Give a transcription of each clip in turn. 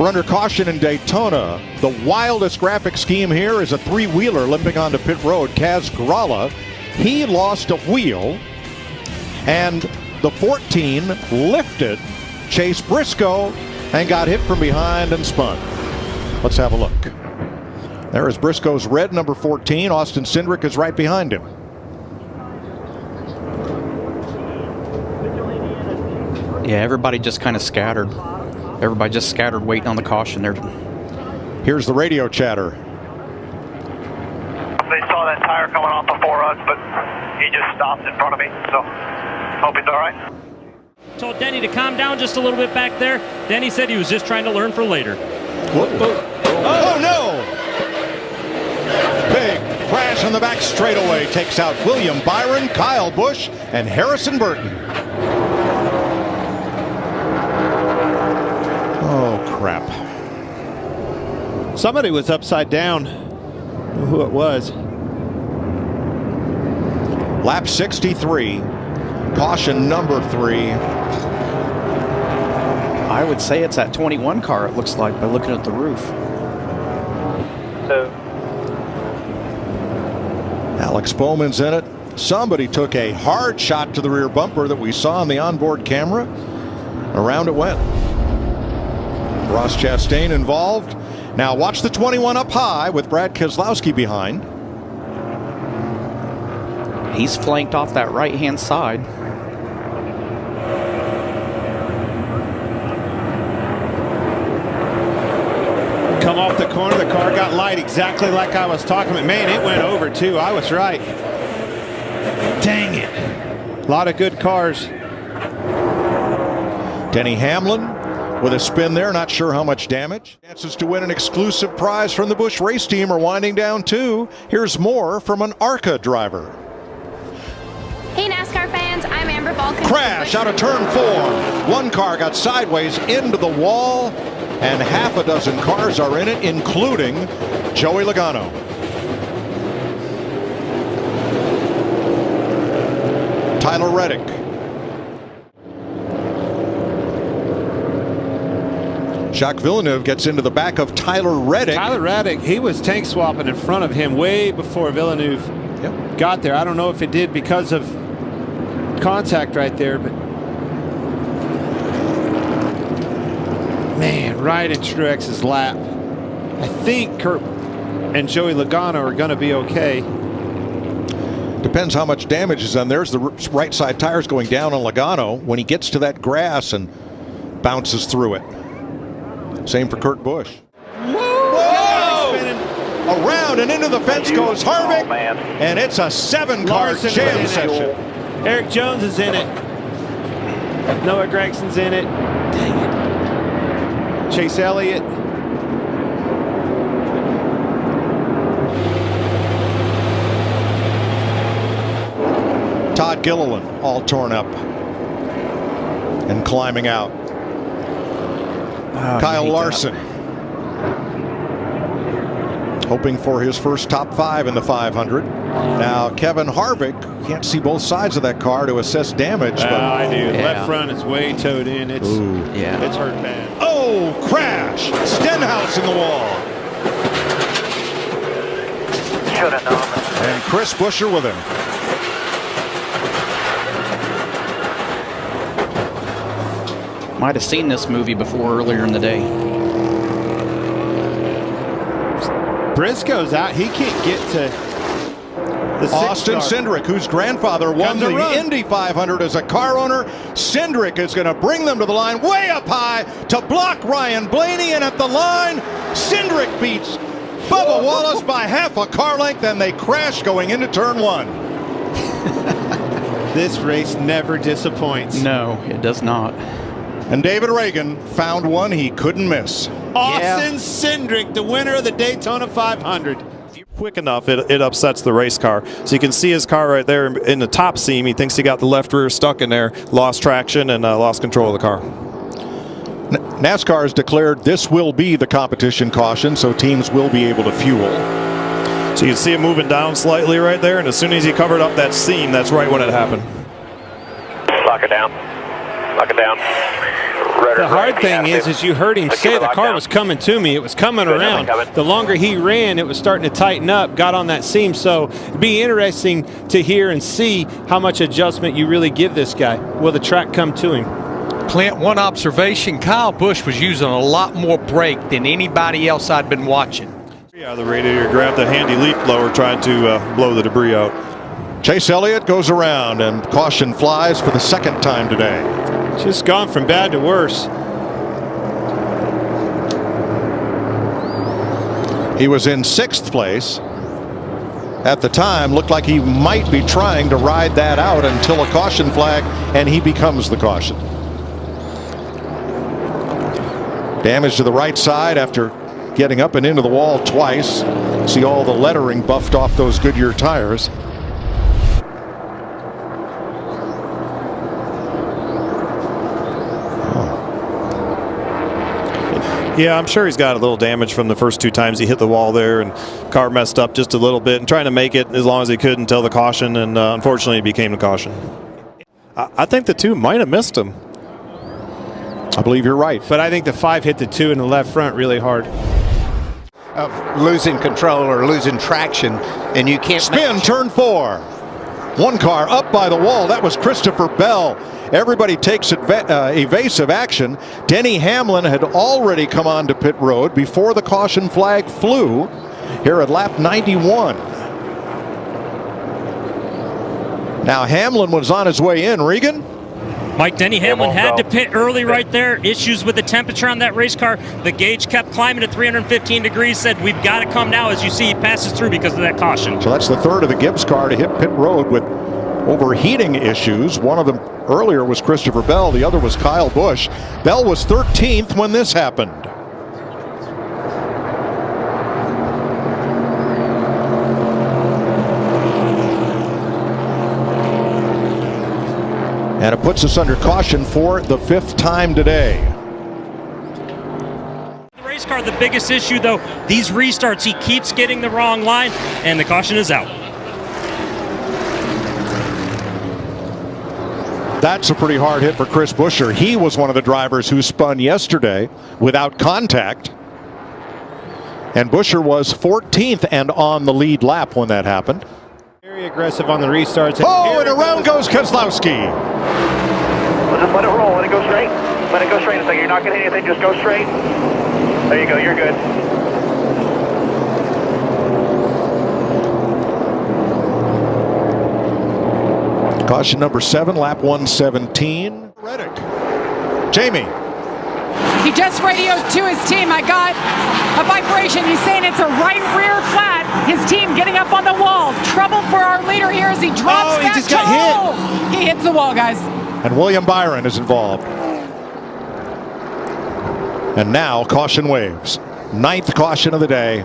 We're under caution in Daytona. The wildest graphic scheme here is a three-wheeler limping onto pit road. Kaz Gralla, he lost a wheel, and the 14 lifted Chase Briscoe and got hit from behind and spun. Let's have a look. There is Briscoe's red number 14. Austin Cindric is right behind him. Yeah, everybody just kind of scattered. Everybody just scattered waiting on the caution there. Here's the radio chatter. They saw that tire coming off before us, but he just stopped in front of me, so hope he's all right. Told Denny to calm down just a little bit back there. Denny said he was just trying to learn for later. Oh no! Big crash on the back straightaway takes out William Byron, Kyle Busch, and Harrison Burton. Oh, crap. Somebody was upside down. Who it was. Lap 63. Caution number 3. I would say it's that 21 car, it looks like, by looking at the roof. Alex Bowman's in it. Somebody took a hard shot to the rear bumper that we saw on the onboard camera. Around it went. Ross Chastain involved. Now watch the 21 up high with Brad Keselowski behind. He's flanked off that right-hand side. Come off the corner, the car got light exactly like I was talking about. Man, it went over too. I was right. Dang it. A lot of good cars. Denny Hamlin with a spin there, not sure how much damage. Chances to win an exclusive prize from the Busch race team are winding down too. Here's more from an ARCA driver. Hey NASCAR fans, I'm Amber Balkan. Crash out of turn 4. One car got sideways into the wall, and half a dozen cars are in it, including Joey Logano. Tyler Reddick. Jacques Villeneuve gets into the back of Tyler Reddick. Tyler Reddick, he was tank swapping in front of him way before Villeneuve got there. I don't know if it did because of contact right there, but man, right in Truex's lap. I think Kurt and Joey Logano are going to be okay. Depends how much damage is on there. The right side tire's going down on Logano when he gets to that grass and bounces through it. Same for Kurt Busch. Whoa! Around and into the fence goes Harvick, and it's a 7-car jam session. Eric Jones is in it. Noah Gregson's in it. Dang it. Chase Elliott. Todd Gilliland all torn up and climbing out. Kyle Larson hoping for his first top 5 in the 500. Now Kevin Harvick can't see both sides of that car to assess damage. But I do. Yeah. Left front is way towed in. It's it's hurt bad. Oh, crash! Stenhouse in the wall. Should have known. And Chris Buescher with him. Might have seen this movie before earlier in the day. Briscoe's out. He can't get to the Austin Cindric, whose grandfather won the Indy 500 as a car owner. Cindric is going to bring them to the line way up high to block Ryan Blaney, and at the line, Cindric beats Bubba Wallace by half a car length, and they crash going into turn 1. This race never disappoints. No, it does not. And David Reagan found one he couldn't miss. Austin Cindric, the winner of the Daytona 500. If you're quick enough, it upsets the race car. So you can see his car right there in the top seam. He thinks he got the left rear stuck in there, lost traction, and lost control of the car. NASCAR has declared this will be the competition caution, so teams will be able to fuel. So you can see it moving down slightly right there, and as soon as he covered up that seam, that's right when it happened. Lock it down. Lock it down. The hard thing is you heard him say the car was coming to me. It was coming around. The longer he ran, it was starting to tighten up, got on that seam. So it'd be interesting to hear and see how much adjustment you really give this guy. Will the track come to him? Clint, one observation, Kyle Busch was using a lot more brake than anybody else I'd been watching. Yeah, the radiator grabbed the handy leaf blower trying to blow the debris out. Chase Elliott goes around and caution flies for the second time today. Just gone from bad to worse. He was in 6th place. At the time, looked like he might be trying to ride that out until a caution flag, and he becomes the caution. Damage to the right side after getting up and into the wall twice. See all the lettering buffed off those Goodyear tires. Yeah, I'm sure he's got a little damage from the first 2 times he hit the wall there, and car messed up just a little bit and trying to make it as long as he could until the caution, and unfortunately it became the caution. I think the 2 might have missed him. I believe you're right. But I think the 5 hit the 2 in the left front really hard. Of losing control or losing traction, and you can't spin turn 4. One car up by the wall. That was Christopher Bell. Everybody takes evasive action. Denny Hamlin had already come onto pit road before the caution flag flew here at lap 91. Now Hamlin was on his way in. Regan? Mike, Denny Hamlin had to pit early right there. Issues with the temperature on that race car. The gauge kept climbing to 315 degrees. Said, we've got to come now. As you see, he passes through because of that caution. So that's the third of the Gibbs car to hit pit road with overheating issues. One of them earlier was Christopher Bell. The other was Kyle Busch. Bell was 13th when this happened. And it puts us under caution for the 5th time today. The race car, the biggest issue though, these restarts, he keeps getting the wrong line, and the caution is out. That's a pretty hard hit for Chris Buescher. He was one of the drivers who spun yesterday without contact. And Buescher was 14th and on the lead lap when that happened. Very aggressive on the restarts. And around goes Keselowski. Well, just let it roll. Let it go straight. Let it go straight a second. You're not going to hit anything. Just go straight. There you go. You're good. Caution number 7, lap 117. Reddick. Jamie. He just radioed to his team. I got a vibration. He's saying it's a right rear flat. His team getting up on the wall. Trouble for our leader here as he drops back. He just got hit. He hits the wall, guys. And William Byron is involved. And now caution waves. 9th caution of the day.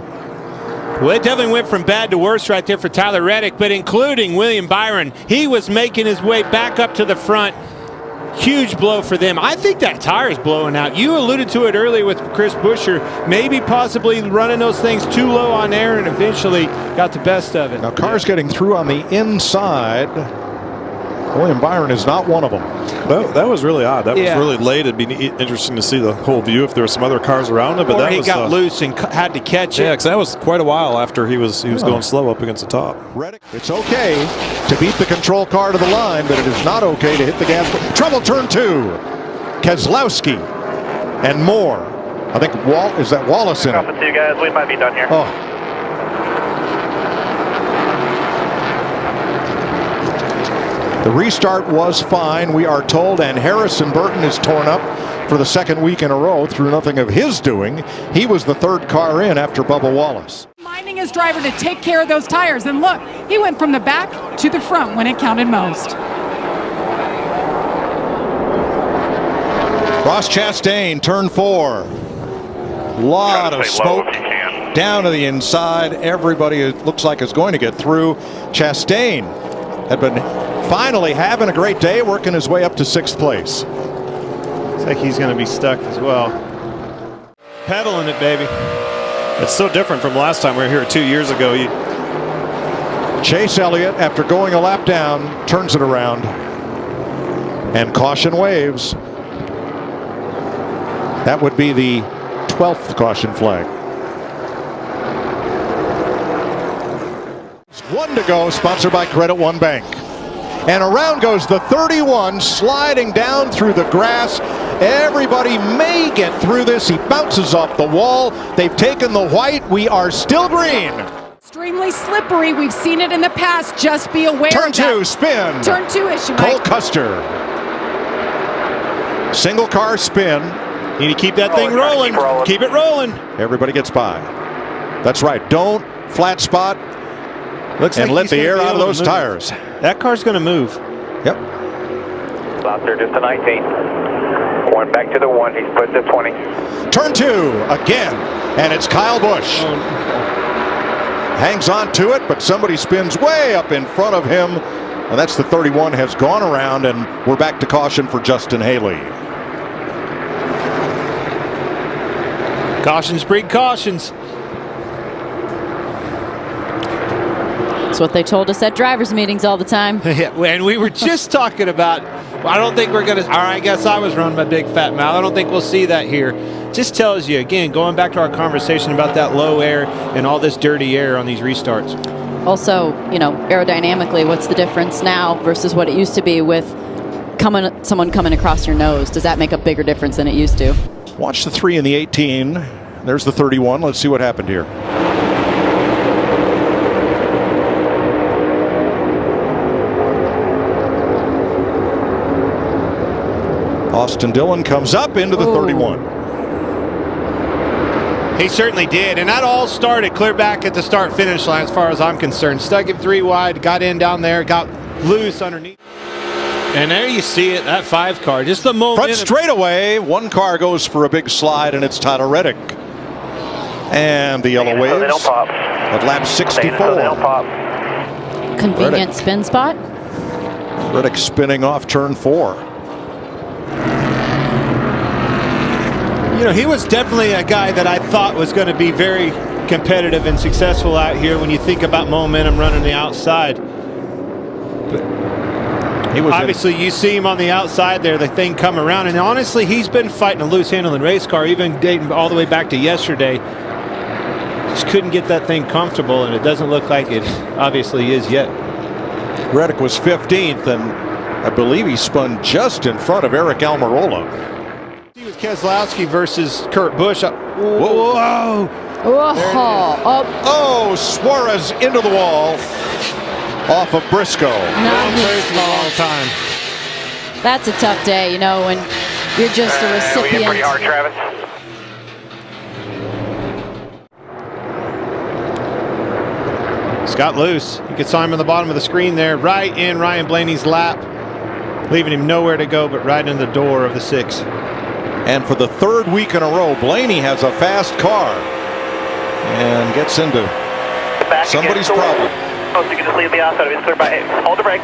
Well, it definitely went from bad to worse right there for Tyler Reddick, but including William Byron. He was making his way back up to the front. Huge blow for them. I think that tire is blowing out. You alluded to it earlier with Chris Buescher, maybe possibly running those things too low on air and eventually got the best of it. Now cars getting through on the inside. William Byron is not one of them. That was really odd. That was really late. It'd be interesting to see the whole view if there were some other cars around it. But that he got loose and had to catch it. Yeah, because that was quite a while after he was going slow up against the top. Reddick, it's okay to beat the control car to the line, but it is not okay to hit the gas. Trouble turn 2. Keselowski and more. I think is that Wallace in it? Off the 2 guys. We might be done here. Oh. The restart was fine, we are told, and Harrison Burton is torn up for the 2nd week in a row through nothing of his doing. He was the 3rd car in after Bubba Wallace. Minding his driver to take care of those tires, and look, he went from the back to the front when it counted most. Ross Chastain, turn 4. Lot of smoke down to the inside. Everybody, it looks like, is going to get through. Chastain had been finally having a great day, working his way up to 6th place. Looks like he's going to be stuck as well. Pedaling it, baby. It's so different from last time we were here 2 years ago. Chase Elliott, after going a lap down, turns it around. And caution waves. That would be the 12th caution flag. 1 to go, sponsored by Credit One Bank. And around goes the 31, sliding down through the grass. Everybody may get through this. He bounces off the wall. They've taken the white. We are still green. Extremely slippery. We've seen it in the past. Just be aware Turn of that. 2, spin. Turn 2-ish, Cole Mike. Custer. Single car spin. Need to keep that thing rolling. Keep it rolling. Everybody gets by. That's right. Don't flat spot. Looks and like let he's the gonna air be out of able to those move. tires. That car's going to move. Yep. Out there just a 19. Going back to the 1. He's put the 20. Turn 2 again. And it's Kyle Busch. Hangs on to it, but somebody spins way up in front of him. And that's the 31 has gone around, and we're back to caution for Justin Haley. Cautions breed cautions. That's what they told us at drivers' meetings all the time. Yeah, and we were just talking about, I don't think we're going to, all right, I guess I was running my big fat mouth. I don't think we'll see that here. Just tells you, again, going back to our conversation about that low air and all this dirty air on these restarts. Also, you know, aerodynamically, what's the difference now versus what it used to be with someone coming across your nose? Does that make a bigger difference than it used to? Watch the 3 and the 18. There's the 31. Let's see what happened here. Austin Dillon comes up into the 31. He certainly did, and that all started clear back at the start-finish line as far as I'm concerned. Stuck him 3 wide, got in down there, got loose underneath. And there you see it, that 5 car, just the momentum. Front straightaway, 1 car goes for a big slide, and it's Tyler Reddick. And the yellow waves at lap 64. Convenient spin spot. Reddick spinning off turn 4. You know, he was definitely a guy that I thought was going to be very competitive and successful out here when you think about momentum running the outside. But he was obviously, you see him on the outside there, the thing come around, and honestly, he's been fighting a loose handling race car, even dating all the way back to yesterday. Just couldn't get that thing comfortable, and it doesn't look like it obviously is yet. Reddick was 15th, and I believe he spun just in front of Eric Almirola. With Keselowski versus Kurt Busch. Whoa. Oh, Suarez into the wall off of Briscoe. Not his fault. Time. That's a tough day, you know, when you're just a recipient. We hit pretty hard, Travis. Got loose. You can saw him on the bottom of the screen there, right in Ryan Blaney's lap, leaving him nowhere to go but right in the door of the 6. And for the 3rd week in a row, Blaney has a fast car and gets into somebody's problem. Oh, so you can just leave the outside of it. Clear by. Hold the brake.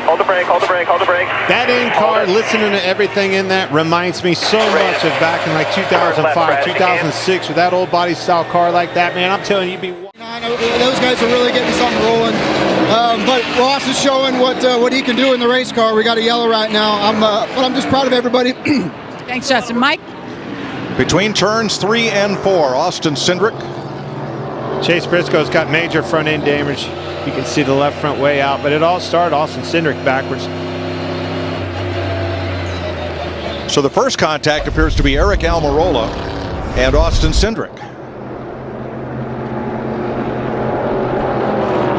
Hold the brake. Hold the brake. Hold the brake. That in-car, listening to everything in that, reminds me so much of back in like 2005, 2006 with that old body style car like that, man. I'm telling you, you'd be. I know those guys are really getting something rolling, but Ross is showing what he can do in the race car. We got a yellow right now. But I'm just proud of everybody. Thanks, Justin. Mike? Between turns 3 and 4, Austin Cindric. Chase Briscoe's got major front end damage. You can see the left front way out, but it all started Austin Cindric backwards. So the first contact appears to be Eric Almirola and Austin Cindric.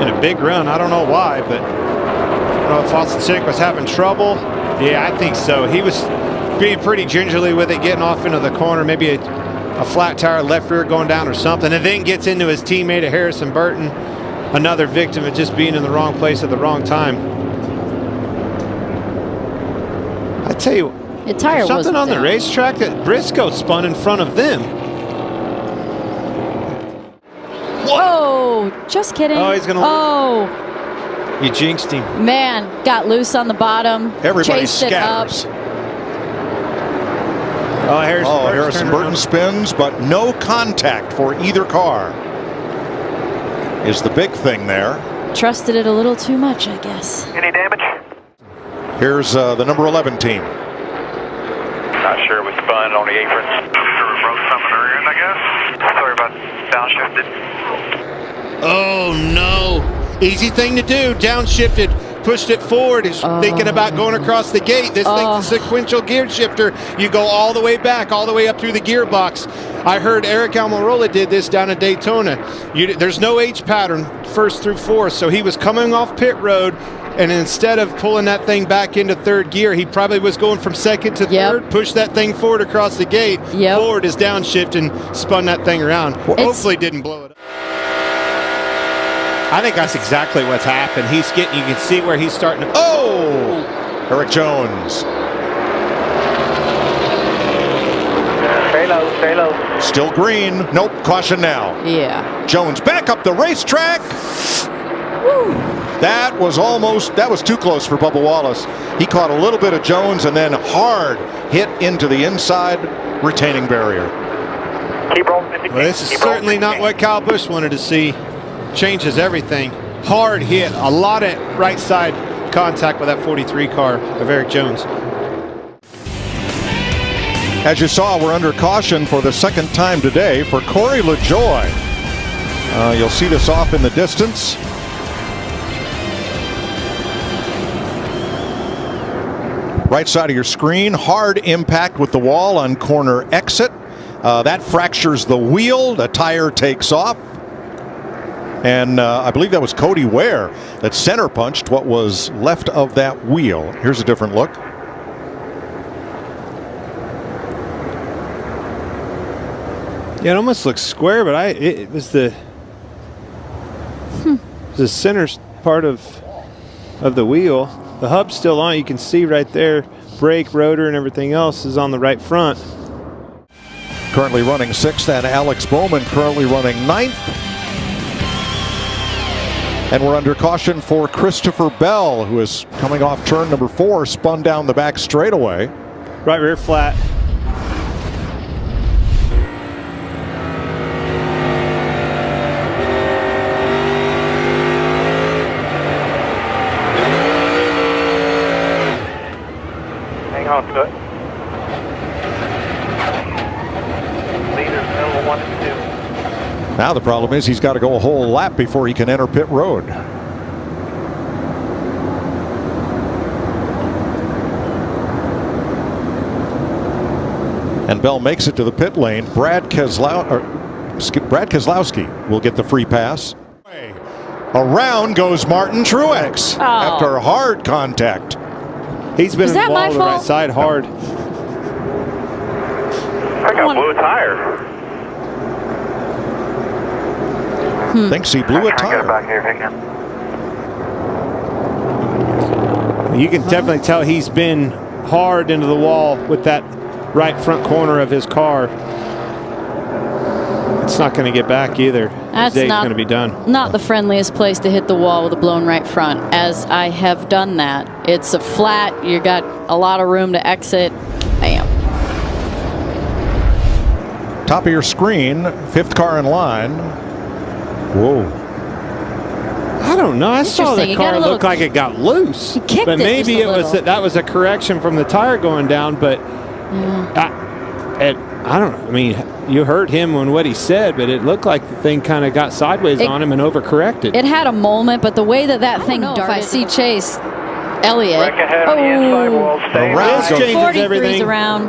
In a big run, I don't know why, but I don't know if Austin Cindric was having trouble. Yeah, I think so. He was being pretty gingerly with it, getting off into the corner, maybe a flat tire left rear going down or something, and then gets into his teammate Harrison Burton, another victim of just being in the wrong place at the wrong time. I tell you, the tire something on the down. racetrack that Briscoe spun in front of them. Whoa, just kidding. Oh, he's gonna. Oh, you jinxed him. Man, got loose on the bottom. Everybody chased scatters. it up. Oh, Harrison Burton spins, but no contact for either car is the big thing there. Trusted it a little too much, I guess. Any damage? Here's the number 11 team. Not sure. We spun on the aprons. Broke something earlier, I guess. Sorry about downshifted. Oh, no. Easy thing to do. Downshifted. Pushed it forward. Is thinking about going across the gate. This thing's a sequential gear shifter. You go all the way back, all the way up through the gearbox. I heard Eric Almirola did this down in Daytona. There's no H pattern, first through fourth, so he was coming off pit road, and instead of pulling that thing back into third gear, he probably was going from second to third, pushed that thing forward across the gate, forward is downshift, and spun that thing around. Hopefully didn't blow it up. I think that's exactly what's happened. You can see where he's starting to. Oh! Eric Jones. Stay low, stay low. Still green. Nope, caution now. Yeah. Jones back up the racetrack. Woo. That was too close for Bubba Wallace. He caught a little bit of Jones and then hard hit into the inside retaining barrier. Keep rolling. Well, this is certainly not what Kyle Busch wanted to see. Changes everything. Hard hit, a lot of right side contact with that 43 car of Eric Jones. As you saw, we're under caution for the second time today for Corey LaJoie. You'll see this off in the distance. Right side of your screen, hard impact with the wall on corner exit. That fractures the wheel, the tire takes off. And I believe that was Cody Ware that center punched what was left of that wheel. Here's a different look. Yeah, it almost looks square, but it was the center part of the wheel. The hub's still on. You can see right there, brake, rotor, and everything else is on the right front. Currently running sixth, and Alex Bowman currently running ninth. And we're under caution for Christopher Bell, who is coming off turn number 4, spun down the back straightaway. Right rear flat. Hang on to it. Leaders, middle 1 and 2. Now the problem is he's got to go a whole lap before he can enter pit road. And Bell makes it to the pit lane. Brad Keselowski will get the free pass. Around goes Martin Truex after hard contact. He's been in the wall on the right side hard. I got blew a tire. Thinks he blew a tire. Back here, You can definitely tell he's been hard into the wall with that right front corner of his car. It's not going to get back either. That's His day's going to be done. Not the friendliest place to hit the wall with a blown right front, as I have done that. It's a flat. You got a lot of room to exit. Bam. Top of your screen, 5th car in line. Whoa. I don't know. I saw the car look like it got loose. But maybe it was that was a correction from the tire going down. But I don't know. I mean, you heard him on what he said, but it looked like the thing kind of got sideways on him and overcorrected. It had a moment, but the way that thing darted. If I see Chase Elliott. This changes everything. Around.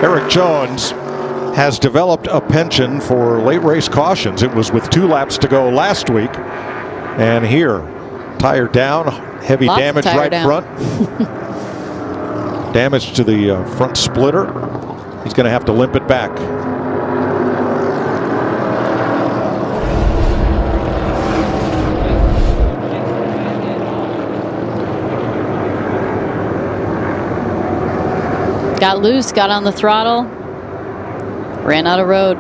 Eric Jones has developed a penchant for late race cautions. It was with 2 laps to go last week. And here, tire down, heavy damage right front. Damage to the front splitter. He's going to have to limp it back. Got loose, got on the throttle, ran out of road.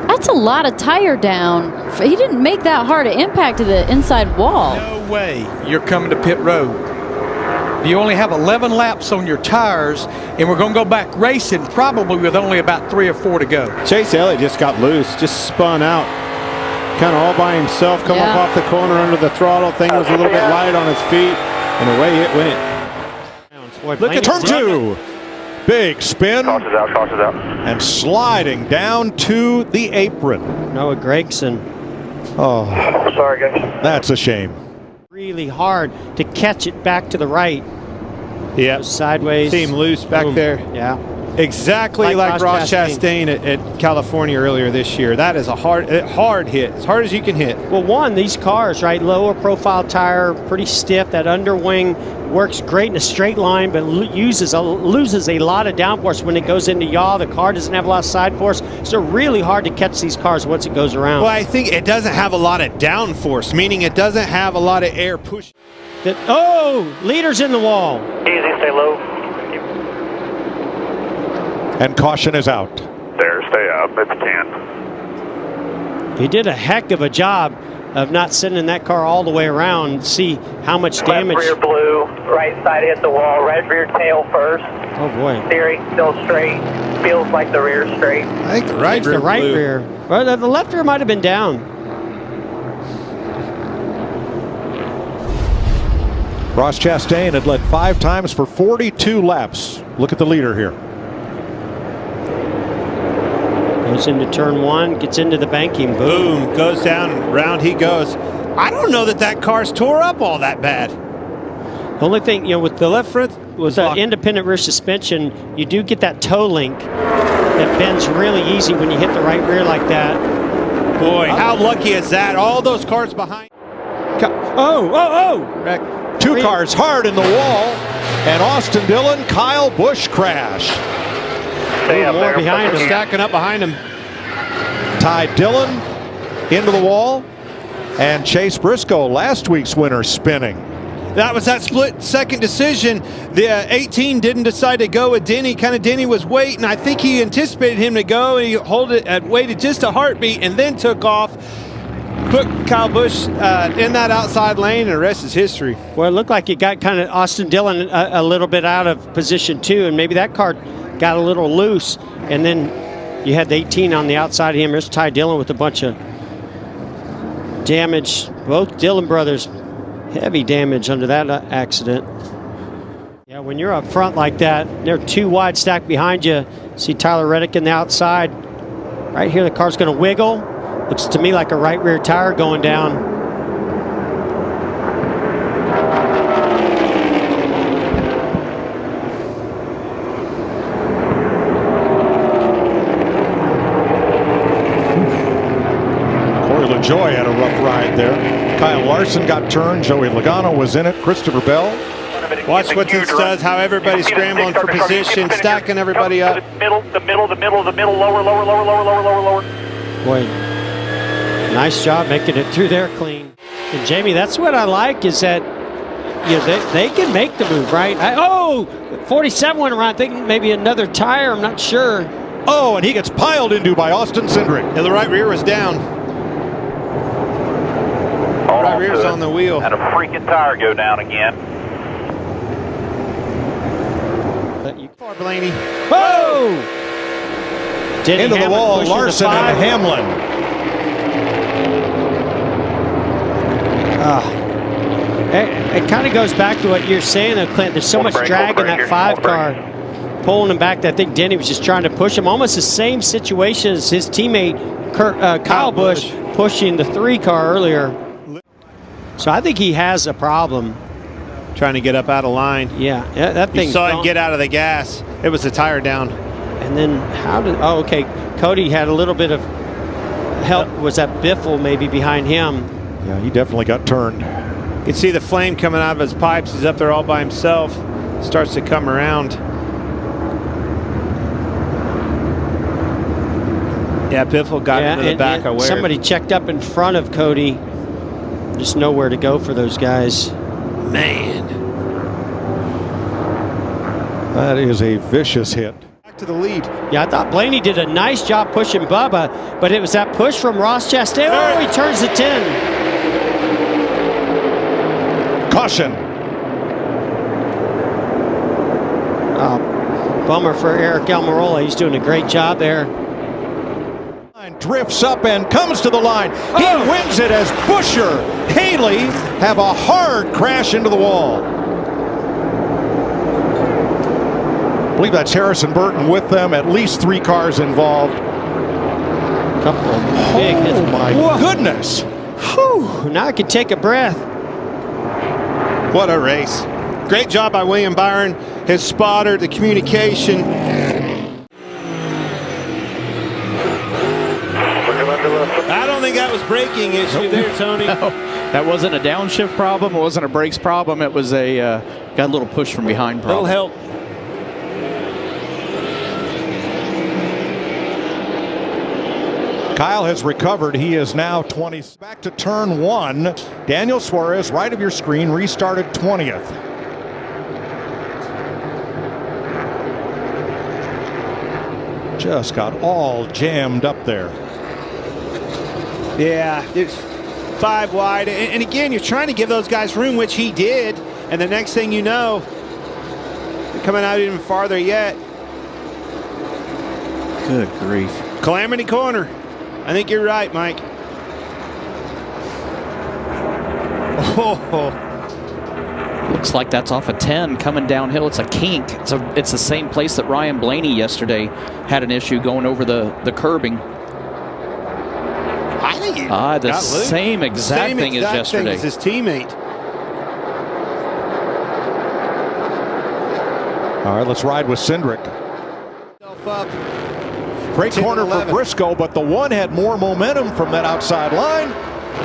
That's a lot of tire down. He didn't make that hard an impact to the inside wall. No way you're coming to pit road. You only have 11 laps on your tires, and we're going to go back racing probably with only about 3 or 4 to go. Chase Elliott just got loose, just spun out. Kind of all by himself, come up off the corner under the throttle. Thing was a little bit light on his feet, and away it went. Look at turn 2. Big spin. Caution's out, caution's out. And sliding down to the apron. Noah Gregson. Oh, Sorry, guys. that's a shame. Really hard to catch it back to the right. Yeah. Sideways. Seemed loose back Boom. there. Yeah. Exactly like Ross Chastain at California earlier this year. That is a hard hit, as hard as you can hit. Well, one, these cars, right, lower profile tire, pretty stiff. That underwing works great in a straight line, but loses a lot of downforce when it goes into yaw. The car doesn't have a lot of side force, so really hard to catch these cars once it goes around. Well, I think it doesn't have a lot of downforce, meaning it doesn't have a lot of air push. Leader's in the wall. Easy, stay low. And caution is out. There, stay up if you can. He did a heck of a job of not sending that car all the way around. See how much damage. Left rear blue, right side hit the wall, right rear tail first. Oh boy. Steering still straight. Feels like the rear straight. I think the right rear. The right rear. Well, the left rear might have been down. Ross Chastain had led 5 times for 42 laps. Look at the leader here. Goes into turn 1, gets into the banking. Boom, goes down, round he goes. I don't know that car's tore up all that bad. The only thing, with the left front was the independent rear suspension, you do get that toe link that bends really easy when you hit the right rear like that. Boy, how lucky is that? All those cars behind. Wreck. 2 cars hard in the wall, and Austin Dillon, Kyle Busch crash. More behind him. Stacking up behind him. Ty Dillon into the wall, and Chase Briscoe, last week's winner, spinning. That was that split second decision. The 18 didn't decide to go with Denny. Denny was waiting. I think he anticipated him to go. He waited just a heartbeat and then took off. Put Kyle Busch in that outside lane, and the rest is history. Well, it looked like it got Austin Dillon a little bit out of position too, and maybe that car got a little loose, and then you had the 18 on the outside of him. There's Ty Dillon with a bunch of damage. Both Dillon brothers, heavy damage under that accident. Yeah, when you're up front like that, they're 2 wide stacked behind you. See Tyler Reddick in the outside. Right here, the car's going to wiggle. Looks to me like a right rear tire going down. Corey LaJoie had a rough ride there. Kyle Larson got turned. Joey Logano was in it. Christopher Bell. Watch what this does, how everybody's scrambling for position, stacking everybody up. The middle, lower. Boy, nice job making it through there clean. And Jamie, that's what I like is that they can make the move, right? 47 went around. I think maybe another tire. I'm not sure. Oh, and he gets piled into by Austin Cindric. And the right rear was down. Right rear's on the wheel. And a freaking tire go down again. Far Blaney. Whoa! Into the wall, Larson and Hamlin. It kind of goes back to what you're saying, though, Clint. There's so much drag in that 5 car, pulling him back. I think Denny was just trying to push him. Almost the same situation as his teammate Kyle Busch pushing the 3 car earlier. So I think he has a problem. Trying to get up out of line. Yeah, that thing. You saw him get out of the gas. It was a tire down. And then okay. Cody had a little bit of help. Was that Biffle maybe behind him? Yeah, he definitely got turned. You can see the flame coming out of his pipes. He's up there all by himself. Starts to come around. Yeah, Biffle got into the back of where. Somebody checked up in front of Cody. Just nowhere to go for those guys. Man. That is a vicious hit. Back to the lead. Yeah, I thought Blaney did a nice job pushing Bubba, but it was that push from Ross Chastain. Oh, he turns the 10. Caution. Oh, bummer for Eric Almirola. He's doing a great job there. Drifts up and comes to the line. He wins it as Buescher, Haley have a hard crash into the wall. believe that's Harrison Burton with them. At least 3 cars involved. Couple of big hits. Oh my goodness! Whew, now I can take a breath. What a race. Great job by William Byron, his spotter, the communication. I don't think that was braking issue there, Tony. No, that wasn't a downshift problem. It wasn't a brakes problem. It was a got a little push from behind problem. Little help. Kyle has recovered. He is now 20. Back to turn 1. Daniel Suarez, right of your screen, restarted 20th. Just got all jammed up there. Yeah, it's 5 wide. And again, you're trying to give those guys room, which he did. And the next thing you know, they're coming out even farther yet. Good grief. Calamity corner. I think you're right, Mike. Oh. Looks like that's off a 10 coming downhill. It's a kink. It's the same place that Ryan Blaney yesterday had an issue going over the curbing. I think he the same exact thing as yesterday. Thing as his teammate. All right, let's ride with Cindric. Up. Great corner for Briscoe, but the one had more momentum from that outside line.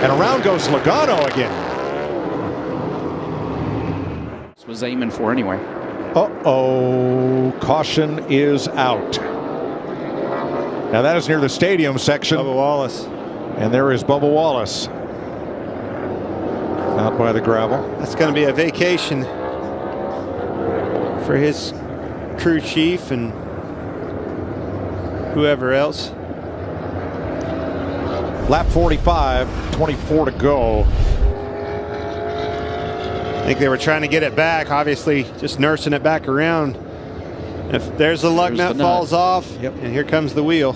And around goes Logano again. This was aiming for anyway. Uh-oh. Caution is out. Now that is near the stadium section. Bubba Wallace. And there is Bubba Wallace. Out by the gravel. That's going to be a vacation for his crew chief and whoever else. Lap 45, 24 to go. I think they were trying to get it back, obviously just nursing it back around. If there's the lug nut falls off, and here comes the wheel.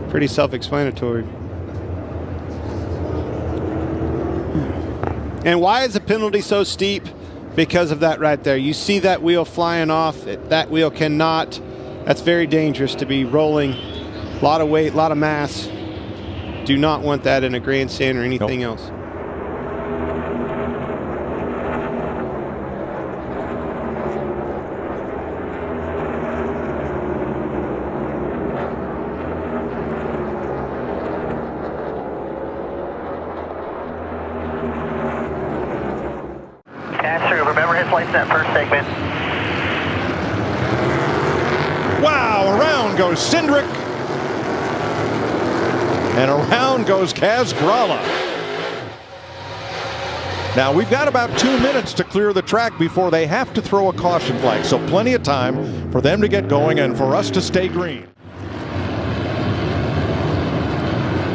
Pretty self-explanatory. And why is the penalty so steep? Because of that right there. You see that wheel flying off. That wheel cannot. That's very dangerous to be rolling. A lot of weight, a lot of mass. Do not want that in a grandstand or anything else. Remember his lights in that first segment. Wow, around goes Cindric. And around goes Kaz Grala. Now we've got about 2 minutes to clear the track before they have to throw a caution flag. So plenty of time for them to get going and for us to stay green.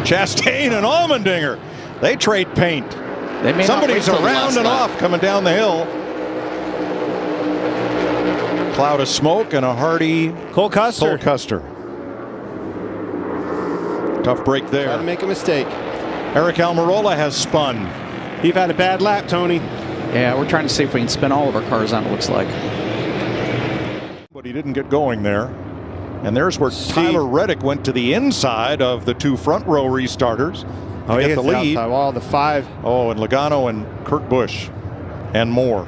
Chastain and Allmendinger. They trade paint. Somebody's around and off coming down the hill. Cloud of smoke and a hardy Cole Custer. Tough break there. Trying to make a mistake. Eric Almirola has spun. You've had a bad lap, Tony. Yeah, we're trying to see if we can spin all of our cars on, it looks like. But he didn't get going there. And there's where Tyler Reddick went to the inside of the 2 front row restarters. Oh, he get the lead. Wall, the 5. Oh, and Logano and Kurt Busch and more.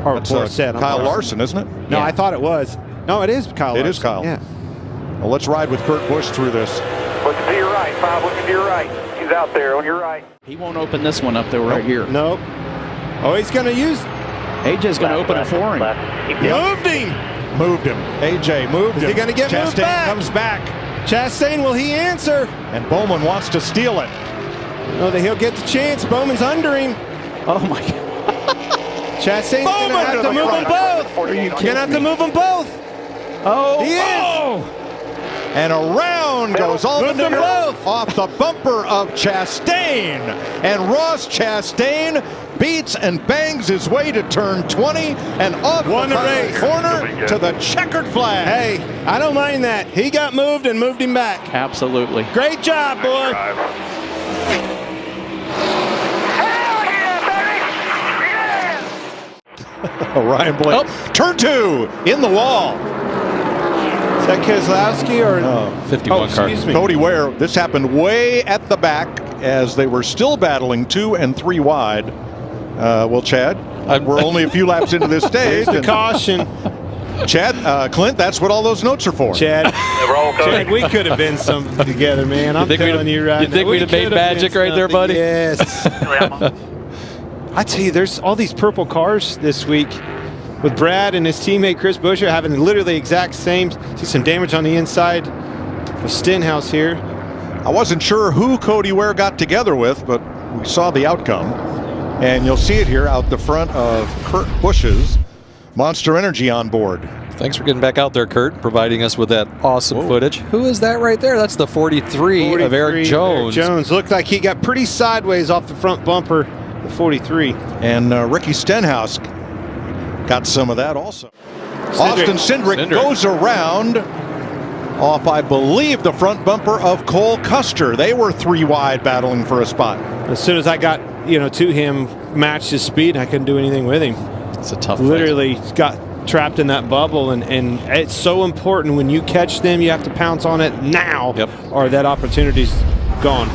Or that's Kyle Larson, isn't it? No, yeah. I thought it was. No, it is Kyle Larson. It is Kyle. Yeah. Well, let's ride with Kurt Busch through this. Looking to your right, Bob. Looking to your right. He's out there on your right. He won't open this one up, though, right here. Nope. Oh, he's going to use... AJ's going to open it for him. Moved him. Moved him. AJ moved him. Is he going to get moved back? Chastain comes back. Chastain, will he answer? And Bowman wants to steal it. Oh, he'll get the chance. Bowman's under him. Oh, my God. Chastain's going to have to move them both. You're going to have to move them both. Oh, he is. Oh. And around goes Allmendinger off the bumper of Chastain. And Ross Chastain beats and bangs his way to turn 20 and off the corner to the checkered flag. Hey, I don't mind that. He got moved and moved him back. Absolutely. Great job, boy. Ryan Blaney. Turn 2 in the wall. Is that Keselowski or 51 car? Excuse me. Cody Ware. This happened way at the back as they were still battling 2 and 3 wide. Well, Chad, we're only a few laps into this stage. Here's the caution. Chad, Clint, that's what all those notes are for. Chad, we could have been something together, man. I'm telling you right now. You think we'd have made magic right there, buddy? Yes. I tell you, there's all these purple cars this week with Brad and his teammate Chris Buescher having literally exact same. See some damage on the inside of Stenhouse here. I wasn't sure who Cody Ware got together with, but we saw the outcome. And you'll see it here out the front of Kurt Busch's Monster Energy on board. Thanks for getting back out there, Kurt, providing us with that awesome footage. Who is that right there? That's the 43 of Eric Jones. Eric Jones looked like he got pretty sideways off the front bumper, the 43. And Ricky Stenhouse got some of that also. Austin Cindric goes around off, I believe, the front bumper of Cole Custer. They were 3 wide battling for a spot. As soon as I got to him, matched his speed, I couldn't do anything with him. It's a tough Literally got trapped in that bubble, and it's so important when you catch them, you have to pounce on it now, or that opportunity's gone.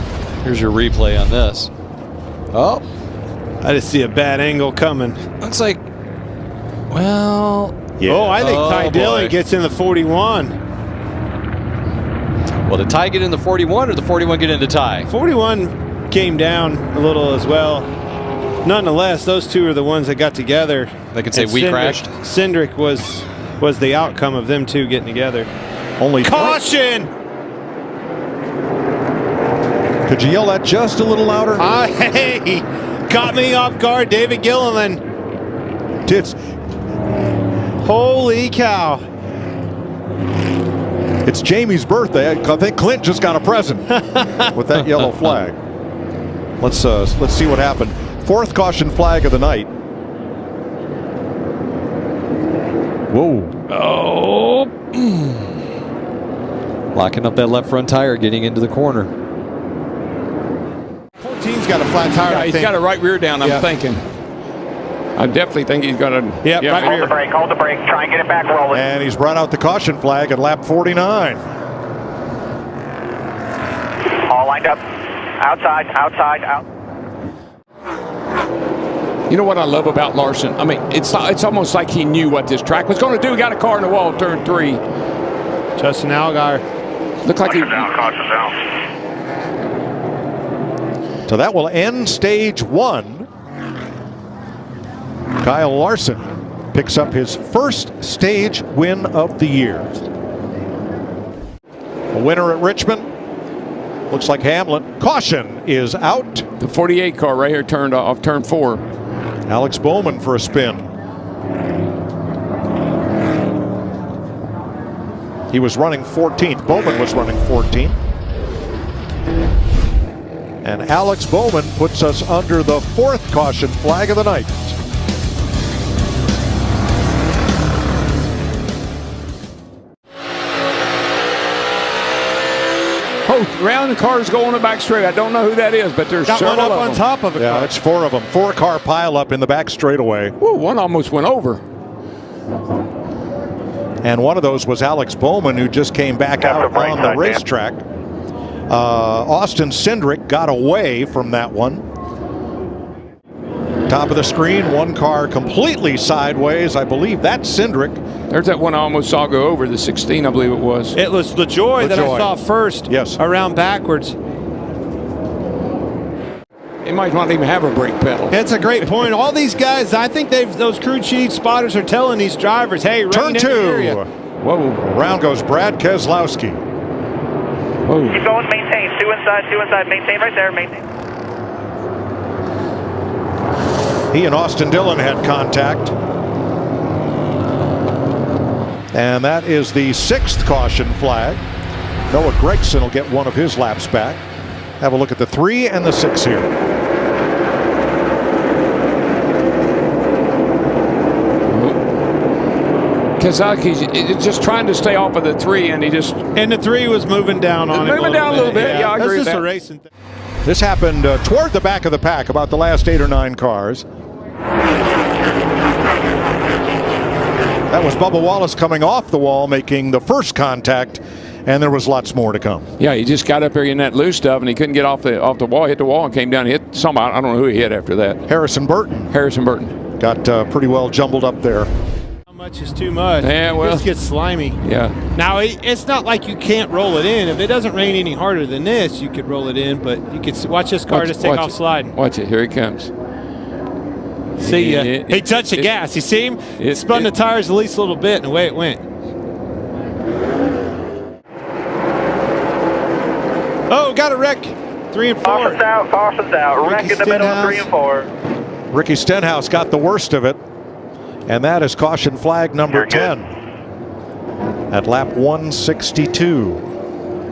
Here's your replay on this. Oh, I just see a bad angle coming. Looks like, well, Oh, I think Ty Dillon gets in the 41. Well, did Ty get in the 41 or the 41 get into Ty? 41 came down a little as well. Nonetheless, those two are the ones that got together. They can say we crashed. Cindric was the outcome of them two getting together. Only caution! Could you yell that just a little louder? Hey, caught me off guard, David Gilliland. Holy cow! It's Jamie's birthday. I think Clint just got a present with that yellow flag. Let's see what happened. 4th caution flag of the night. Whoa. Oh. Locking up that left front tire, getting into the corner. 14's got a flat tire. Yeah, he's got a right rear down, I'm thinking. I definitely think he's got a... right rear. Hold the brake. Try and get it back rolling. And he's brought out the caution flag at lap 49. All lined up. Outside, out. You know what I love about Larson? I mean, it's almost like he knew what this track was going to do. He got a car in the wall, turn 3. Justin Allgaier. Looked like caution down. So that will end stage 1. Kyle Larson picks up his first stage win of the year. A winner at Richmond. Looks like Hamlin. Caution is out. The 48 car right here turned off turn 4. Alex Bowman for a spin. He was running 14th. Bowman was running 14th. And Alex Bowman puts us under the 4th caution flag of the night. Round the cars go on the back straight. I don't know who that is, but there's got one several up of on them. top of it. Yeah, it's 4 of them. 4-car pileup in the back straightaway. Woo, one almost went over. And one of those was Alex Bowman, who just came back out on the racetrack. Austin Cindric got away from that one. Top of the screen, 1 car completely sideways. I believe that's Cindric. There's that one I almost saw go over, the 16, I believe it was. It was LaJoy that I saw first. Yes. Around backwards. He might not even have a brake pedal. That's a great point. All these guys, I think those crew chief spotters are telling these drivers, hey, turn 2. Whoa. Around goes Brad Keselowski. Whoa. Keep going, maintain. 2 inside. Maintain right there, maintain. He and Austin Dillon had contact. And that is the 6th caution flag. Noah Gregson will get one of his laps back. Have a look at the 3 and the 6 here. Keselowski's just trying to stay off of the 3, and And the 3 was moving down on him. Moving down a little bit. Yeah, I agree with That's just that. a racing thing. This happened toward the back of the pack, about the last 8 or 9 cars. That was Bubba Wallace coming off the wall, making the first contact, and there was lots more to come. Yeah, he just got up there in that loose stuff, and he couldn't get off the wall, hit the wall, and came down and hit somebody. I don't know who he hit after that. Harrison Burton. Harrison Burton. Got pretty well jumbled up there. How much is too much? Yeah, well. It just gets slimy. Yeah. Now, it's not like you can't roll it in. If it doesn't rain any harder than this, you could roll it in, but you could watch this car just take off sliding. Watch it. Here he comes. See ya. He touched the gas. You see him? Spun the tires at least a little bit, and away it went. Oh, got a wreck. 3 and 4. Caution's out. Caution's out. Wreck in the middle of 3 and 4. Ricky Stenhouse got the worst of it, and that is caution flag number 10 at lap 162.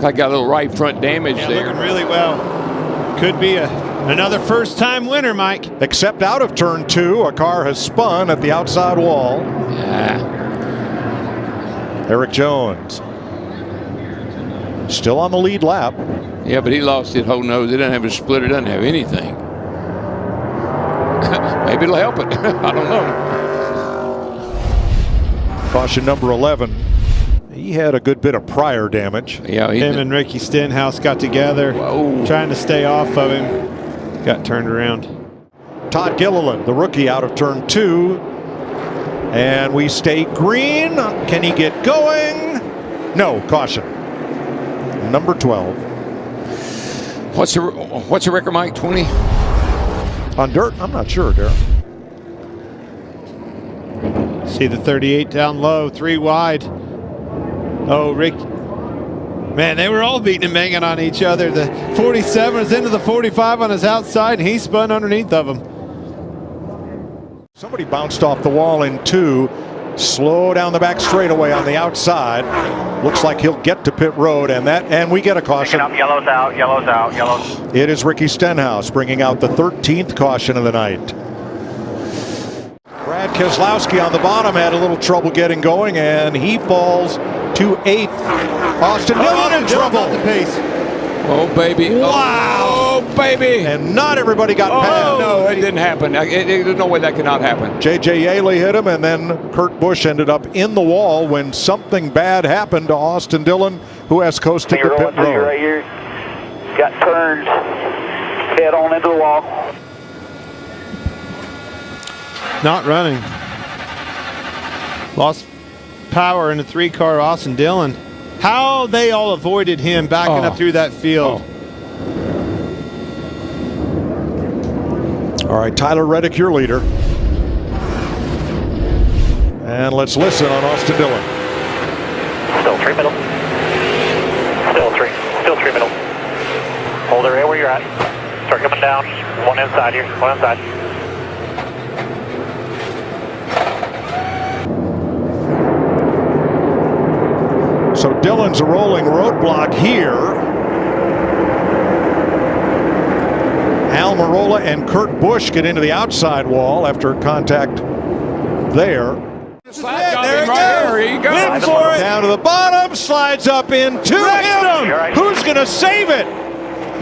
I got a little right front damage there. Looking really well. Could be another first-time winner, Mike. Except out of turn 2, a car has spun at the outside wall. Yeah. Eric Jones still on the lead lap. Yeah, but he lost his whole nose. It doesn't have a splitter. Doesn't have anything. Maybe it'll help it. I don't know. Caution number 11. He had a good bit of prior damage. Yeah, him and Ricky Stenhouse got together, trying to stay off of him. Got turned around. Todd Gilliland, the rookie, out of turn 2. And we stay green. Can he get going? No, caution. Number 12. What's the record, Mike? 20? On dirt? I'm not sure, Darren. See the 38 down low, 3 wide. Oh, Rick. Man, they were all beating and banging on each other. The 47 is into the 45 on his outside, and he spun underneath of him. Somebody bounced off the wall in 2. Slow down the back straightaway on the outside. Looks like he'll get to pit road, and we get a caution. Picking up, yellow's out, yellow's out, yellow's. It is Ricky Stenhouse bringing out the 13th caution of the night. Brad Keselowski on the bottom had a little trouble getting going, and he falls to 8th. Austin Dillon in trouble. The pace. Oh, baby. Wow. Oh, baby. And not everybody got past. No, it didn't happen. There's no way that could not happen. J.J. Yaley hit him, and then Kurt Busch ended up in the wall when something bad happened to Austin Dillon, who has coasted the pit road. Right here. Got turned head on into the wall. Not running. Lost power in the 3-car Austin Dillon. How they all avoided him backing up through that field. All right, Tyler Reddick, your leader. And let's listen on Austin Dillon. Still 3 middle. Still 3 middle. Hold it right where you're at. Start coming down. 1 inside here. 1 inside. So Dillon's a rolling roadblock here. Al Mirola and Kurt Busch get into the outside wall after contact there. There he goes. In for it. Down to the bottom, slides up into him. Who's going to save it?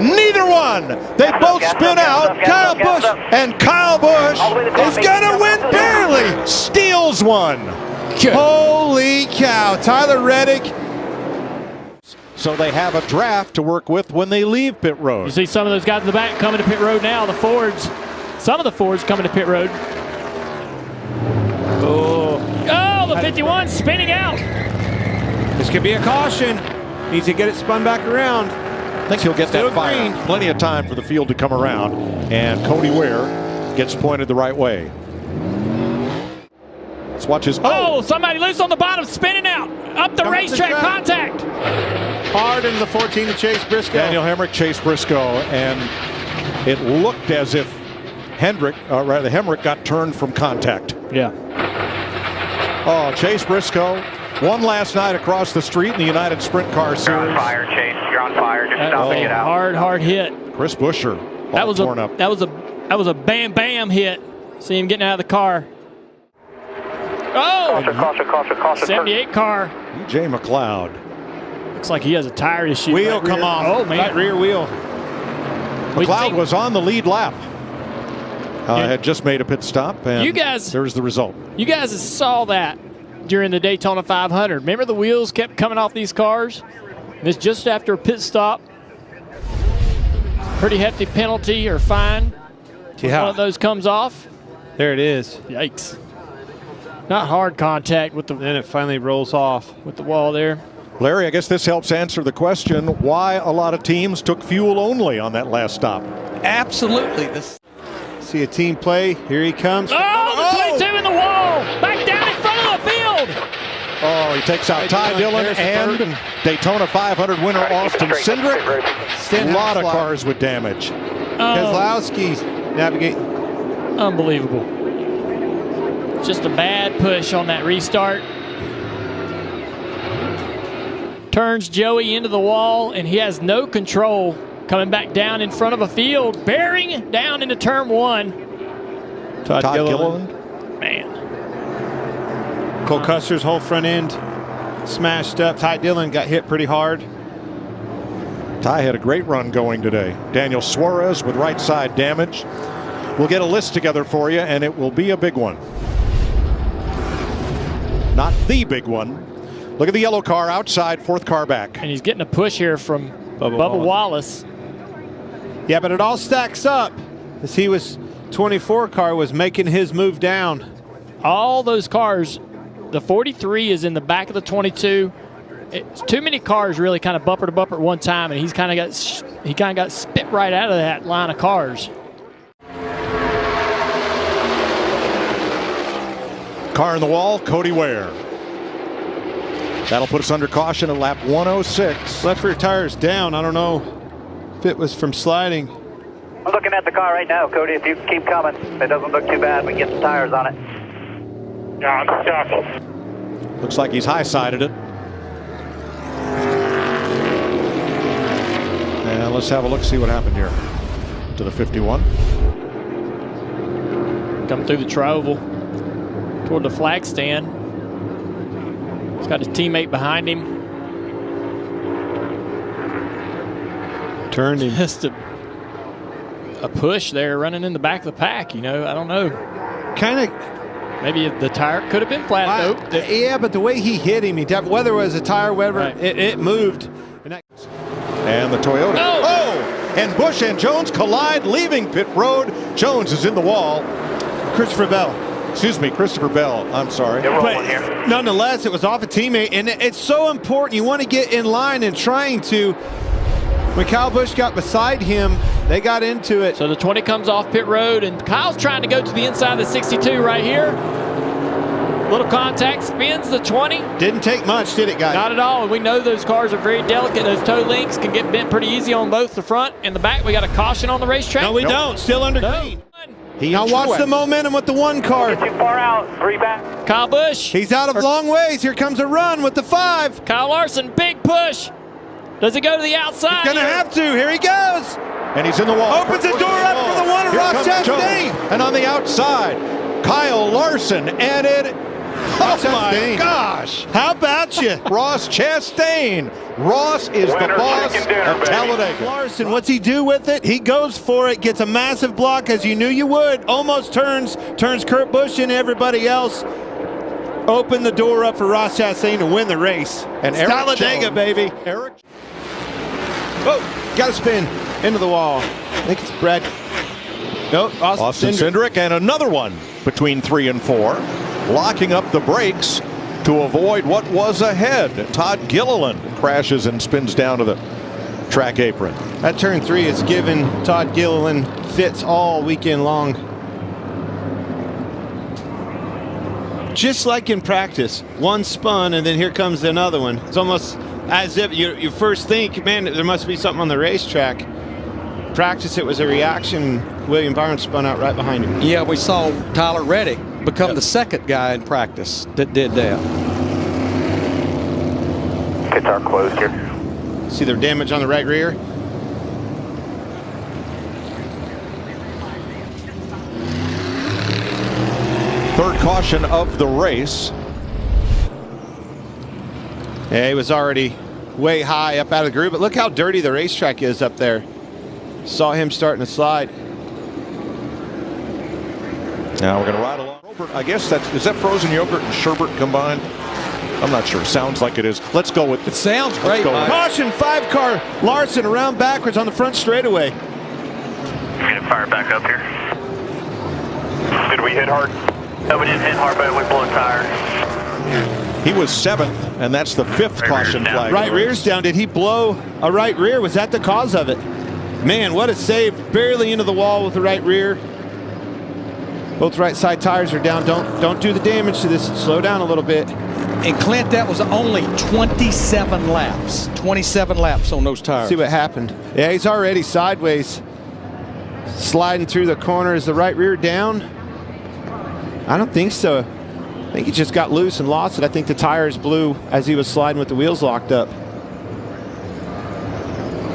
Neither one. They both spin out. Kyle Busch and Kyle Busch is going to win barely. Steals one. Holy cow. Tyler Reddick. So they have a draft to work with when they leave pit road. You see some of those guys in the back coming to pit road now. The Fords, some of the Fords coming to pit road. Oh, the 51 spinning out. This could be a caution. Needs to get it spun back around. I think he'll get that fire. Plenty of time for the field to come around. And Cody Ware gets pointed the right way. Let's watch his. Oh, somebody loose on the bottom, spinning out. Up the racetrack, contact. Hard into the 14 to Chase Briscoe. Daniel Hemrick, Chase Briscoe, and it looked as if Hemrick got turned from contact. Yeah. Oh, Chase Briscoe won last night across the street in the United Sprint Car Series. You're on fire, Chase. You're on fire. Just stop and get out. Hard hit. Chris Buescher, all torn up. That was a bam hit. See him getting out of the car. Oh! Caution. 78 car. E.J. McLeod. Looks like he has a tire issue. Wheel come off. Oh, man. That rear wheel. McLeod was on the lead lap. Had just made a pit stop, and there's the result. You guys saw that. during the Daytona 500. Remember the wheels kept coming off these cars? And it's just after a pit stop. Pretty hefty penalty or fine. Yeah. One of those comes off. There it is. Yikes. Not hard contact with the. Then it finally rolls off with the wall there. Larry, I guess this helps answer the question why a lot of teams took fuel only on that last stop. Absolutely. See a team play. Here he comes. Oh, the 22 in the wall. Back down in front of the field. Oh, he takes out Ty Dillon and Daytona 500 winner Austin Cindric. A lot of cars with damage. Keselowski's navigating. Unbelievable. Just a bad push on that restart. Turns Joey into the wall, and he has no control coming back down in front of a field, bearing down into turn one. Todd Gilliland. Man. Cole Custer's whole front end smashed up. Ty Dillon got hit pretty hard. Ty had a great run going today. Daniel Suarez with right side damage. We'll get a list together for you, and it will be a big one. Not the big one. Look at the yellow car outside, fourth car back. And he's getting a push here from Bubba Wallace. Yeah, but it all stacks up as he was 24 car was making his move down. All those cars, the 43 is in the back of the 22. It's too many cars really kind of bumper to bumper at one time, and he kind of got spit right out of that line of cars. Car in the wall, Cody Ware. That'll put us under caution at lap 106. Left rear tire's down. I don't know if it was from sliding. I'm looking at the car right now, Cody. If you keep coming, it doesn't look too bad. We can get some tires on it. Yeah, I'm stuck. Looks like he's high-sided it. And let's have a look, see what happened here. To the 51. Coming through the tri-oval toward the flag stand. He's got his teammate behind him. Turned him. Just a push there, running in the back of the pack, you know. I don't know. Kind of. Maybe the tire could have been flat, though. Yeah, but the way he hit him, whether it was a tire, whatever, right. it moved. And the Toyota. Oh! And Busch and Jones collide, leaving pit road. Jones is in the wall. Christopher Bell. Christopher Bell. I'm sorry. But nonetheless, it was off a teammate, and it's so important. You want to get in line and trying to. When Kyle Busch got beside him, they got into it. So the 20 comes off pit road, and Kyle's trying to go to the inside of the 62 right here. Little contact, spins the 20. Didn't take much, did it, guys? Not at all, and we know those cars are very delicate. Those toe links can get bent pretty easy on both the front and the back. We got a caution on the racetrack. No, we don't. Still under green. Now watch the momentum with the one car. Too far out. 3 back. Kyle Busch. He's out of long ways. Here comes a run with the 5. Kyle Larson, big push. Does it go to the outside? He's going to have to. Here he goes. And he's in the wall. Opens the door up for the one of Ross Chastain. And on the outside, Kyle Larson added. Oh my gosh! How about you? Ross Chastain. Ross is the boss of Talladega. Larson, what's he do with it? He goes for it, gets a massive block as you knew you would. Almost turns Kurt Busch and everybody else. Open the door up for Ross Chastain to win the race. And Talladega, Jones. baby. Eric. Oh, got to spin into the wall. I think it's Brad. Nope, Austin Cindric, and another one between 3 and 4. Locking up the brakes to avoid what was ahead. Todd Gilliland crashes and spins down to the track apron. That turn 3 is given Todd Gilliland fits all weekend long. Just like in practice, one spun and then here comes another one. It's almost as if you first think, man, there must be something on the racetrack. Practice, it was a reaction. William Byron spun out right behind him. Yeah, we saw Tyler Reddick become the second guy in practice that did that. Pits are closed here. See their damage on the right rear? Third caution of the race. Yeah, he was already way high up out of the groove, but look how dirty the racetrack is up there. Saw him starting to slide. Now we're going to ride along. I guess is that frozen yogurt and sherbet combined? I'm not sure. Sounds like it is. Let's go with it. Sounds great. Caution, 5-car. Larson around backwards on the front straightaway. I'm gonna fire back up here. Did we hit hard? No, we didn't hit hard, but we blew a tire. He was 7th, and that's the 5th caution flag. Right rear's down. Did he blow a right rear? Was that the cause of it? Man, what a save. Barely into the wall with the right rear. Both right side tires are down. Don't do the damage to this. Slow down a little bit. And Clint, that was only 27 laps. 27 laps on those tires. See what happened. Yeah, he's already sideways. Sliding through the corner. Is the right rear down? I don't think so. I think he just got loose and lost it. I think the tires blew as he was sliding with the wheels locked up.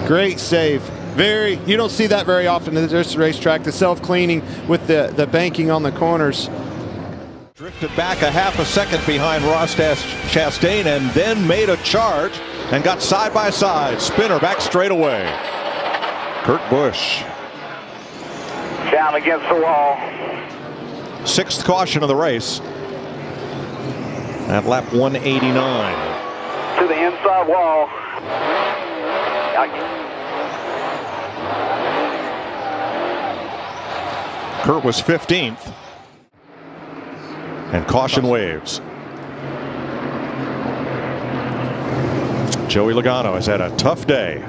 Great save. You don't see that very often at this racetrack, the self-cleaning with the banking on the corners. Drifted back a half a second behind Ross Chastain and then made a charge and got side by side. Spinner back straight away. Kurt Busch. Down against the wall. 6th caution of the race. At lap 189. To the inside wall. Kurt was 15th. And caution waves. Joey Logano has had a tough day.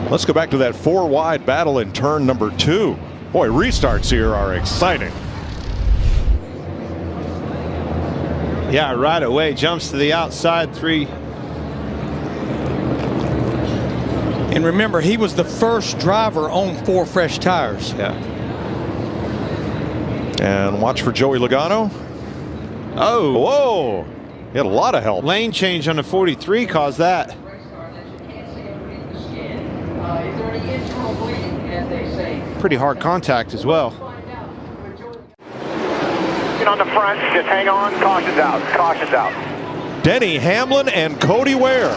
Let's go back to that 4-wide battle in turn number 2. Boy, restarts here are exciting. Yeah, right away. Jumps to the outside 3. And remember, he was the first driver on 4 fresh tires. Yeah. And watch for Joey Logano. Oh. Whoa. He had a lot of help. Lane change on the 43 caused that. Pretty hard contact as well. Get on the front, just hang on, caution's out, caution's out. Denny Hamlin and Cody Ware.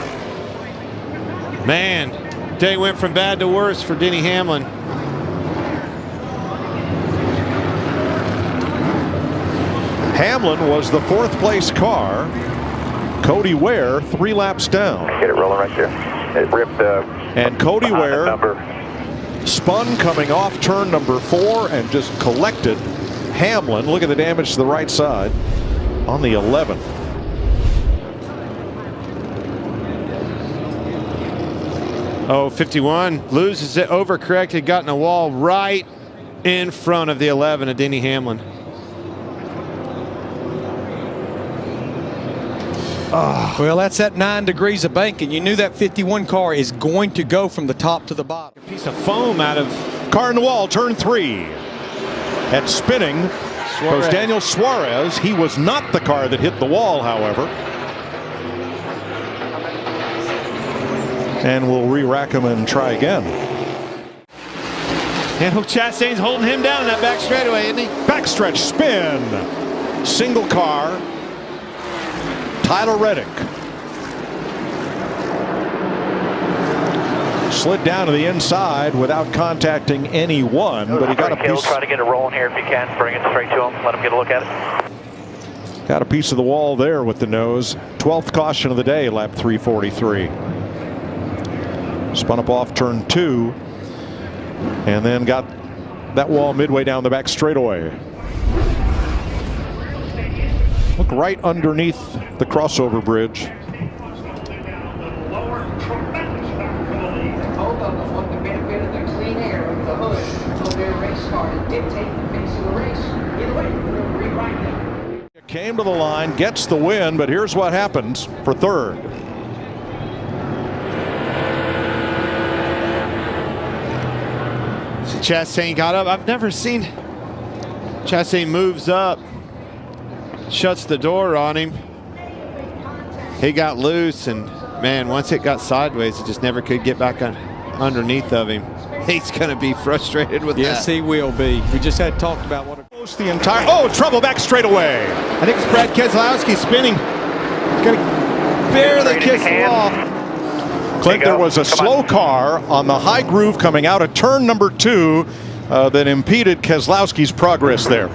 Man, day went from bad to worse for Denny Hamlin. Hamlin was the 4th place car. Cody Ware 3 laps down. Get it rolling right there. It ripped the. And Cody Ware spun coming off turn number 4 and just collected Hamlin. Look at the damage to the right side on the 11th. Oh, 51 loses it, overcorrected, got in a wall right in front of the 11 of Denny Hamlin. Oh. Well, that's at 9 degrees of banking. You knew that 51 car is going to go from the top to the bottom. A piece of foam out of. Car in the wall, turn 3. And spinning goes Daniel Suarez. He was not the car that hit the wall, however. And we'll re-rack him and try again. And Chastain's holding him down in that back straightaway, isn't he? Backstretch spin. Single car. Tyler Reddick slid down to the inside without contacting anyone, but he got a piece. Try to get it rolling here if you can. Bring it straight to him. Let him get a look at it. Got a piece of the wall there with the nose. 12th caution of the day, lap 343. Spun up off turn 2, and then got that wall midway down the back straightaway. Look right underneath the crossover bridge. Came to the line, gets the win, but here's what happens for 3rd. So Chastain got up. I've never seen Chastain moves up, shuts the door on him. He got loose, and man, once it got sideways, it just never could get back underneath of him. He's going to be frustrated with that. Yes, he will be. We just had talked about what. The entire. Oh, trouble back straight away. I think it's Brad Keselowski spinning. He's going to barely kiss the wall. Clint, there was a slow car on the high groove coming out of turn number 2 that impeded Keselowski's progress there.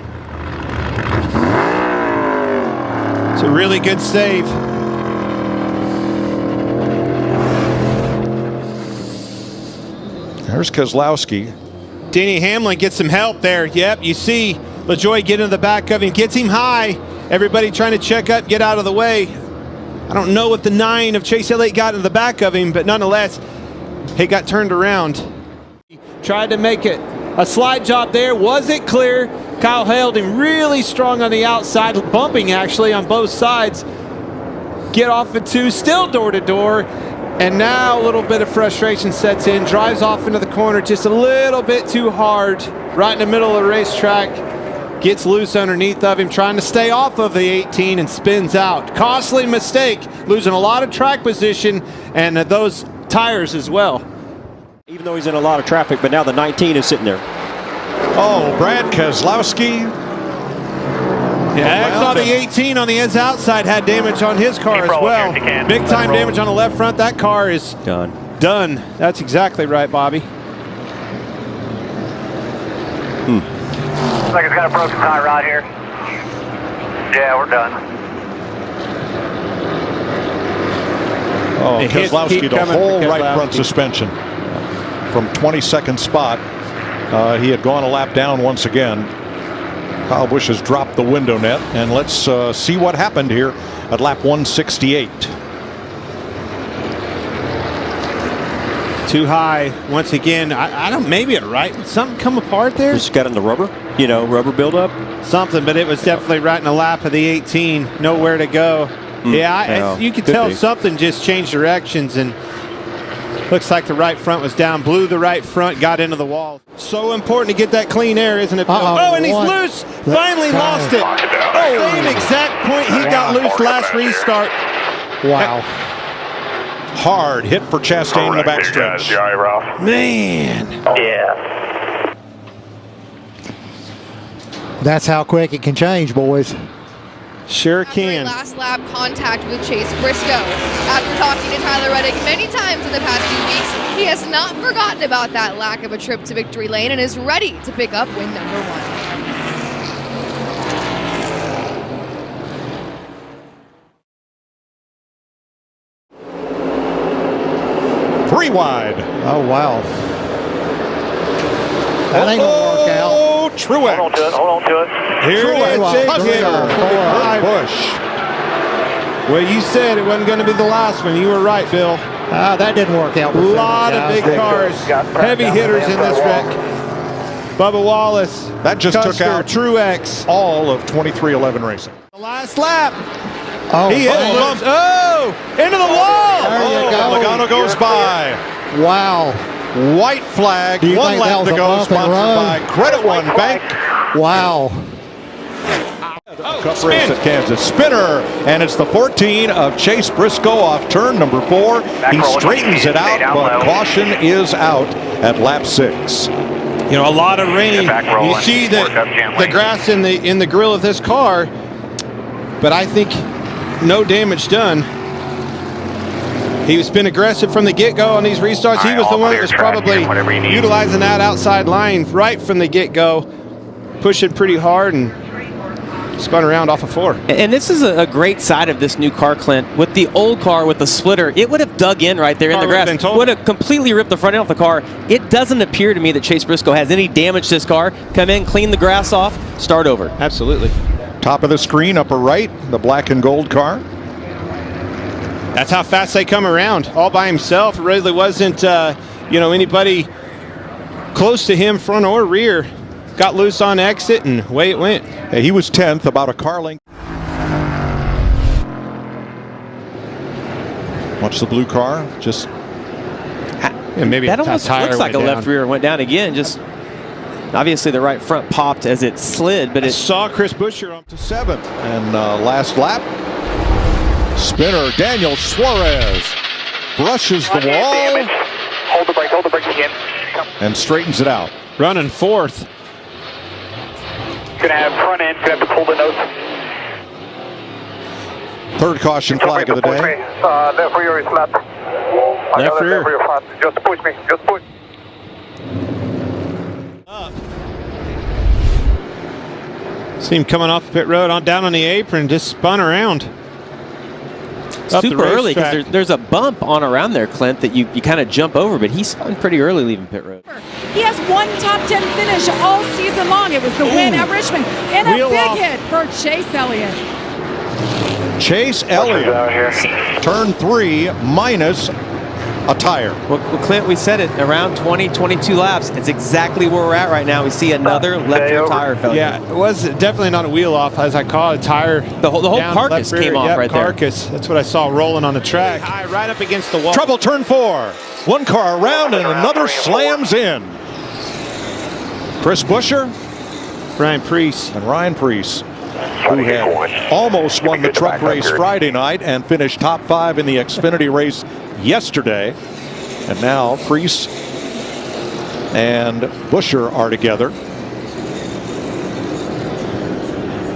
It's a really good save. There's Keselowski. Denny Hamlin gets some help there. Yep, you see LaJoie get in the back of him, gets him high. Everybody trying to check up, get out of the way. I don't know if the 9 of Chase Elliott got in the back of him, but nonetheless, he got turned around. Tried to make it a slide job there. Was it clear? Kyle held him really strong on the outside, bumping actually on both sides. Get off at 2, still door to door. And now a little bit of frustration sets in. Drives off into the corner just a little bit too hard. Right in the middle of the racetrack. Gets loose underneath of him, trying to stay off of the 18 and spins out. Costly mistake, losing a lot of track position and those tires as well. Even though he's in a lot of traffic, but now the 19 is sitting there. Oh, Brad Keselowski. Yeah, I saw the 18 on the ends outside had damage on his car as well. Big time damage on the left front. That car is done. Done. That's exactly right, Bobby. Looks like it's got a broken tie rod here. Yeah, we're done. Oh, Keselowski, the whole right Keselowski. front suspension from 22nd spot. He had gone a lap down once again. Kyle Busch has dropped the window net, and let's see what happened here at lap 168. Too high once again. I don't, maybe it right. Something come apart there? Just got in the rubber, rubber buildup. Something, but it was definitely right in the lap of the 18. Nowhere to go. You could tell something just changed directions, and looks like the right front was down. Blew the right front, got into the wall. So important to get that clean air, isn't it, Bill? Oh, and he's loose. Finally lost it. Oh, same exact point he got loose last restart. Wow. Hard hit for Chastain in the backstretch. Man. Yeah. That's how quick it can change, boys. Sure After can. Last lap contact with Chase Briscoe. After talking to Tyler Reddick many times in the past few weeks, he has not forgotten about that lack of a trip to victory lane and is ready to pick up win number 1. 3 wide. Oh, wow. That ain't gonna work out. Oh, Truex. Hold on to it. Here it is, Jake Busch. Well, you said it wasn't going to be the last one. You were right, Bill. That didn't work out. A lot of big cars, heavy hitters in this wreck. Bubba Wallace, That just Custer, took out Truex. all of 2311 racing. The last lap. Oh, He hit loose. Oh, into the wall. There you go. Logano goes by. Wow. White flag. Do you 1 think that lap was to a go. bump and Sponsored run? by Credit One Bank. Wow. Cup race at Kansas. Spinner, and it's the 14 of Chase Briscoe off turn number 4. He straightens it out, but caution is out at lap 6. A lot of rain. You see the grass in the grill of this car, but I think no damage done. He's been aggressive from the get-go on these restarts. He was the one that was probably utilizing that outside line right from the get-go, pushing pretty hard and spun around off of 4. And this is a great side of this new car, Clint. With the old car with the splitter, it would have dug in right there in the grass. Would have completely ripped the front end off the car. It doesn't appear to me that Chase Briscoe has any damage to this car. Come in, clean the grass off, start over. Absolutely. Top of the screen, upper right, the black and gold car. That's how fast they come around, all by himself. It really wasn't, anybody close to him, front or rear. Got loose on exit, and away it went. Hey, he was 10th, about a car length. Watch the blue car, just... maybe that almost looks like a left rear went down again. Just obviously the right front popped as it slid, but it saw Chris Buescher up to 7th. And last lap, Spinner, Daniel Suarez brushes the wall. Hold the brake again. And straightens it out. Running 4th. Gonna have front end, gonna have to pull the nose. 3rd caution flag of the day. There for your lap. Left rear. Just push me. Just push. See him coming off pit road on down on the apron, just spun around. Super early because there's a bump on around there, Clint, that you kind of jump over, but he spun pretty early leaving pit road. He has one top 10 finish all season long. It was the win at Richmond. And a big hit for Chase Elliott. Chase Elliott, turn 3 minus a tire. Well, Clint, we said it, around 20, 22 laps. It's exactly where we're at right now. We see another left rear tire failure. Yeah, it was definitely not a wheel off, as I call it, a tire. The whole carcass came off right there. Carcass. That's what I saw rolling on the track. High, right up against the wall. Trouble, turn 4. One car around and another slams in. Chris Buescher, Ryan Preece, and Ryan Preece, who had almost won the truck race Friday night and finished top 5 in the Xfinity race yesterday. And now Preece and Buescher are together.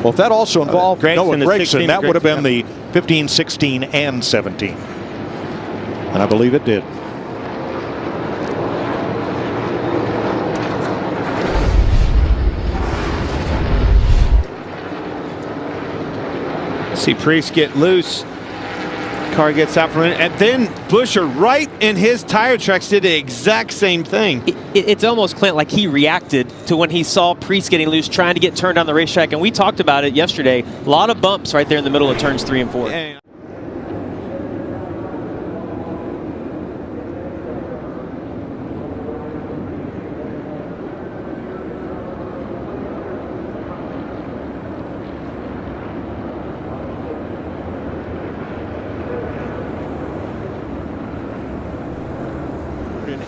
Well, if that also involved Noah Gragson, that would have been the 15, 16, and 17. And I believe it did. See Preece get loose. Car gets out from it, and then Buescher, right in his tire tracks, did the exact same thing. It's almost, Clint, like he reacted to when he saw Preece getting loose, trying to get turned on the racetrack, and we talked about it yesterday. A lot of bumps right there in the middle of turns 3 and 4. Yeah.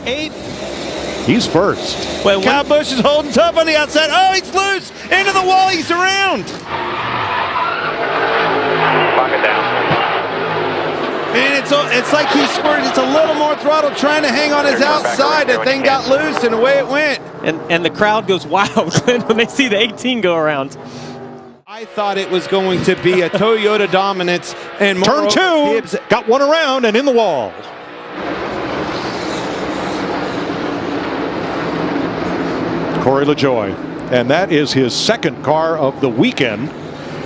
Eighth. He's first. Well, Kyle Busch is holding tough on the outside. Oh, he's loose. Into the wall. He's around. Lock it down. And it's like he squirted just a little more throttle trying to hang on his outside. That thing got loose and away it went. And the crowd goes wild, Clint, when they see the 18 go around. I thought it was going to be a Toyota dominance. And turn 2. Got one around and in the wall. Corey LaJoie, and that is his second car of the weekend.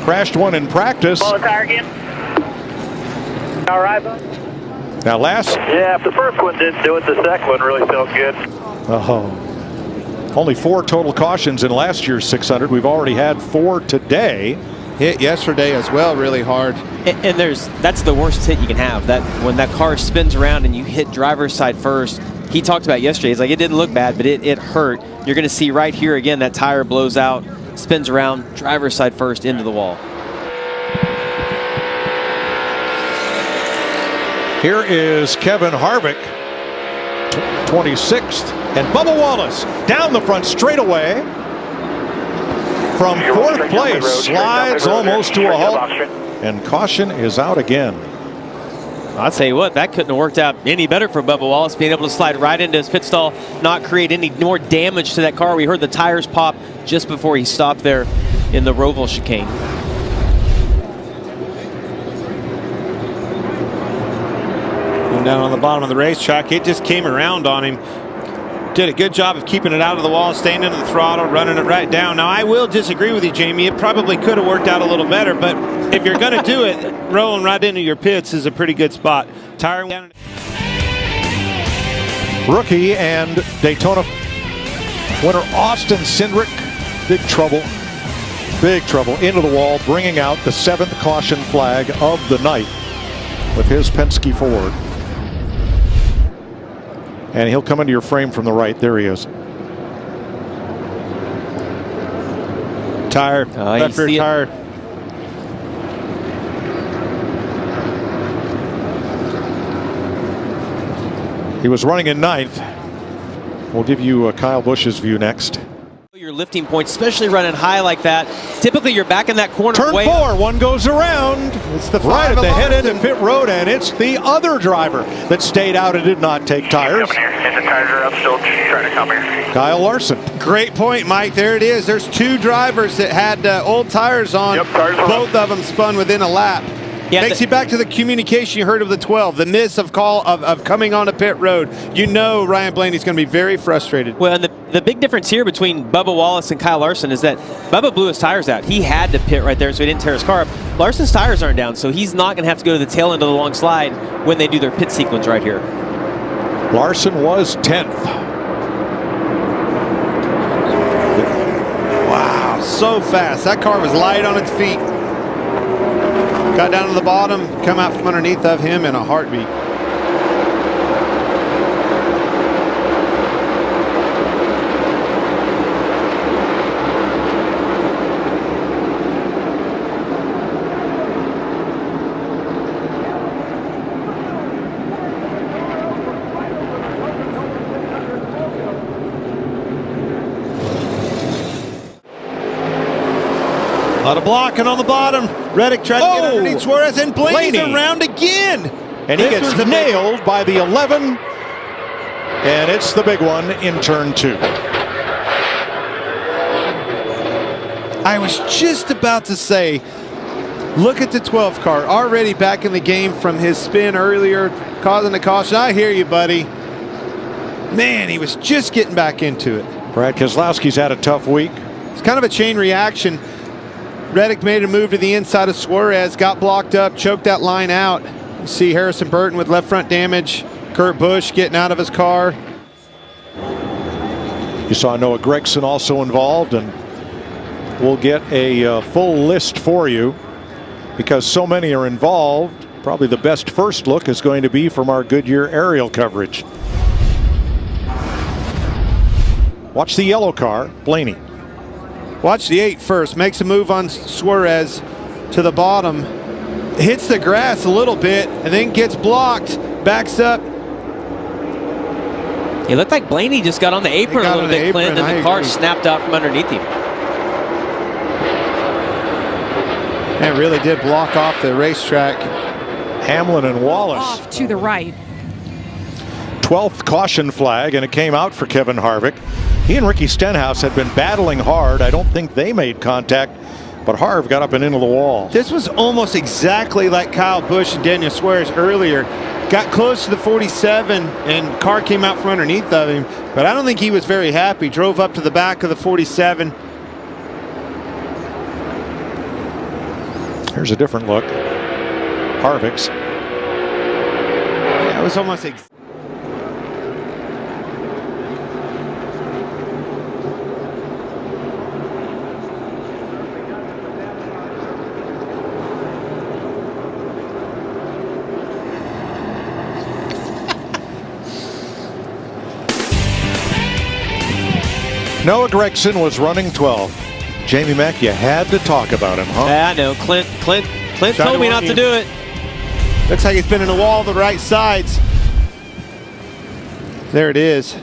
Crashed one in practice. Pull the tire again. All right, bud. Now last. Yeah, if the first one didn't do it, the second one really felt good. Only 4 total cautions in last year's 600. We've already had 4 today. Hit yesterday as well, really hard. And that's the worst hit you can have. That when that car spins around and you hit driver's side first. He talked about yesterday. He's like, it didn't look bad, but it hurt. You're going to see right here again that tire blows out, spins around, driver's side first into the wall. Here is Kevin Harvick, 26th, and Bubba Wallace down the front straightaway from 4th place, slides almost to a halt, and caution is out again. I'll tell you what, that couldn't have worked out any better for Bubba Wallace, being able to slide right into his pit stall, not create any more damage to that car. We heard the tires pop just before he stopped there in the Roval chicane. And down on the bottom of the racetrack, it just came around on him. Did a good job of keeping it out of the wall, staying into the throttle, running it right down. Now, I will disagree with you, Jamie. It probably could have worked out a little better, but if you're going to do it, rolling right into your pits is a pretty good spot. Tire down. Rookie and Daytona winner Austin Cindric, big trouble into the wall, bringing out the 7th caution flag of the night with his Penske Ford. And he'll come into your frame from the right. There he is. Tire, left rear tire. He was running in 9th. We'll give you Kyle Busch's view next. Your lifting points, especially running high like that. Typically, you're back in that corner. Turn 4, one goes around. It's the right at the head end of pit road, and it's the other driver that stayed out and did not take tires. Coming here. Engine tires are up, still trying to come here. Kyle Larson. Great point, Mike. There it is. There's 2 drivers that had old tires on. Yep, tires both of them spun within a lap. Yeah, Takes you back to the communication you heard of the 12, the miss of coming on a pit road. You know Ryan Blaney's going to be very frustrated. Well, and the big difference here between Bubba Wallace and Kyle Larson is that Bubba blew his tires out. He had to pit right there so he didn't tear his car up. Larson's tires aren't down, so he's not going to have to go to the tail end of the long slide when they do their pit sequence right here. Larson was 10th. Wow, so fast. That car was light on its feet. Got down to the bottom, come out from underneath of him in a heartbeat. A lot of blocking on the bottom. Reddick tried to get underneath Suarez, and Blaney's around again. And he gets nailed by the 11. And it's the big one in turn 2. I was just about to say, look at the 12 car, already back in the game from his spin earlier, causing the caution. I hear you, buddy. Man, he was just getting back into it. Brad Keselowski's had a tough week. It's kind of a chain reaction. Reddick made a move to the inside of Suarez, got blocked up, choked that line out. You see Harrison Burton with left front damage. Kurt Busch getting out of his car. You saw Noah Gragson also involved, and we'll get a full list for you because so many are involved. Probably the best first look is going to be from our Goodyear aerial coverage. Watch the yellow car, Blaney. Watch the 8 first. Makes a move on Suarez to the bottom. Hits the grass a little bit and then gets blocked. Backs up. It looked like Blaney just got on the apron a little bit, Clint, and the car snapped out from underneath him. It really did block off the racetrack. Hamlin and Wallace. Off to the right. 12th caution flag, and it came out for Kevin Harvick. He and Ricky Stenhouse had been battling hard. I don't think they made contact, but Harv got up and into the wall. This was almost exactly like Kyle Busch and Daniel Suarez earlier. Got close to the 47, and car came out from underneath of him, but I don't think he was very happy. Drove up to the back of the 47. Here's a different look. Harvick's. That was almost Noah Gragson was running 12th. Jamie Mack, you had to talk about him, huh? Yeah, I know. Clint told me not to do it. Looks like he's been in the wall the right sides. There it is.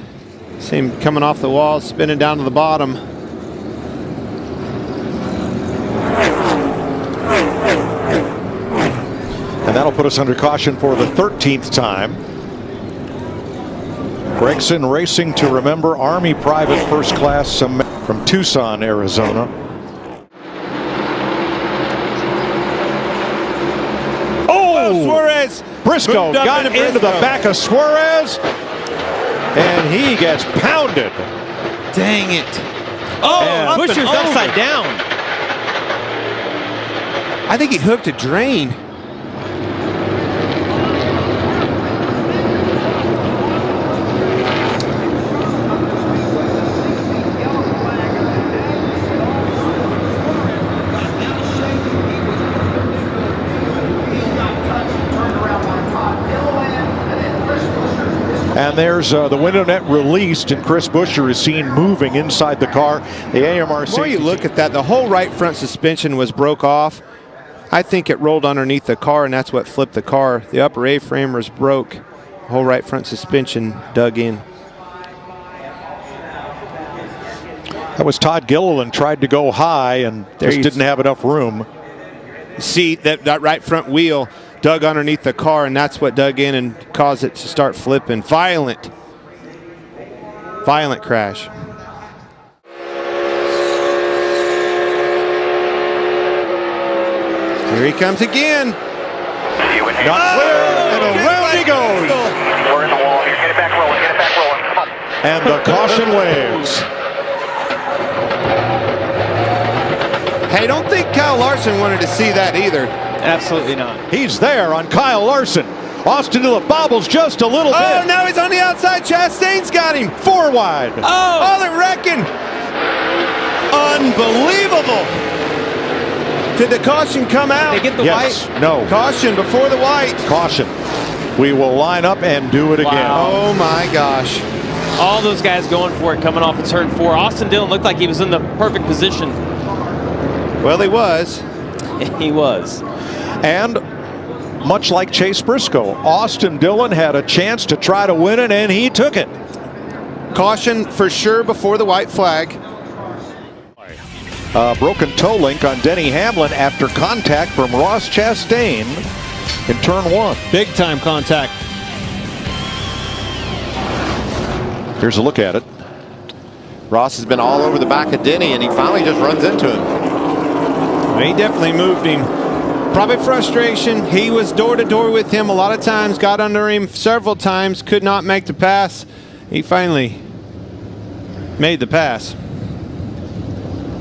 See him coming off the wall, spinning down to the bottom. And that'll put us under caution for the 13th time. Gragson racing to remember Army Private First Class from Tucson, Arizona. Oh, Suarez! Briscoe got into the back of Suarez, and he gets pounded. Dang it. Oh, Buscher's upside down. I think he hooked a drain. And there's the window net released, and Chris Buescher is seen moving inside the car. The AMR The more you look at that, the whole right front suspension was broke off. I think it rolled underneath the car, and that's what flipped the car. The upper A-frame was broke. The whole right front suspension dug in. That was Todd Gilliland, tried to go high and just didn't have enough room. See, that right front wheel dug underneath the car, and that's what dug in and caused it to start flipping. Violent crash. Here he comes again. Not clear, and around he goes. We're in the wall here. Get it back rolling. Get it back rolling. Come on. And the caution waves. Hey, don't think Kyle Larson wanted to see that either. Absolutely not. He's there on Kyle Larson. Austin Dillon bobbles just a little bit. Oh, now he's on the outside. Chastain's got him. 4 wide. Oh, they're wrecking. Unbelievable. Did the caution come out? They get the Yes. white? No. Caution before the white. Caution. We will line up and do it again. Oh, my gosh. All those guys going for it coming off of turn 4. Austin Dillon looked like he was in the perfect position. Well, he was. He was. And much like Chase Briscoe, Austin Dillon had a chance to try to win it, and he took it. Caution for sure before the white flag. Broken toe link on Denny Hamlin after contact from Ross Chastain in turn 1. Big time contact. Here's a look at it. Ross has been all over the back of Denny, and he finally just runs into him. He definitely moved him. Probably frustration. He was door to door with him a lot of times, got under him several times, could not make the pass. He finally made the pass.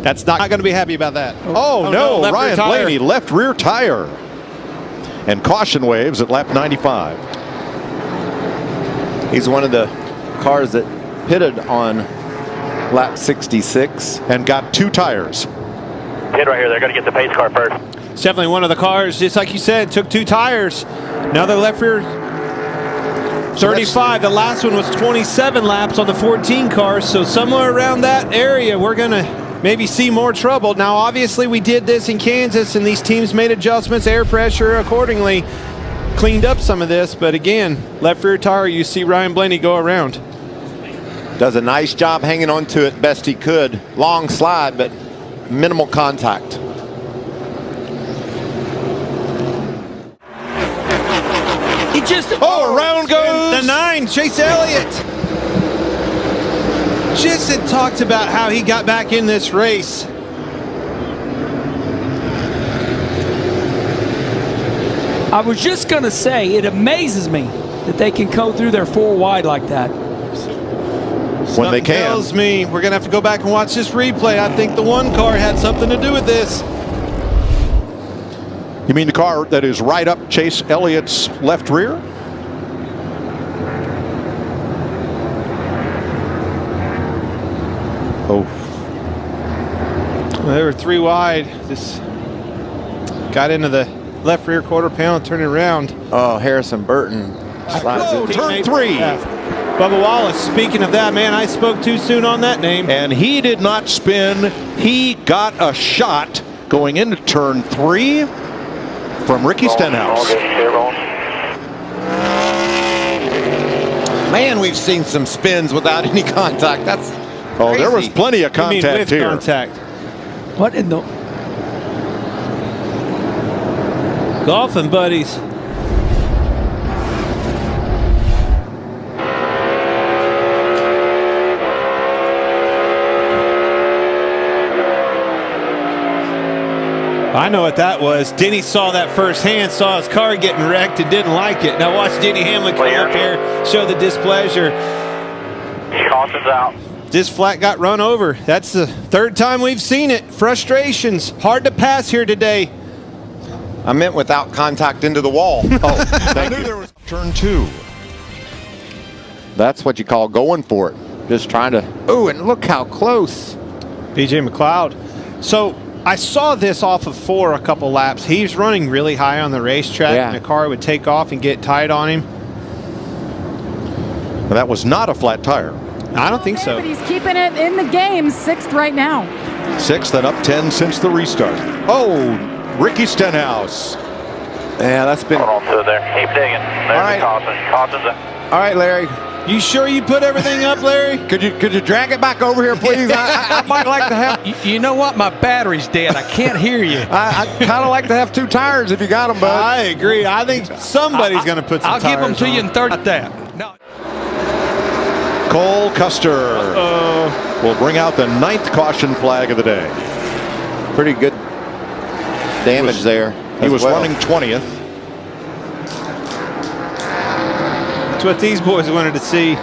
That's not going to be happy about that. Oh, no, left rear Ryan tire. Blaney, left rear tire. And caution waves at lap 95. He's one of the cars that pitted on lap 66. And got 2 tires. Pit right here. They're going to get the pace car first. It's definitely one of the cars, just like you said, took 2 tires. Now they're left rear 35. The last one was 27 laps on the 14 cars. So somewhere around that area, we're going to maybe see more trouble. Now, obviously, we did this in Kansas, and these teams made adjustments, air pressure accordingly, cleaned up some of this. But again, left rear tire, you see Ryan Blaney go around. Does a nice job hanging on to it best he could. Long slide, but minimal contact. He just around goes the 9, Chase Elliott. Just had talked about how he got back in this race. I was just going to say, it amazes me that they can go through their 4 wide like that. When they can. Tells me we're going to have to go back and watch this replay. I think the 1 car had something to do with this. You mean the car that is right up Chase Elliott's left rear? Oh. They were 3 wide. Just got into the left rear quarter panel, turn it around. Oh, Harrison Burton slides in. Turn 3. Bubba Wallace, speaking of that, man, I spoke too soon on that name. And he did not spin. He got a shot going into turn 3 from Ricky Stenhouse. Man, we've seen some spins without any contact. That's crazy. There was plenty of I mean, contact with here. contact. What in the... Golfing buddies. I know what that was. Denny saw that firsthand, saw his car getting wrecked and didn't like it. Now watch Denny Hamlin come up here, show the displeasure. Caution's out. This flat got run over. That's the 3rd time we've seen it. Frustrations. Hard to pass here today. I meant without contact into the wall. Oh, thank you. Turn 2. That's what you call going for it. Just trying to. Oh, and look how close. BJ McLeod. So I saw this off of 4 a couple laps. He's running really high on the racetrack, and the car would take off and get tight on him. Well, that was not a flat tire. I don't think so. But he's keeping it in the game, 6th right now. 6th and up 10 since the restart. Oh, Ricky Stenhouse. Yeah, that's been. Hold on to it there. Keep digging. There's All right. the caution. Caution's out. All right, Larry. You sure you put everything up, Larry? Could you drag it back over here, please? I might like to have. You know what? My battery's dead. I can't hear you. I kind of like to have 2 tires if you got them, bud. I agree. I think somebody's going to put some I'll give them tires to you on. in 30 that. No. Cole Custer will bring out the 9th caution flag of the day. Pretty good damage there. He was running 20th. That's what these boys wanted to see.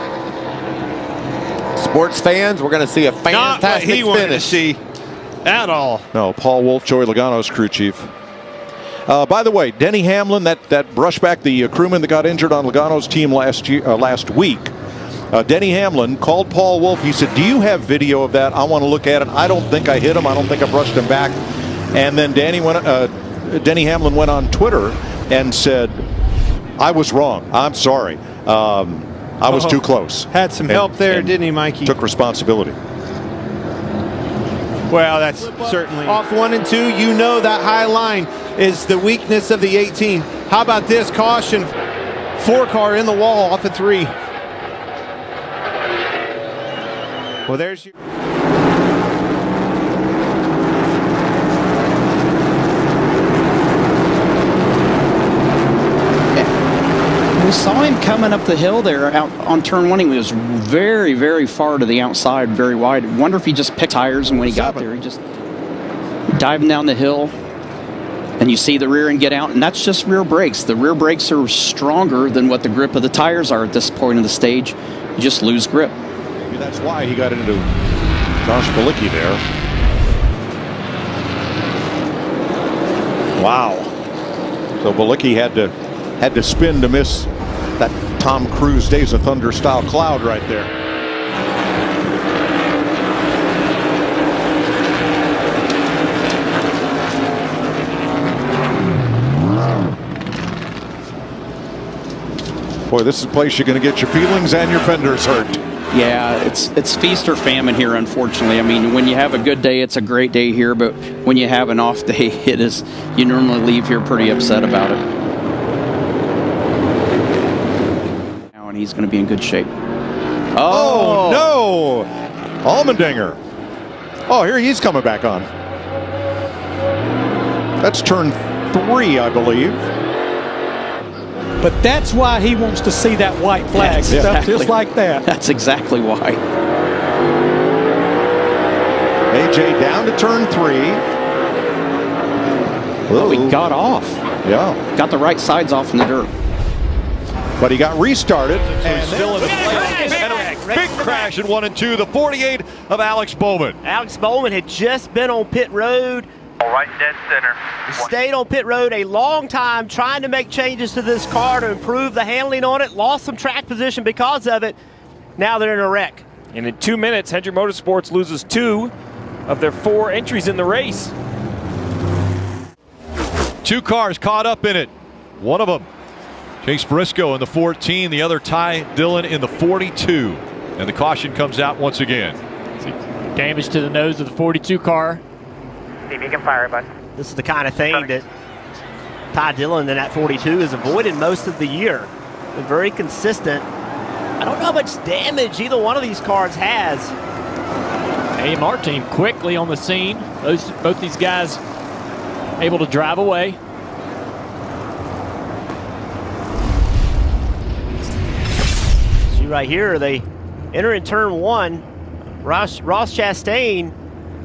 Sports fans, we're going to see a fantastic Not what he wanted finish. to see at all. No, Paul Wolf, Joey Logano's crew chief. By the way, Denny Hamlin, that brushback, the crewman that got injured on Logano's team last week, Denny Hamlin called Paul Wolf. He said, "Do you have video of that? I want to look at it. I don't think I hit him. I don't think I brushed him back." And then Denny Hamlin went on Twitter and said, "I was wrong. I'm sorry. I was too close." Had some help there, didn't he, Mikey? Took responsibility. Well, that's certainly off 1 and 2. You know that high line is the weakness of the 18. How about this caution? 4-car in the wall off of 3. Well, there's your. We saw him coming up the hill there out on turn 1. He was very, very far to the outside, very wide. Wonder if he just picked tires, and when he got there, he just diving down the hill. And you see the rear end get out, and that's just rear brakes. The rear brakes are stronger than what the grip of the tires are at this point in the stage. You just lose grip. Maybe that's why he got into Josh Bilicki there. Wow. So Bilicki had to spin to miss that Tom Cruise Days of Thunder style cloud right there. Boy, this is a place you're going to get your feelings and your fenders hurt. Yeah, it's feast or famine here, unfortunately. I mean, when you have a good day, it's a great day here, but when you have an off day, you normally leave here pretty upset about it. And he's going to be in good shape. Oh no! Allmendinger. Oh, here he's coming back on. That's turn 3, I believe. But that's why he wants to see that white flag stuff just like that. That's exactly why. AJ down to turn 3. Oh, he got off. Yeah. Got the right sides off in the dirt. But he got restarted. And still in the playoffs. And a big crash in 1 and 2. The 48 of Alex Bowman. Alex Bowman had just been on pit road. Right dead center. Stayed on pit road a long time trying to make changes to this car to improve the handling on it. Lost some track position because of it. Now they're in a wreck. And in 2 minutes, Hendrick Motorsports loses 2 of their 4 entries in the race. 2 cars caught up in it. One of them, Chase Briscoe in the 14, the other Ty Dillon in the 42. And the caution comes out once again. Damage to the nose of the 42 car. See if you can fire it, bud. This is the kind of thing that Ty Dillon in that 42 has avoided most of the year. Been very consistent. I don't know how much damage either one of these cars has. AMR team quickly on the scene. Both these guys able to drive away. See right here, they enter in turn 1. Ross Chastain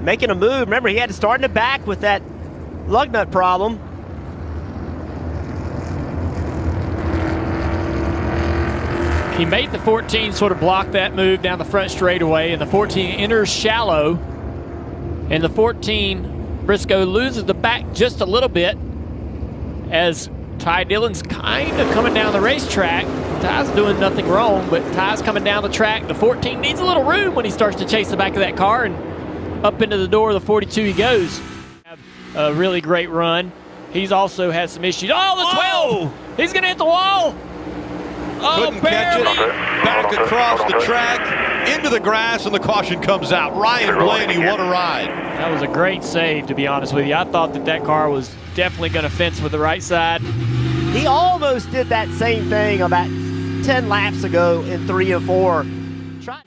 making a move. Remember, he had to start in the back with that lug nut problem. He made the 14 sort of block that move down the front straightaway, and the 14 enters shallow. And the 14, Briscoe loses the back just a little bit as Ty Dillon's kind of coming down the racetrack. Ty's doing nothing wrong, but Ty's coming down the track. The 14 needs a little room when he starts to chase the back of that car, and up into the door of the 42 he goes. A really great run. He's also had some issues. Oh, the 12! He's going to hit the wall! Oh, Couldn't catch it. Back across the track, into the grass, and the caution comes out. Ryan Blaney, what a ride. That was a great save, to be honest with you. I thought that car was definitely going to fence with the right side. He almost did that same thing about 10 laps ago in 3 and 4.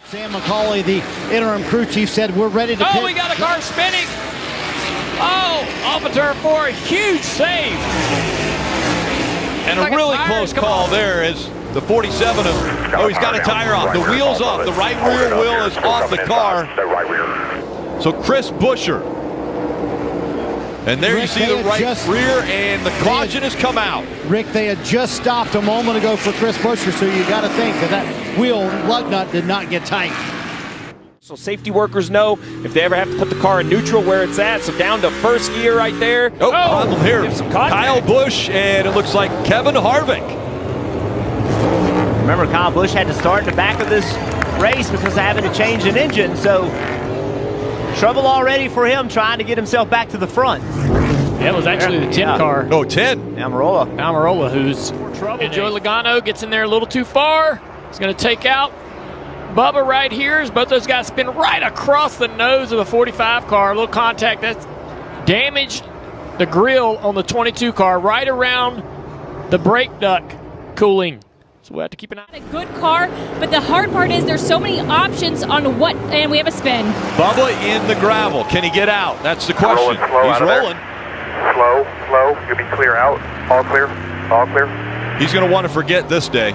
Sam McCauley, the interim crew chief, said we're ready to we got a car spinning. Oh, off of turn 4, a huge save. And a really close call there as the 47 of, he's got a tire off. The wheel's off. The right rear wheel is off the car. So Chris Buescher And there Rick, you see the right rear, and the caution has come out. Rick, they had just stopped a moment ago for Chris Buescher, so you got to think that wheel lug nut did not get tight. So safety workers know if they ever have to put the car in neutral where it's at. So down to first gear right there. Oh, problem here. Kyle Busch, and it looks like Kevin Harvick. Remember, Kyle Busch had to start in the back of this race because of having to change an engine. So trouble already for him trying to get himself back to the front. That was actually the 10 car. Oh, 10. Almirola. Who's trouble. Joey Logano gets in there a little too far. He's going to take out Bubba right here as both those guys spin right across the nose of the 45 car. A little contact that's damaged the grill on the 22 car right around the brake duct cooling. So we'll have to keep an eye. A good car, but the hard part is there's so many options on what, and we have a spin. Bubba in the gravel. Can he get out? That's the question. He's rolling. Slow. You'll be clear out. All clear. He's going to want to forget this day.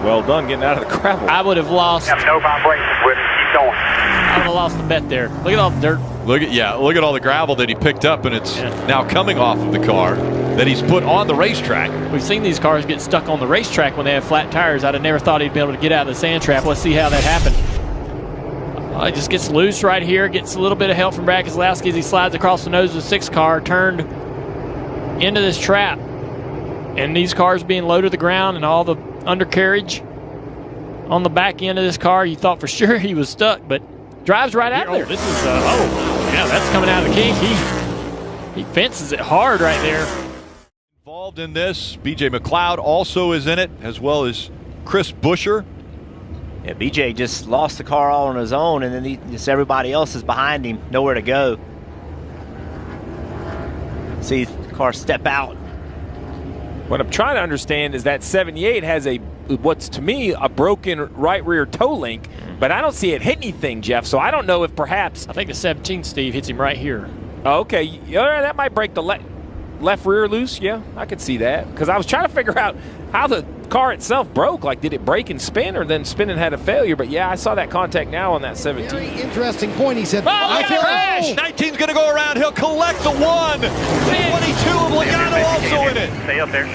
Well done getting out of the gravel. I would have lost. Have no vibrations with it. Keep going. I would have lost the bet there. Look at all the dirt. Look at all the gravel that he picked up, and it's now coming off of the car that he's put on the racetrack. We've seen these cars get stuck on the racetrack when they have flat tires. I'd have never thought he'd be able to get out of the sand trap. Let's see how that happened. He just gets loose right here, gets a little bit of help from Brad Keselowski as he slides across the nose of the 6 car, turned into this trap. And these cars being low to the ground and all the undercarriage on the back end of this car, you thought for sure he was stuck, but drives right out there. This is, that's coming out of the kink. He fences it hard right there. Involved in this, BJ McLeod also is in it, as well as Chris Buescher. Yeah, BJ just lost the car all on his own, and then just everybody else is behind him, nowhere to go. See the car step out. What I'm trying to understand is that 78 has what's to me a broken right rear toe link, but I don't see it hit anything, Jeff. So I don't know if perhaps I think the 17, Steve, hits him right here. Oh, okay, yeah, that might break the left rear loose. Yeah, I could see that because I was trying to figure out how the car itself broke. Like, did it break and spin, or then spin and had a failure? But yeah, I saw that contact now on that 17. Very interesting point. He said, I feel crash. 19's going to go around. He'll collect the 1. 22 of Logano also in it. Stay up there.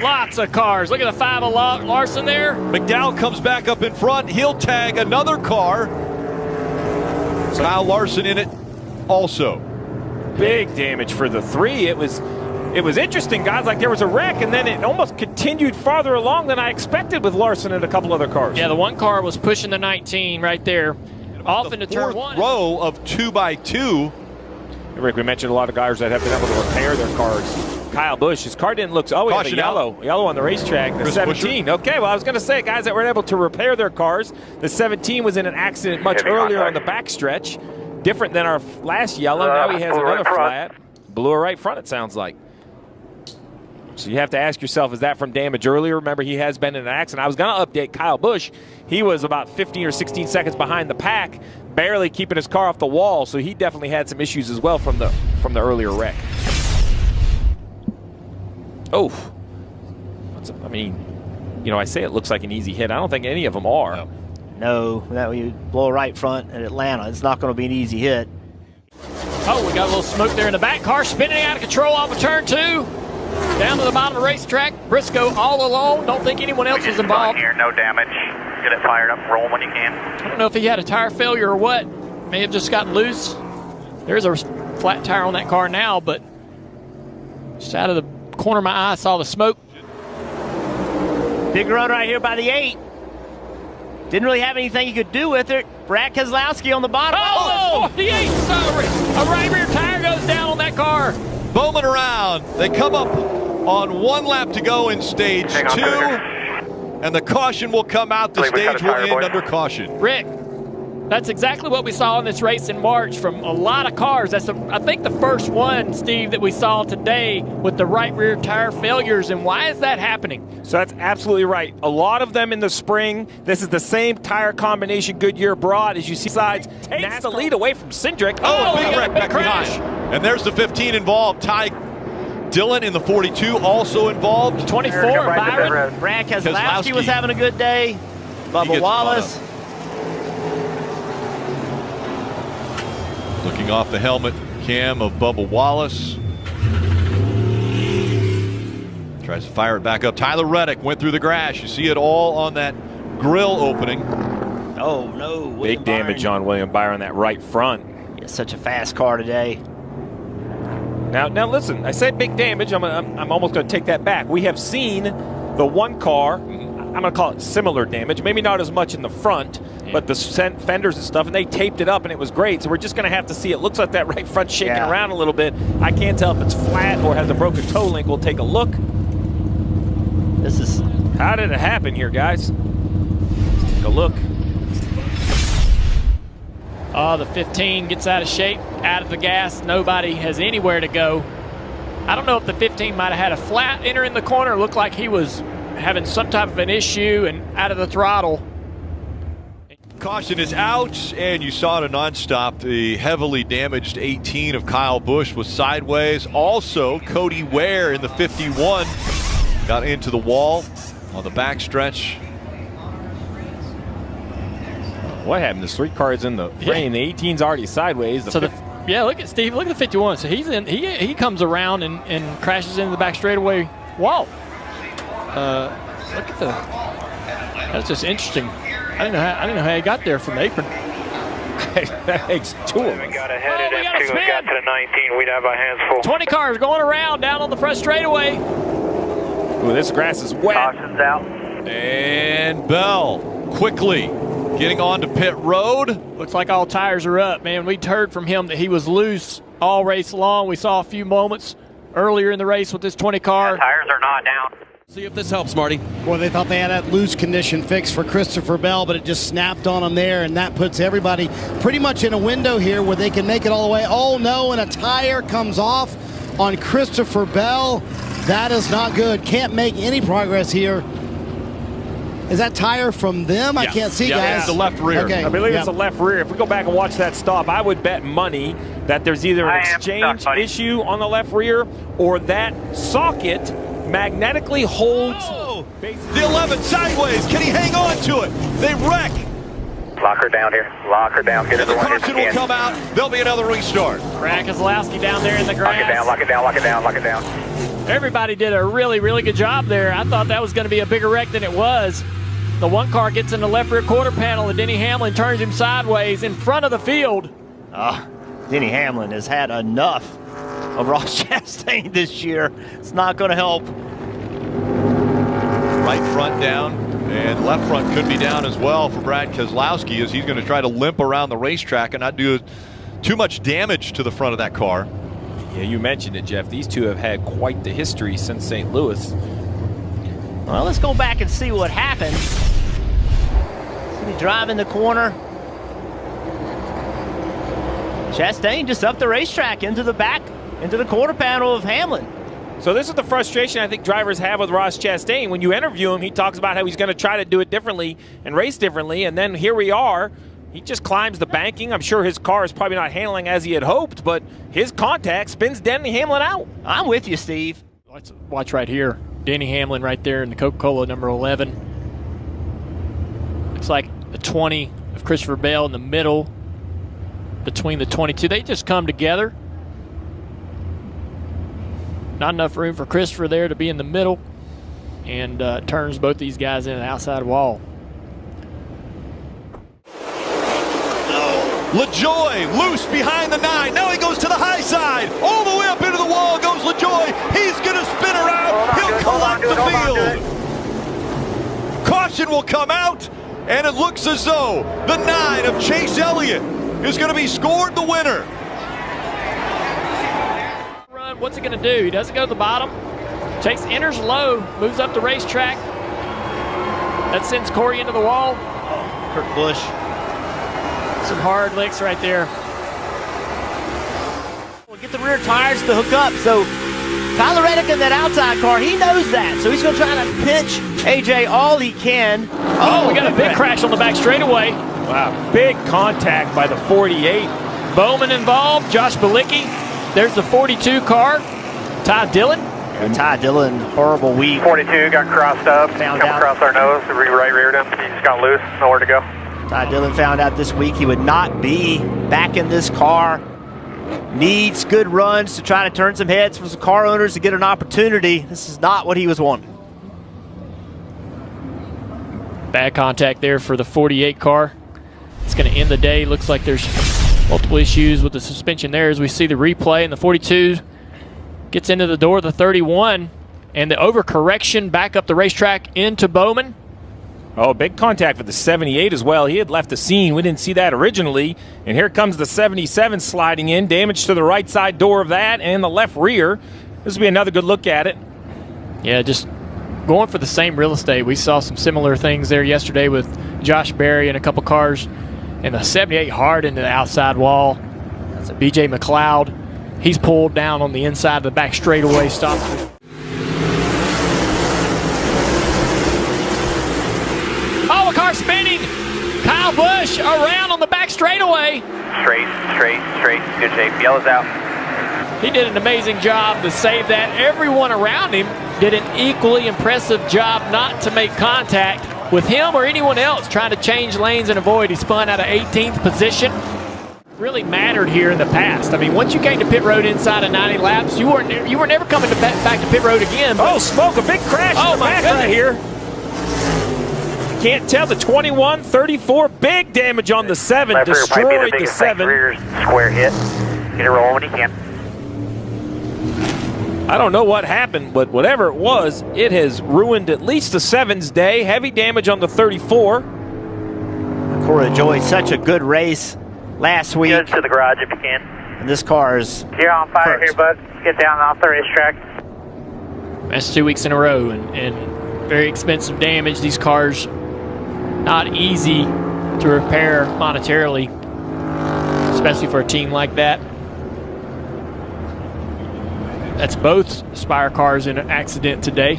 Lots of cars. Look at the 5 of Larson there. McDowell comes back up in front. He'll tag another car. Kyle Larson in it also. Big damage for the 3. It was interesting, guys. Like, there was a wreck, and then it almost continued farther along than I expected with Larson and a couple other cars. Yeah, the 1 car was pushing the 19 right there. Off into turn 1. Row of 2x2. Rick, we mentioned a lot of guys that have been able to repair their cars. Kyle Busch, his car didn't look. Oh, we have a yellow on the racetrack. The 17. Buescher. Okay, well, I was going to say, guys that were able to repair their cars. The 17 was in an accident much earlier on the backstretch. Different than our last yellow. Now he has another flat. Blew a right front, it sounds like. So you have to ask yourself, is that from damage earlier? Remember, he has been in an accident. I was going to update Kyle Busch. He was about 15 or 16 seconds behind the pack, barely keeping his car off the wall. So he definitely had some issues as well from the earlier wreck. Oh, I mean, I say it looks like an easy hit. I don't think any of them are. No, that when you blow a right front at Atlanta, it's not going to be an easy hit. Oh, we got a little smoke there in the back. Car spinning out of control off of turn 2. Down to the bottom of the racetrack. Briscoe all alone. Don't think anyone else was involved. Here, no damage. Get it fired up. Roll when you can. I don't know if he had a tire failure or what. May have just gotten loose. There's a flat tire on that car now, but just out of the corner of my eye, I saw the smoke. Big run right here by the 8. Didn't really have anything he could do with it. Brad Keselowski on the bottom. Oh, 48. Sorry. A right rear tire goes down on that car. Bowman around. They come up on 1 lap to go in stage 2. And the caution will come out. The stage will end under caution. Rick, that's exactly what we saw in this race in March from a lot of cars. That's, I think, the first one, Steve, that we saw today with the right rear tire failures. And why is that happening? So that's absolutely right. A lot of them in the spring. This is the same tire combination Goodyear brought. As you see, sides takes the lead away from Cindric. Oh, big wreck back behind. And there's the 15 involved. Ty Dillon in the 42 also involved. 24, Byron. Brad Keselowski was having a good day. Bubba Wallace. Looking off the helmet, cam of Bubba Wallace. Tries to fire it back up. Tyler Reddick went through the grass. You see it all on that grill opening. Oh, no. Big damage on William Byron, that right front. He has such a fast car today. Now listen, I said big damage. I'm almost going to take that back. We have seen the one car, I'm going to call it similar damage, maybe not as much in the front, but the fenders and stuff, and they taped it up, and it was great. So we're just going to have to see. It looks like that right front shaking around a little bit. I can't tell if it's flat or has a broken toe link. We'll take a look. This is... How did it happen here, guys? Let's take a look. Oh, the 15 gets out of shape, out of the gas. Nobody has anywhere to go. I don't know if the 15 might have had a flat entering the corner. It looked like he was having some type of an issue and out of the throttle. Caution is out, and you saw it a nonstop. The heavily damaged 18 of Kyle Busch was sideways. Also, Cody Ware in the 51 got into the wall on the backstretch. What happened? There's 3 cars in the frame. The 18's already sideways. Yeah, look at Steve. Look at the 51. So he's in. He comes around and crashes into the back straightaway wall. Look at the. That's just interesting. I didn't know how he got there from the apron. That makes 2 of us. We got ahead of them 2 and got to the 19. We'd have our hands full. 20 cars going around down on the front straightaway. Ooh, this grass is wet. Caution's out. And Bell quickly getting on to pit road. Looks like all tires are up, man. We'd heard from him that he was loose all race long. We saw a few moments earlier in the race with this 20 car. Tires are not down. See if this helps, Marty. Well, they thought they had that loose condition fixed for Christopher Bell, but it just snapped on them there, and that puts everybody pretty much in a window here where they can make it all the way. Oh, no, and a tire comes off on Christopher Bell. That is not good. Can't make any progress here. Is that tire from them? Yeah. I can't see, guys. It's the left rear. Okay. I believe it's the left rear. If we go back and watch that stop, I would bet money that there's either an exchange issue on the left rear or that socket magnetically holds. Oh, the 11 sideways. Can he hang on to it? They wreck. Lock her down here. Lock her down. Get the caution will come out. There'll be another restart. Brad Keselowski down there in the grass. Lock it down, lock it down, lock it down, lock it down. Everybody did a really, really good job there. I thought that was going to be a bigger wreck than it was. The one car gets in the left rear quarter panel, and Denny Hamlin turns him sideways in front of the field. Denny Hamlin has had enough of Ross Chastain this year. It's not going to help. Right front down, and left front could be down as well for Brad Keselowski, as he's going to try to limp around the racetrack and not do too much damage to the front of that car. Yeah, you mentioned it, Jeff. These two have had quite the history since St. Louis. Well, let's go back and see what happened. He drive in the corner. Chastain just up the racetrack into the back, into the quarter panel of Hamlin. So this is the frustration I think drivers have with Ross Chastain. When you interview him, he talks about how he's going to try to do it differently and race differently, and then here we are. He just climbs the banking. I'm sure his car is probably not handling as he had hoped, but his contact spins Denny Hamlin out. I'm with you, Steve. Let's watch right here. Denny Hamlin right there in the Coca-Cola number 11. It's like the 20 of Christopher Bell in the middle between the 22. They just come together. Not enough room for Christopher there to be in the middle, and turns both these guys in the outside wall. LaJoy loose behind the 9. Now he goes to the high side. All the way up into the wall goes LaJoy. He's going to spin around. He'll collect the field. Caution will come out, and it looks as though the 9 of Chase Elliott is going to be scored the winner. What's he going to do? He doesn't go to the bottom. Chase enters low, moves up the racetrack. That sends Corey into the wall. Kurt Busch. Some hard licks right there. We'll get the rear tires to hook up. So Tyler Reddick in that outside car, he knows that. So he's going to try to pinch AJ all he can. Oh, we got a big crash on the back straightaway. Wow, big contact by the 48. Bowman involved, Josh Bilicki. There's the 42 car, Ty Dillon. And Ty Dillon, horrible week. 42 got crossed up, come across our nose, right reared him. He just got loose, nowhere to go. Ty Dillon found out this week he would not be back in this car needs good runs to try to turn some heads for some car owners to get an opportunity. This is not what he was wanting. Bad contact there for the 48 car. It's going to end the day. Looks like there's multiple issues with the suspension there as we see the replay. And the 42 gets into the door of the 31. And the overcorrection back up the racetrack into Bowman. Oh, big contact with the 78 as well. He had left the scene. We didn't see that originally. And here comes the 77 sliding in. Damage to the right side door of that and the left rear. This will be another good look at it. Yeah, just going for the same real estate. We saw some similar things there yesterday with Josh Berry and a couple cars. And the 78 hard into the outside wall. That's a BJ McLeod. He's pulled down on the inside of the back straightaway. Stops. Oh, a car spinning. Kyle Busch around on the back straightaway. Straight. Good shape. Yellow's out. He did an amazing job to save that. Everyone around him did an equally impressive job not to make contact with him or anyone else trying to change lanes and avoid. He spun out of 18th position. Really mattered here in the past. I mean, once you came to pit road inside of 90 laps, you were never coming back to pit road again. Oh, smoke, a big crash in the back right here. Can't tell the 21, 34, big damage on the 7, destroyed the 7. Rear square hit. Get it rolling when you can. I don't know what happened, but whatever it was, it has ruined at least the 7's day. Heavy damage on the 34. Corey Joy, such a good race last week. Get to the garage if you can. And this car is... You're on fire here, bud. Get down off the racetrack. That's 2 weeks in a row and very expensive damage. These cars, not easy to repair monetarily, especially for a team like that. That's both Spire cars in an accident today.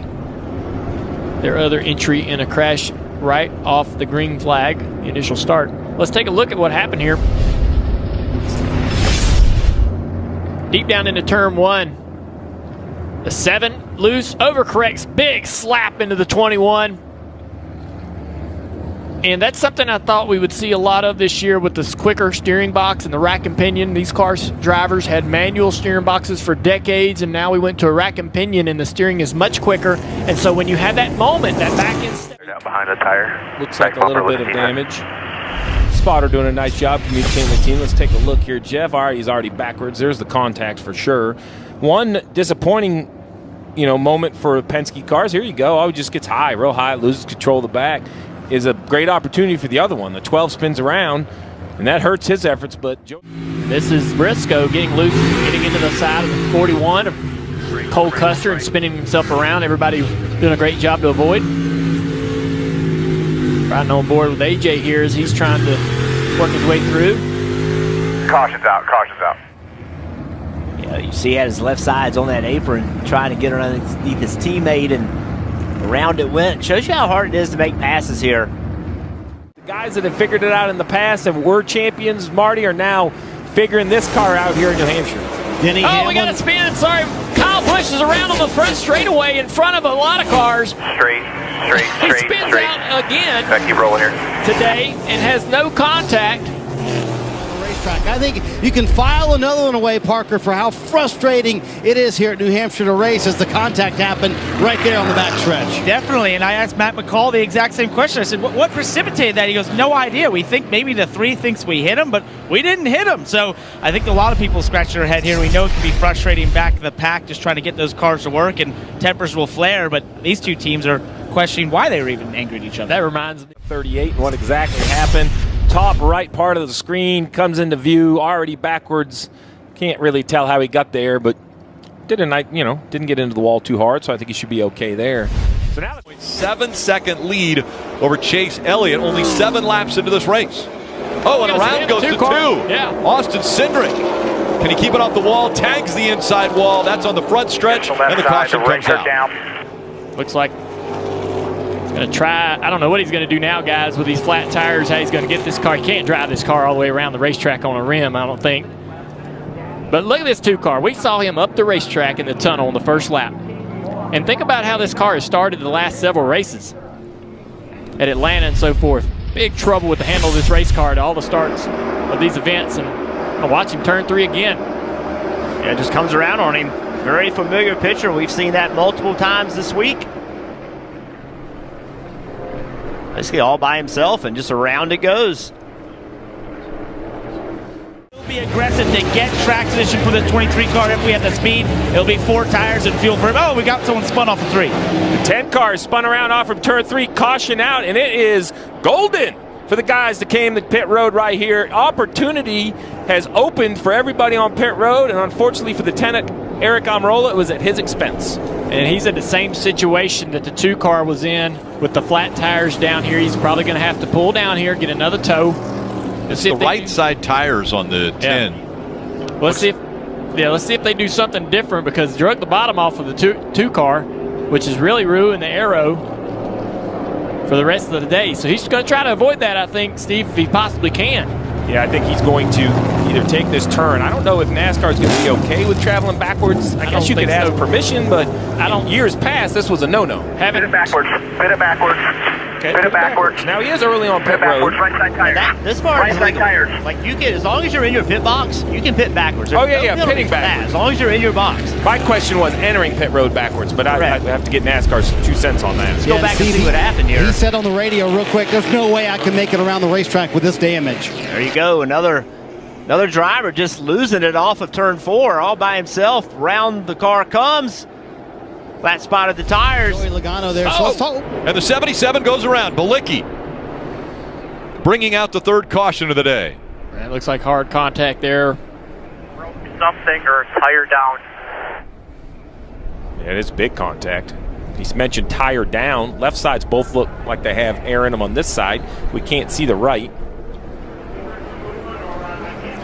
Their other entry in a crash right off the green flag, the initial start. Let's take a look at what happened here. Deep down into turn 1. The 7 loose, overcorrects, big slap into the 21. And that's something I thought we would see a lot of this year with this quicker steering box and the rack and pinion. These cars' drivers had manual steering boxes for decades, and now we went to a rack and pinion, and the steering is much quicker. And so when you have that moment, that back end step... Down behind the tire. Looks like a little bit of damage. Spotter doing a nice job communicating with the team. Let's take a look here. Jeff, he's already backwards. There's the contact for sure. One disappointing, moment for Penske cars. Here you go. Oh, he just gets high, real high, loses control of the back. Is a great opportunity for the other one. The 12 spins around, and that hurts his efforts. But this is Briscoe getting loose, getting into the side of the 41. Cole Custer and spinning himself around. Everybody doing a great job to avoid. Riding on board with AJ here as he's trying to work his way through. Caution's out. Yeah, you see he had his left sides on that apron trying to get underneath his teammate, and around it went. Shows you how hard it is to make passes here. The guys that have figured it out in the past and were champions, Marty, are now figuring this car out here in New Hampshire. Denny Hamlin. We got a spin. Sorry, Kyle Busch is around on the front straightaway in front of a lot of cars. Straight. He spins out again Keep rolling here. today and has no contact. Racetrack. I think you can file another one away, Parker, for how frustrating it is here at New Hampshire to race as the contact happened right there on the back stretch. Definitely, and I asked Matt McCall the exact same question. I said, what precipitated that? He goes, no idea. We think maybe the 3 thinks we hit him, but we didn't hit him. So I think a lot of people scratch their head here, and we know it can be frustrating back in the pack just trying to get those cars to work, and tempers will flare, but these two teams are questioning why they were even angry at each other. That reminds me. 38 and what exactly happened. Top right part of the screen comes into view, already backwards. Can't really tell how he got there, but didn't get into the wall too hard, so I think he should be okay there. So now 7-second lead over Chase Elliott, only 7 laps into this race. Oh, and around goes the 2. Yeah. Austin Cindric. Can he keep it off the wall? Tags the inside wall. That's on the front stretch, and the caution comes out. Looks like he's going to try. I don't know what he's going to do now, guys, with these flat tires, how he's going to get this car. He can't drive this car all the way around the racetrack on a rim, I don't think. But look at this 2 car. We saw him up the racetrack in the tunnel on the first lap. And think about how this car has started the last several races at Atlanta and so forth. Big trouble with the handle of this race car at all the starts of these events. And I'll watch him turn 3 again. Yeah, just comes around on him. Very familiar picture. We've seen that multiple times this week. Basically all by himself, and just around it goes. We'll be aggressive to get track position for the 23 car. If we have the speed, it'll be 4 tires and fuel for him. Oh, we got someone spun off of 3. The 10 car spun around off from turn 3, caution out, and it is golden for the guys that came to pit road right here. Opportunity has opened for everybody on pit road, and unfortunately for the tenant, Eric Almirola, it was at his expense. And he's in the same situation that the 2 car was in with the flat tires down here. He's probably going to have to pull down here, get another tow. It's the right side tires on the 10. Yeah. Let's see if they do something different, because drug the bottom off of the 2 car, which has really ruined the aero for the rest of the day. So he's going to try to avoid that, I think, Steve, if he possibly can. Yeah, I think he's going to either take this turn. I don't know if NASCAR is going to be okay with traveling backwards. I guess you could ask permission, but years past, this was a no-no. Pit it backwards. Pit it backwards. Okay, pit it backwards. Now he is early on pit road. Right side tires. This part right is side tires. like you can, as long as you're in your pit box, you can pit backwards. Oh, There's yeah, no pitting penalty for that, backwards. as long as you're in your box. My question was entering pit road backwards, but I have to get NASCAR's 2 cents on that. Let's go back and see what happened here. He said on the radio real quick, there's no way I can make it around the racetrack with this damage. There you go, another driver just losing it off of turn 4 all by himself. Round the car comes. Flat spotted the tires. Joey Logano there. So let's talk. And the 77 goes around. Balicki bringing out the 3rd caution of the day. It looks like hard contact there. Something or tire down. Yeah, it is big contact. He's mentioned tire down. Left sides both look like they have air in them on this side. We can't see the right.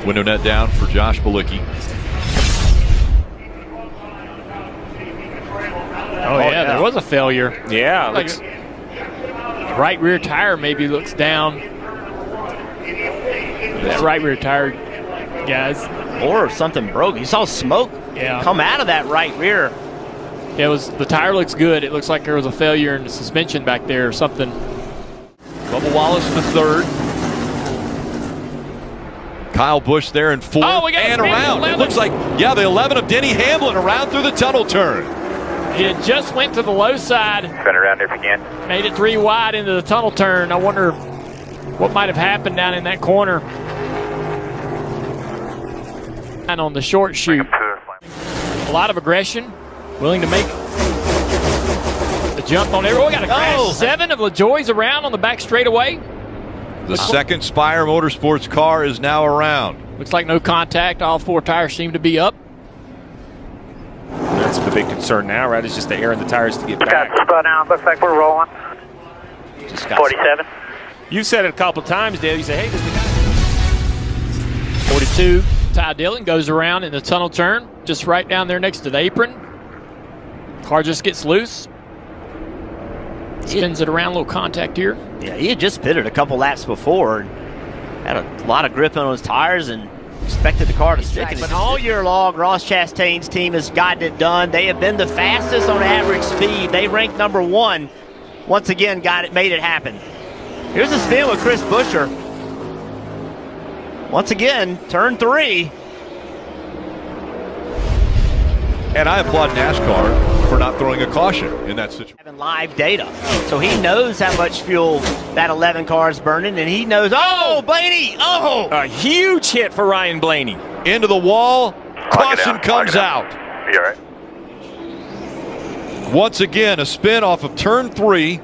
Window net down for Josh Balicki. Oh, yeah, there was a failure. Yeah. Like right rear tire maybe looks down. That right rear tire, guys. Or something broke. You saw smoke come out of that right rear. Yeah, the tire looks good. It looks like there was a failure in the suspension back there or something. Bubba Wallace the 3rd. Kyle Busch there in 4th. Oh, we got and around. It looks like, the 11 of Denny Hamlin around through the tunnel turn. He had just went to the low side. Spin around if you can. Made it 3 wide into the tunnel turn. I wonder what might have happened down in that corner. And on the short chute. A lot of aggression. Willing to make the jump on everyone. We got a crash. 7 of LaJoy's around on the back straightaway. The 2nd Spire Motorsports car is now around. Looks like no contact. All 4 tires seem to be up. That's the big concern now, right? It's just the air in the tires to get back. Got spun out. Looks like we're rolling. 47. You said it a couple times, Dale. You said, hey, this is the guy. 42. Ty Dillon goes around in the tunnel turn, just right down there next to the apron. Car just gets loose. Spins it around, a little contact here. Yeah, he had just pitted a couple laps before and had a lot of grip on his tires and expected the car to stick. But all year long, Ross Chastain's team has gotten it done. They have been the fastest on average speed. They ranked number 1. Once again, made it happen. Here's a spin with Chris Buescher. Once again, turn 3. And I applaud NASCAR for not throwing a caution in that situation. Having live data. So he knows how much fuel that 11 car is burning, and he knows, Blaney, A huge hit for Ryan Blaney. Into the wall, caution comes out. You all right? Once again, a spin off of turn 3.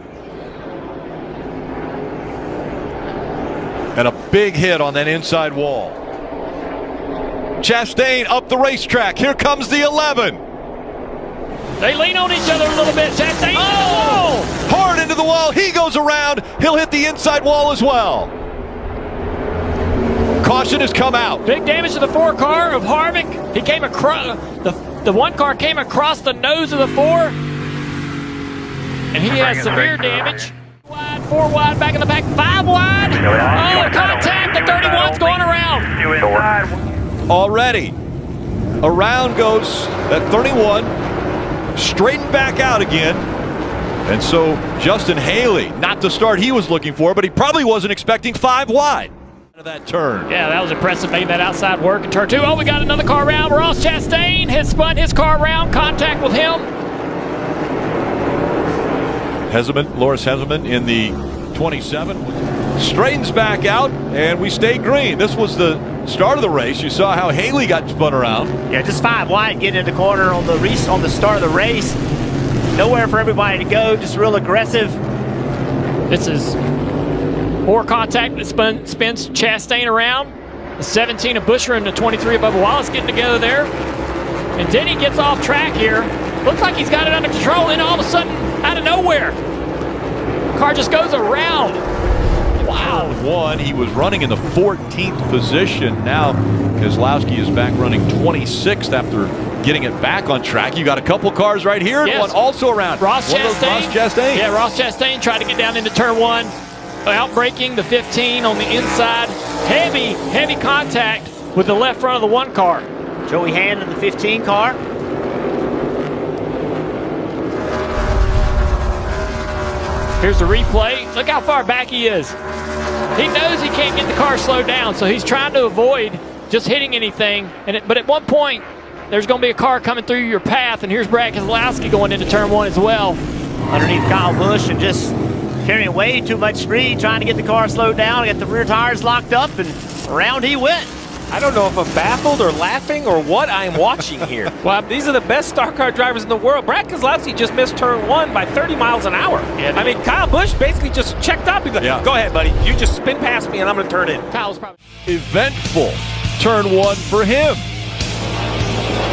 And a big hit on that inside wall. Chastain up the racetrack. Here comes the 11. They lean on each other a little bit. Chastain hard into the wall. He goes around. He'll hit the inside wall as well. Caution has come out. Big damage to the 4 car of Harvick. He came across, the 1 car came across the nose of the 4. And he has severe damage. 4 wide, back in the back, 5 wide. Contact, the 31's going around. Already. Around goes that 31. Straightened back out again. And so Justin Haley, not the start he was looking for, but he probably wasn't expecting 5 wide. That turn. Yeah, that was impressive, making that outside work in turn 2. Oh, we got another car around. Ross Chastain has spun his car around, contact with him. Loris Heseman in the 27 straightens back out, and we stay green. This was the start of the race. You saw how Haley got spun around. Yeah, just 5 wide getting into the corner on the start of the race. Nowhere for everybody to go, just real aggressive. This is more contact that spins Chastain around. The 17 of Buescher and the 23 of Bubba Wallace getting together there. And Denny gets off track here. Looks like he's got it under control, and all of a sudden, out of nowhere, car just goes around. Wow. One, he was running in the 14th position. Now Keselowski is back running 26th after getting it back on track. You got a couple cars right here, and one also around. Ross Chastain. Yeah, Ross Chastain tried to get down into turn 1. Outbraking the 15 on the inside. Heavy contact with the left front of the 1 car. Joey Hand in the 15 car. Here's the replay. Look how far back he is. He knows he can't get the car slowed down, so he's trying to avoid just hitting anything. But at one point, there's going to be a car coming through your path, and here's Brad Keselowski going into turn 1 as well. Underneath Kyle Busch and just carrying way too much speed, trying to get the car slowed down, get the rear tires locked up, and around he went. I don't know if I'm baffled or laughing or what I'm watching here. Well, these are the best stock car drivers in the world. Brad Keselowski just missed turn 1 by 30 miles an hour. Yeah, I mean, Kyle Busch basically just checked up. He's like, go ahead, buddy. You just spin past me and I'm going to turn in. Kyle's probably Eventful turn 1 for him.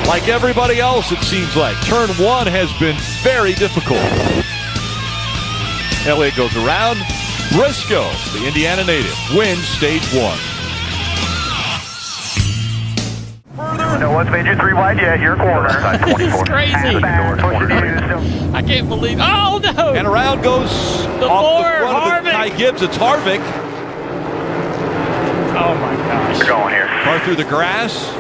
Like everybody else, it seems like. Turn 1 has been very difficult. Elliott goes around. Briscoe, the Indiana native, wins stage 1. No one's made you 3 wide yet. Your corner. This is crazy. I can't believe. Oh no! And around goes the off floor, the front Harvick. of the Ty Gibbs. It's Harvick. Oh my gosh! You're going here. Car through the grass.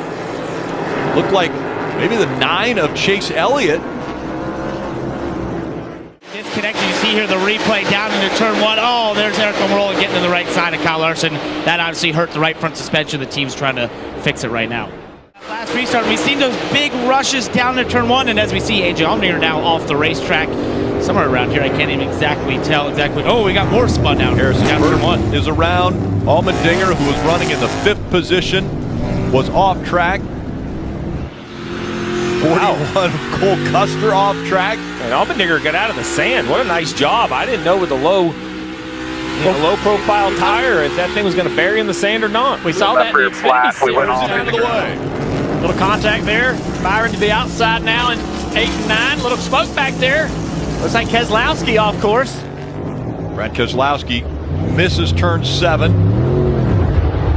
Looked like maybe the 9 of Chase Elliott. Disconnected. You see here the replay down into turn 1. Oh, there's Eric Almirola getting to the right side of Kyle Larson. That obviously hurt the right front suspension. The team's trying to fix it right now. Last restart, we've seen those big rushes down to turn 1, and as we see, AJ Allmendinger now off the racetrack. Somewhere around here, I can't even exactly tell. Oh, we got more spun out here. Down turn 1 is around. Allmendinger, who was running in the 5th position, was off track. 41 Cole Custer off track. And Allmendinger got out of the sand. What a nice job. I didn't know with the low profile tire if that thing was going to bury in the sand or not. We saw that in the Xfinity We went off out of the way. Little contact there. Byron to the outside now in 8 and 9. Little smoke back there. Looks like Keselowski off course. Brad Keselowski misses turn 7.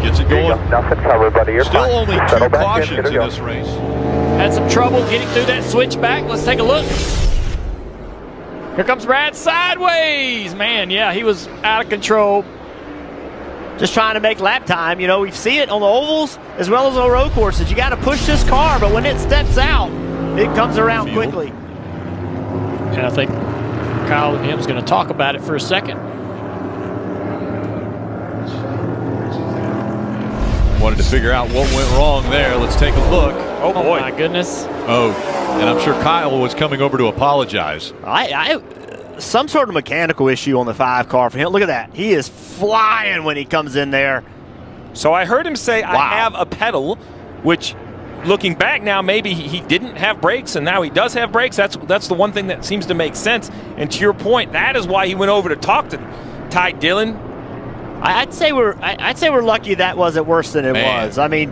Gets it going. Nothing covered, buddy. You're Still fine. only 2 Settle back cautions in, in this race. Had some trouble getting through that switchback. Let's take a look. Here comes Brad sideways. Man, yeah, he was out of control. Just trying to make lap time. You know, we see it on the ovals as well as on road courses. You got to push this car, but when it steps out, it comes around quickly. And I think Kyle and him's going to talk about it for a second. Wanted to figure out what went wrong there. Let's take a look. Oh boy. My goodness. Oh, and I'm sure Kyle was coming over to apologize. Some sort of mechanical issue on the 5 car for him. Look at that. He is flying when he comes in there. So I heard him say, I have a pedal, which looking back now, maybe he didn't have brakes and now he does have brakes. That's the one thing that seems to make sense. And to your point, that is why he went over to talk to Ty Dillon. I'd say we're lucky that wasn't worse than it was. I mean,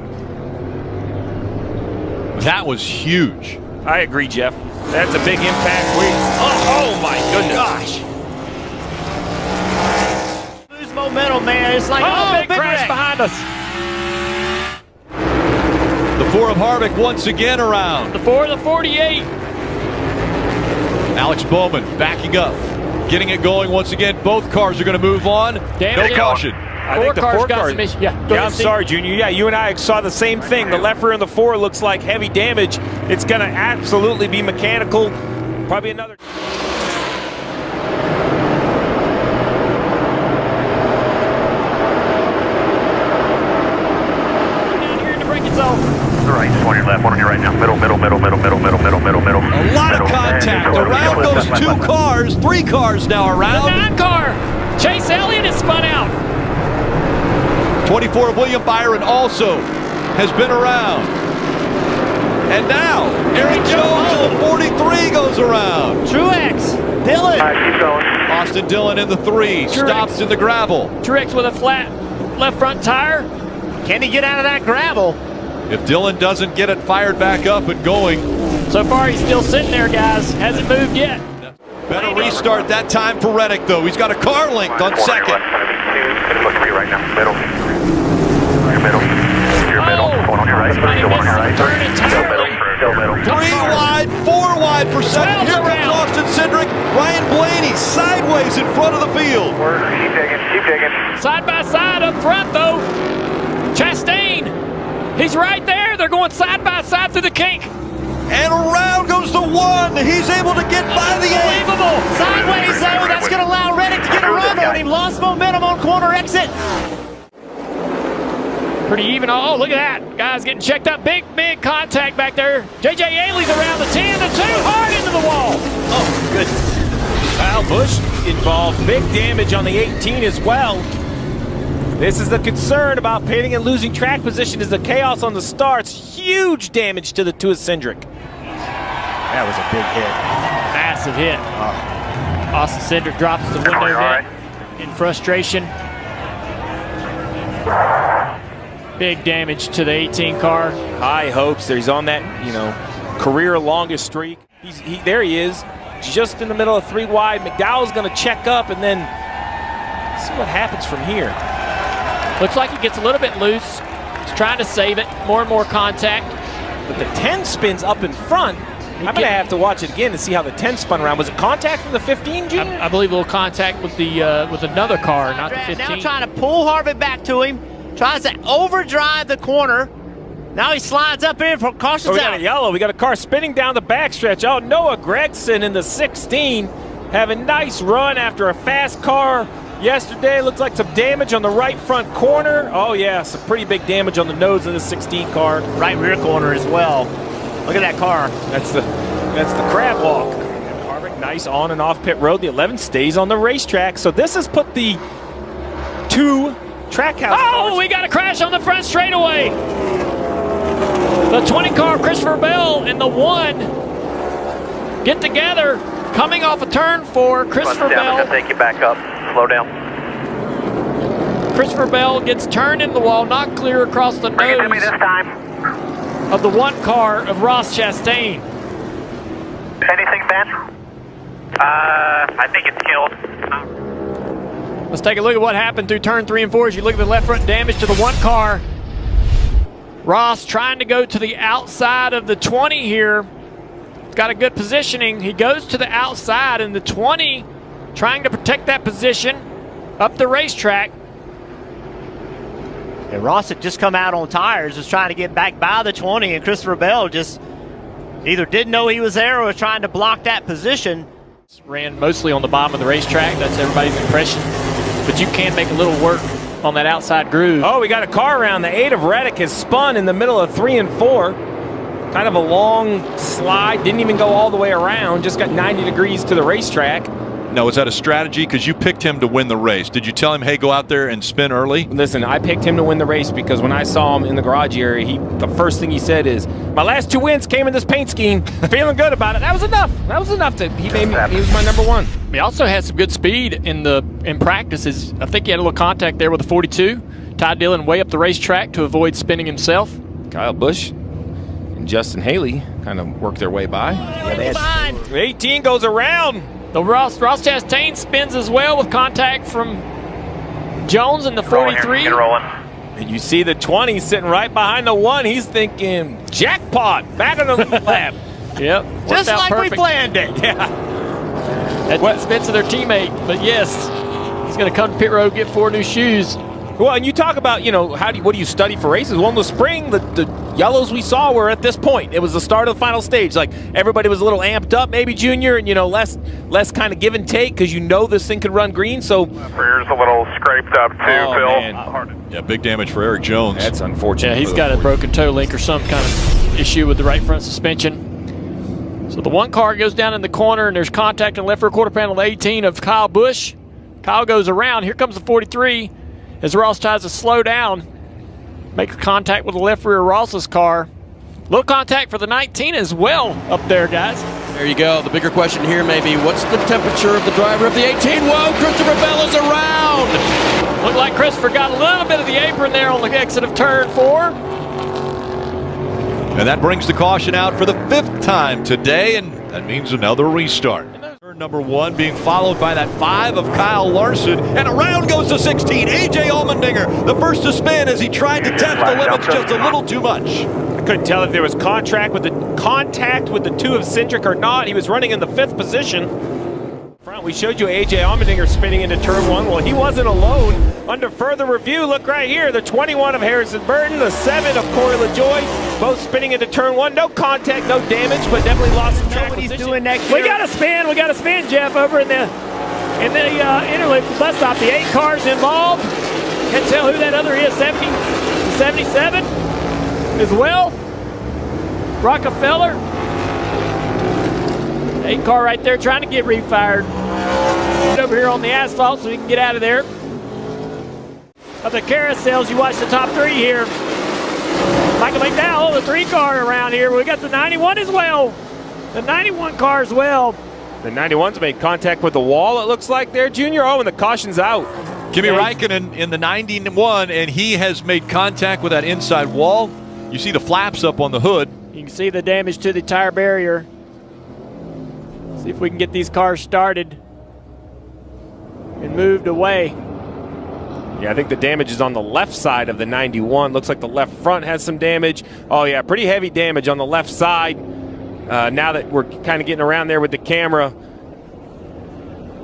that was huge. I agree, Jeff. That's a big impact. Oh my goodness. Gosh. Lose momentum, man. It's like, big crash wreck behind us. The 4 of Harvick once again around. The 4 of the 48. Alex Bowman backing up. Getting it going once again. Both cars are going to move on. No caution. I think the 4 car. Yeah, I'm sorry, Junior. Yeah, you and I saw the same thing. The left rear in the 4 looks like heavy damage. It's going to absolutely be mechanical. Probably another. Middle. A lot of contact. Around goes 2 cars, 3 cars now around. The 9 car. Chase Elliott has spun out. 24 William Byron also has been around. And now, Eric Jones in the 43 goes around. Truex, Dillon. Keep going. Austin Dillon in the 3, stops in the gravel. Truex with a flat left front tire. Can he get out of that gravel? If Dillon doesn't get it fired back up and going. So far, he's still sitting there, guys. Hasn't moved yet. Better restart that time for Reddick, though. He's got a car linked on second. Look at me right now. Middle. Your middle. One on your right. Still one on your right. Still middle. 3 wide, 4 wide for second. Here comes Austin Cindric. Ryan Blaney sideways in front of the field. Keep digging. Side by side up front, though. Chastain. He's right there. They're going side by side through the kink. And around goes the 1. He's able to get by the 8. Unbelievable. Sideways, though. That's going to allow Reddick to get a run on him. Lost momentum on corner exit. Pretty even. Oh, look at that. Guys getting checked up. Big contact back there. J.J. Ailey's around the 10, the 2, hard into the wall. Oh, goodness. Kyle Busch involved. Big damage on the 18 as well. This is the concern about pitting and losing track position is the chaos on the starts. Huge damage to the Cindric. That was a big hit. Massive hit. Austin Cindric drops the window in frustration. Big damage to the 18 car. High hopes. He's on that, career longest streak. There he is, just in the middle of 3 wide. McDowell's going to check up and then see what happens from here. Looks like he gets a little bit loose. He's trying to save it. More and more contact. But the 10 spins up in front. I'm going to have to watch it again to see how the 10 spun around. Was it contact from the 15, Junior? I believe a little contact with the with another car, not the 15. Now trying to pull Harvick back to him. Tries to overdrive the corner. Now he slides up in for cautions we out. got a yellow. We got a car spinning down the backstretch. Oh, Noah Gragson in the 16 having a nice run after a fast car yesterday. Looks like some damage on the right front corner. Oh, yeah, some pretty big damage on the nose of the 16 car. Right rear corner as well. Look at that car. That's the crab walk. Harvick, nice on and off pit road. The 11 stays on the racetrack. So this has put the 2 Trackhouse. Oh, we got a crash on the front straightaway. The 20 car, Christopher Bell, and the 1 get together, coming off of turn 4. Christopher Bell. Going to take you back up. Slow down. Christopher Bell gets turned into the wall, not clear across the Bring it to me nose this time. of the 1 car of Ross Chastain. Anything, Ben? I think it's killed. Let's take a look at what happened through turn 3 and 4 as you look at the left front damage to the 1 car. Ross trying to go to the outside of the 20 here. Got a good positioning. He goes to the outside, and the 20 trying to protect that position up the racetrack. And Ross had just come out on tires, was trying to get back by the 20, and Christopher Bell just either didn't know he was there or was trying to block that position. Ran mostly on the bottom of the racetrack. That's everybody's impression. But you can make a little work on that outside groove. Oh, we got a car around. The 8 of Reddick has spun in the middle of 3 and 4. Kind of a long slide. Didn't even go all the way around. Just got 90 degrees to the racetrack. Now, was that a strategy? Because you picked him to win the race. Did you tell him, hey, go out there and spin early? Listen, I picked him to win the race because when I saw him in the garage area, the first thing he said is, my last 2 wins came in this paint scheme. Feeling good about it. That was enough. That was enough. He was my number 1. He also had some good speed in practices. I think he had a little contact there with the 42. Ty Dillon way up the racetrack to avoid spinning himself. Kyle Busch and Justin Haley kind of worked their way by. Yeah, 18 goes around. The Ross Chastain spins as well with contact from Jones in the 43. Get rolling. And you see the 20 sitting right behind the 1. He's thinking, jackpot, back in the lap. Yep. Just like we planned it. Yeah. At the expense of their teammate. But yes, he's going to come to pit road, get 4 new shoes. Well, and you talk about, what do you study for races? Well, in the spring, the yellows we saw were at this point. It was the start of the final stage. Like, everybody was a little amped up, maybe, Junior, and, less kind of give and take because this thing could run green. So rear's a little scraped up, too, Bill. Man. Yeah, big damage for Eric Jones. That's unfortunate. Yeah, he's got a broken toe link or some kind of issue with the right front suspension. So the one car goes down in the corner, and there's contact in the left rear quarter panel, the 18 of Kyle Busch. Kyle goes around. Here comes the 43 as Ross tries to slow down, make contact with the left rear Ross's car. Little contact for the 19 as well up there, guys. There you go. The bigger question here may be, what's the temperature of the driver of the 18? Whoa, Christopher Bell is around! Looked like Christopher got a little bit of the apron there on the exit of turn 4. And that brings the caution out for the 5th time today, and that means another restart. Turn number 1 being followed by that 5 of Kyle Larson, and around goes the 16, A.J. Allmendinger, the first to spin as he tried to test the limits just a little too much. I couldn't tell if there was contact with the 2 of Cindric or not. He was running in the 5th position. We showed you A.J. Allmendinger spinning into turn 1. Well, he wasn't alone. Under further review, look right here. The 21 of Harrison Burton, the 7 of Corey LaJoie, both spinning into turn 1. No contact, no damage, but definitely lost some track position. We got to spin, Jeff, over in the interloop bus stop. The 8 cars involved. Can't tell who that other is. 70 to 77 as well. Rockefeller. 8 car right there trying to get refired. Over here on the asphalt so we can get out of there. Of the carousels, you watch the top 3 here. Michael McDowell, the 3 car around here. We got the 91 as well. The 91 car as well. The 91's made contact with the wall, it looks like there, Junior. Oh, and the caution's out. Kimi Räikkönen in the 91, and he has made contact with that inside wall. You see the flaps up on the hood. You can see the damage to the tire barrier. See if we can get these cars started and moved away. Yeah, I think the damage is on the left side of the 91. Looks like the left front has some damage. Oh, yeah, pretty heavy damage on the left side. Now that we're kind of getting around there with the camera,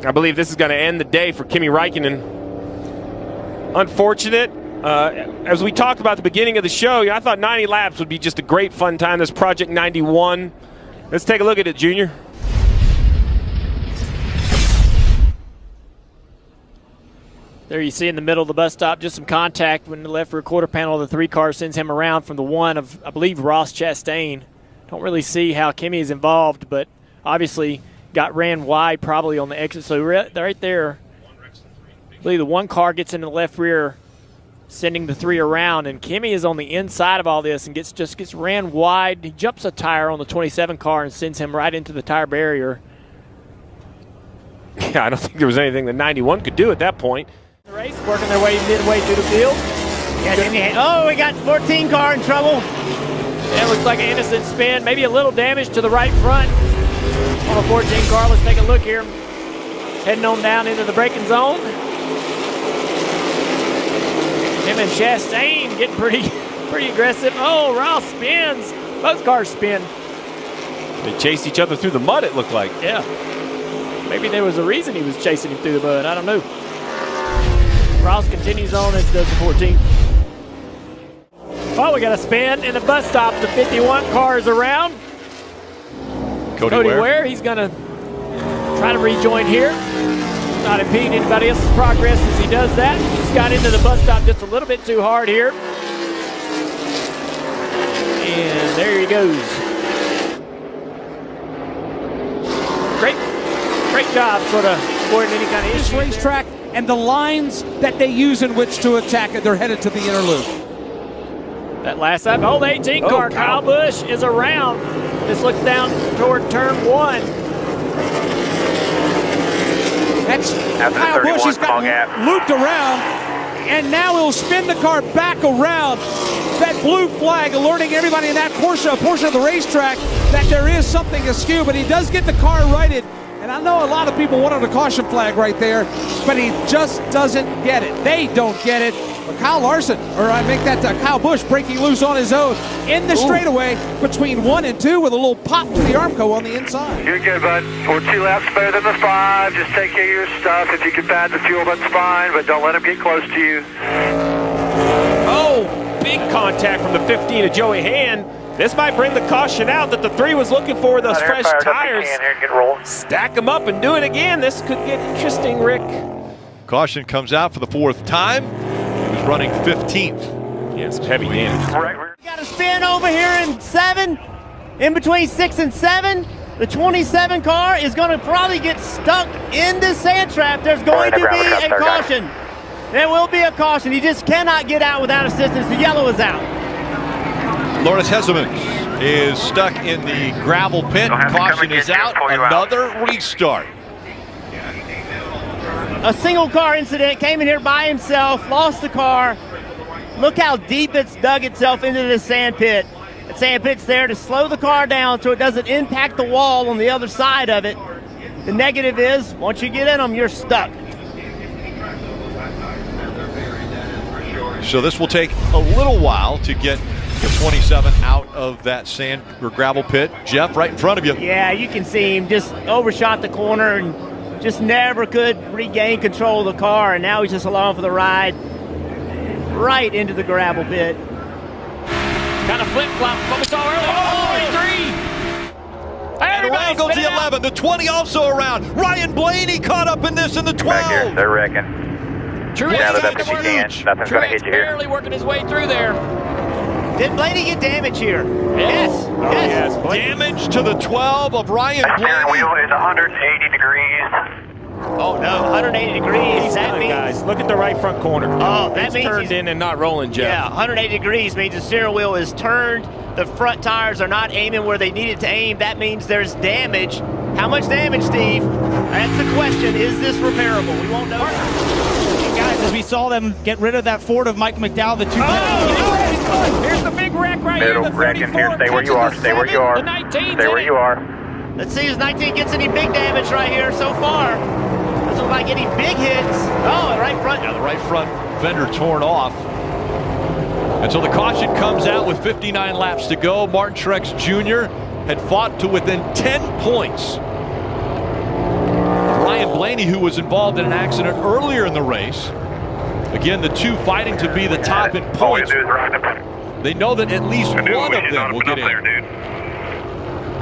I believe this is going to end the day for Kimi Räikkönen. Unfortunate. As we talked about at the beginning of the show, I thought 90 laps would be just a great fun time, this Project 91. Let's take a look at it, Junior. There you see in the middle of the bus stop, just some contact when the left rear quarter panel of the 3 car sends him around from the 1 of, I believe, Ross Chastain. Don't really see how Kimi is involved, but obviously ran wide probably on the exit. So right there, I believe the 1 car gets into the left rear, sending the 3 around, and Kimi is on the inside of all this and gets ran wide. He jumps a tire on the 27 car and sends him right into the tire barrier. Yeah, I don't think there was anything the 91 could do at that point. The race working their way midway through the field. Oh, we got 14 car in trouble. It looks like an innocent spin, maybe a little damage to the right front on the 14 car. Let's take a look here. Heading on down into the braking zone. Him and Chastain getting pretty aggressive. Oh, Ross spins. Both cars spin. They chased each other through the mud, it looked like. Yeah. Maybe there was a reason he was chasing him through the mud. I don't know. Ross continues on as does the 14. Oh, we got a spin in the bus stop. The 51 car is around. Cody Ware, he's going to try to rejoin here. Not impeding anybody else's progress as he does that. He's got into the bus stop just a little bit too hard here. And there he goes. Great job sort of avoiding any kind of issue. This racetrack and the lines that they use in which to attack it, they're headed to the inner loop. That last lap, the 18 car, Kyle Busch is around. This looks down toward turn 1. That's Kyle Busch. He's got looped around, and now he'll spin the car back around. That blue flag alerting everybody in that portion of the racetrack that there is something askew, but he does get the car righted. And I know a lot of people wanted a caution flag right there, but he just doesn't get it. They don't get it. But Kyle Busch breaking loose on his own in the straightaway between 1 and 2 with a little pop to the Armco on the inside. You're good, bud. 4 2 laps better than the 5. Just take care of your stuff. If you can pad the fuel, that's fine, but don't let him get close to you. Oh, big contact from the 15 of Joey Hand. This might bring the caution out that the 3 was looking for, those fresh tires. Stack them up and do it again. This could get interesting, Rick. Caution comes out for the 4th time. He was running 15th. Yeah, some heavy damage. Got a spin over here in 7, in between 6 and 7. The 27 car is going to probably get stuck in the sand trap. There's going to be a caution. There will be a caution. He just cannot get out without assistance. The yellow is out. Lawrence Hesseman is stuck in the gravel pit. Caution is out. Another restart. A single car incident, came in here by himself, lost the car. Look how deep it's dug itself into the sand pit. The sand pit's there to slow the car down so it doesn't impact the wall on the other side of it. The negative is, once you get in them, you're stuck. So this will take a little while to get the 27 out of that sand or gravel pit. Jeff, right in front of you. Yeah, you can see him just overshot the corner and just never could regain control of the car, and now he's just along for the ride right into the gravel pit. Kind of flip-flop from what we saw earlier. Oh, 3! And around goes the 11, the 20 also around. Ryan Blaney caught up in this in the 12. Back here, they're wrecking. Truex Get out of that if you can. Nothing's going to hit you here. barely working his way through there. Did Blaney get damage here? Yes. Yes. Damage to the 12 of Ryan The steering Blaney. wheel is 180 degrees. Oh no, 180 degrees. That means, guys, look at the right front corner. Oh, that it's means turned in and not rolling, Jeff. Yeah, 180 degrees means the steering wheel is turned. The front tires are not aiming where they needed to aim. That means there's damage. How much damage, Steve? That's the question. Is this repairable? We won't know. Guys, as we saw them get rid of that Ford of Mike McDowell, the 210. Here's the big wreck right here. Middle The wrecking 34 here. Stay where you are. catches Stay the where you 7, are. The 19's Stay where in you it. are. Let's see if 19 gets any big damage right here so far. Doesn't look like any big hits. Oh, the right front. Yeah, the right front fender torn off. And so the caution comes out with 59 laps to go. Martin Truex Jr. had fought to within 10 points. Ryan Blaney, who was involved in an accident earlier in the race. Again, the two fighting to be the top in points. They know that at least one of them will get in.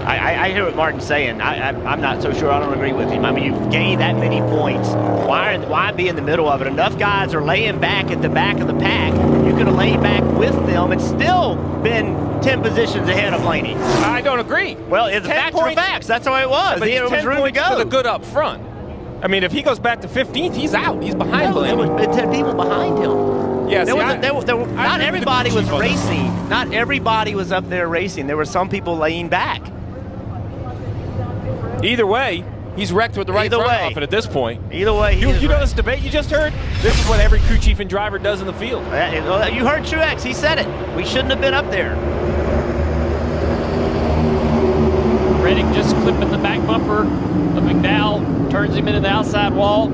I hear what Martin's saying. I'm not so sure. I don't agree with him. I mean, you've gained that many points. Why be in the middle of it? Enough guys are laying back at the back of the pack. You could have laid back with them and still been 10 positions ahead of Blaney. I don't agree. Well, it's facts are facts. That's the way it was. But There was 10 room to points go. to the good up front. I mean, if he goes back to 15th, he's out. He's behind There Blaney. was 10 people behind him. Yeah, Not everybody was racing. Not everybody was up there racing. There were some people laying back. Either way, he's wrecked with the right Either front way. off it at this point. Either way, You know this debate you just heard? This is what every crew chief and driver does in the field. You heard Truex. He said it. We shouldn't have been up there. Reddick just clipping the back bumper of McDowell, turns him into the outside wall.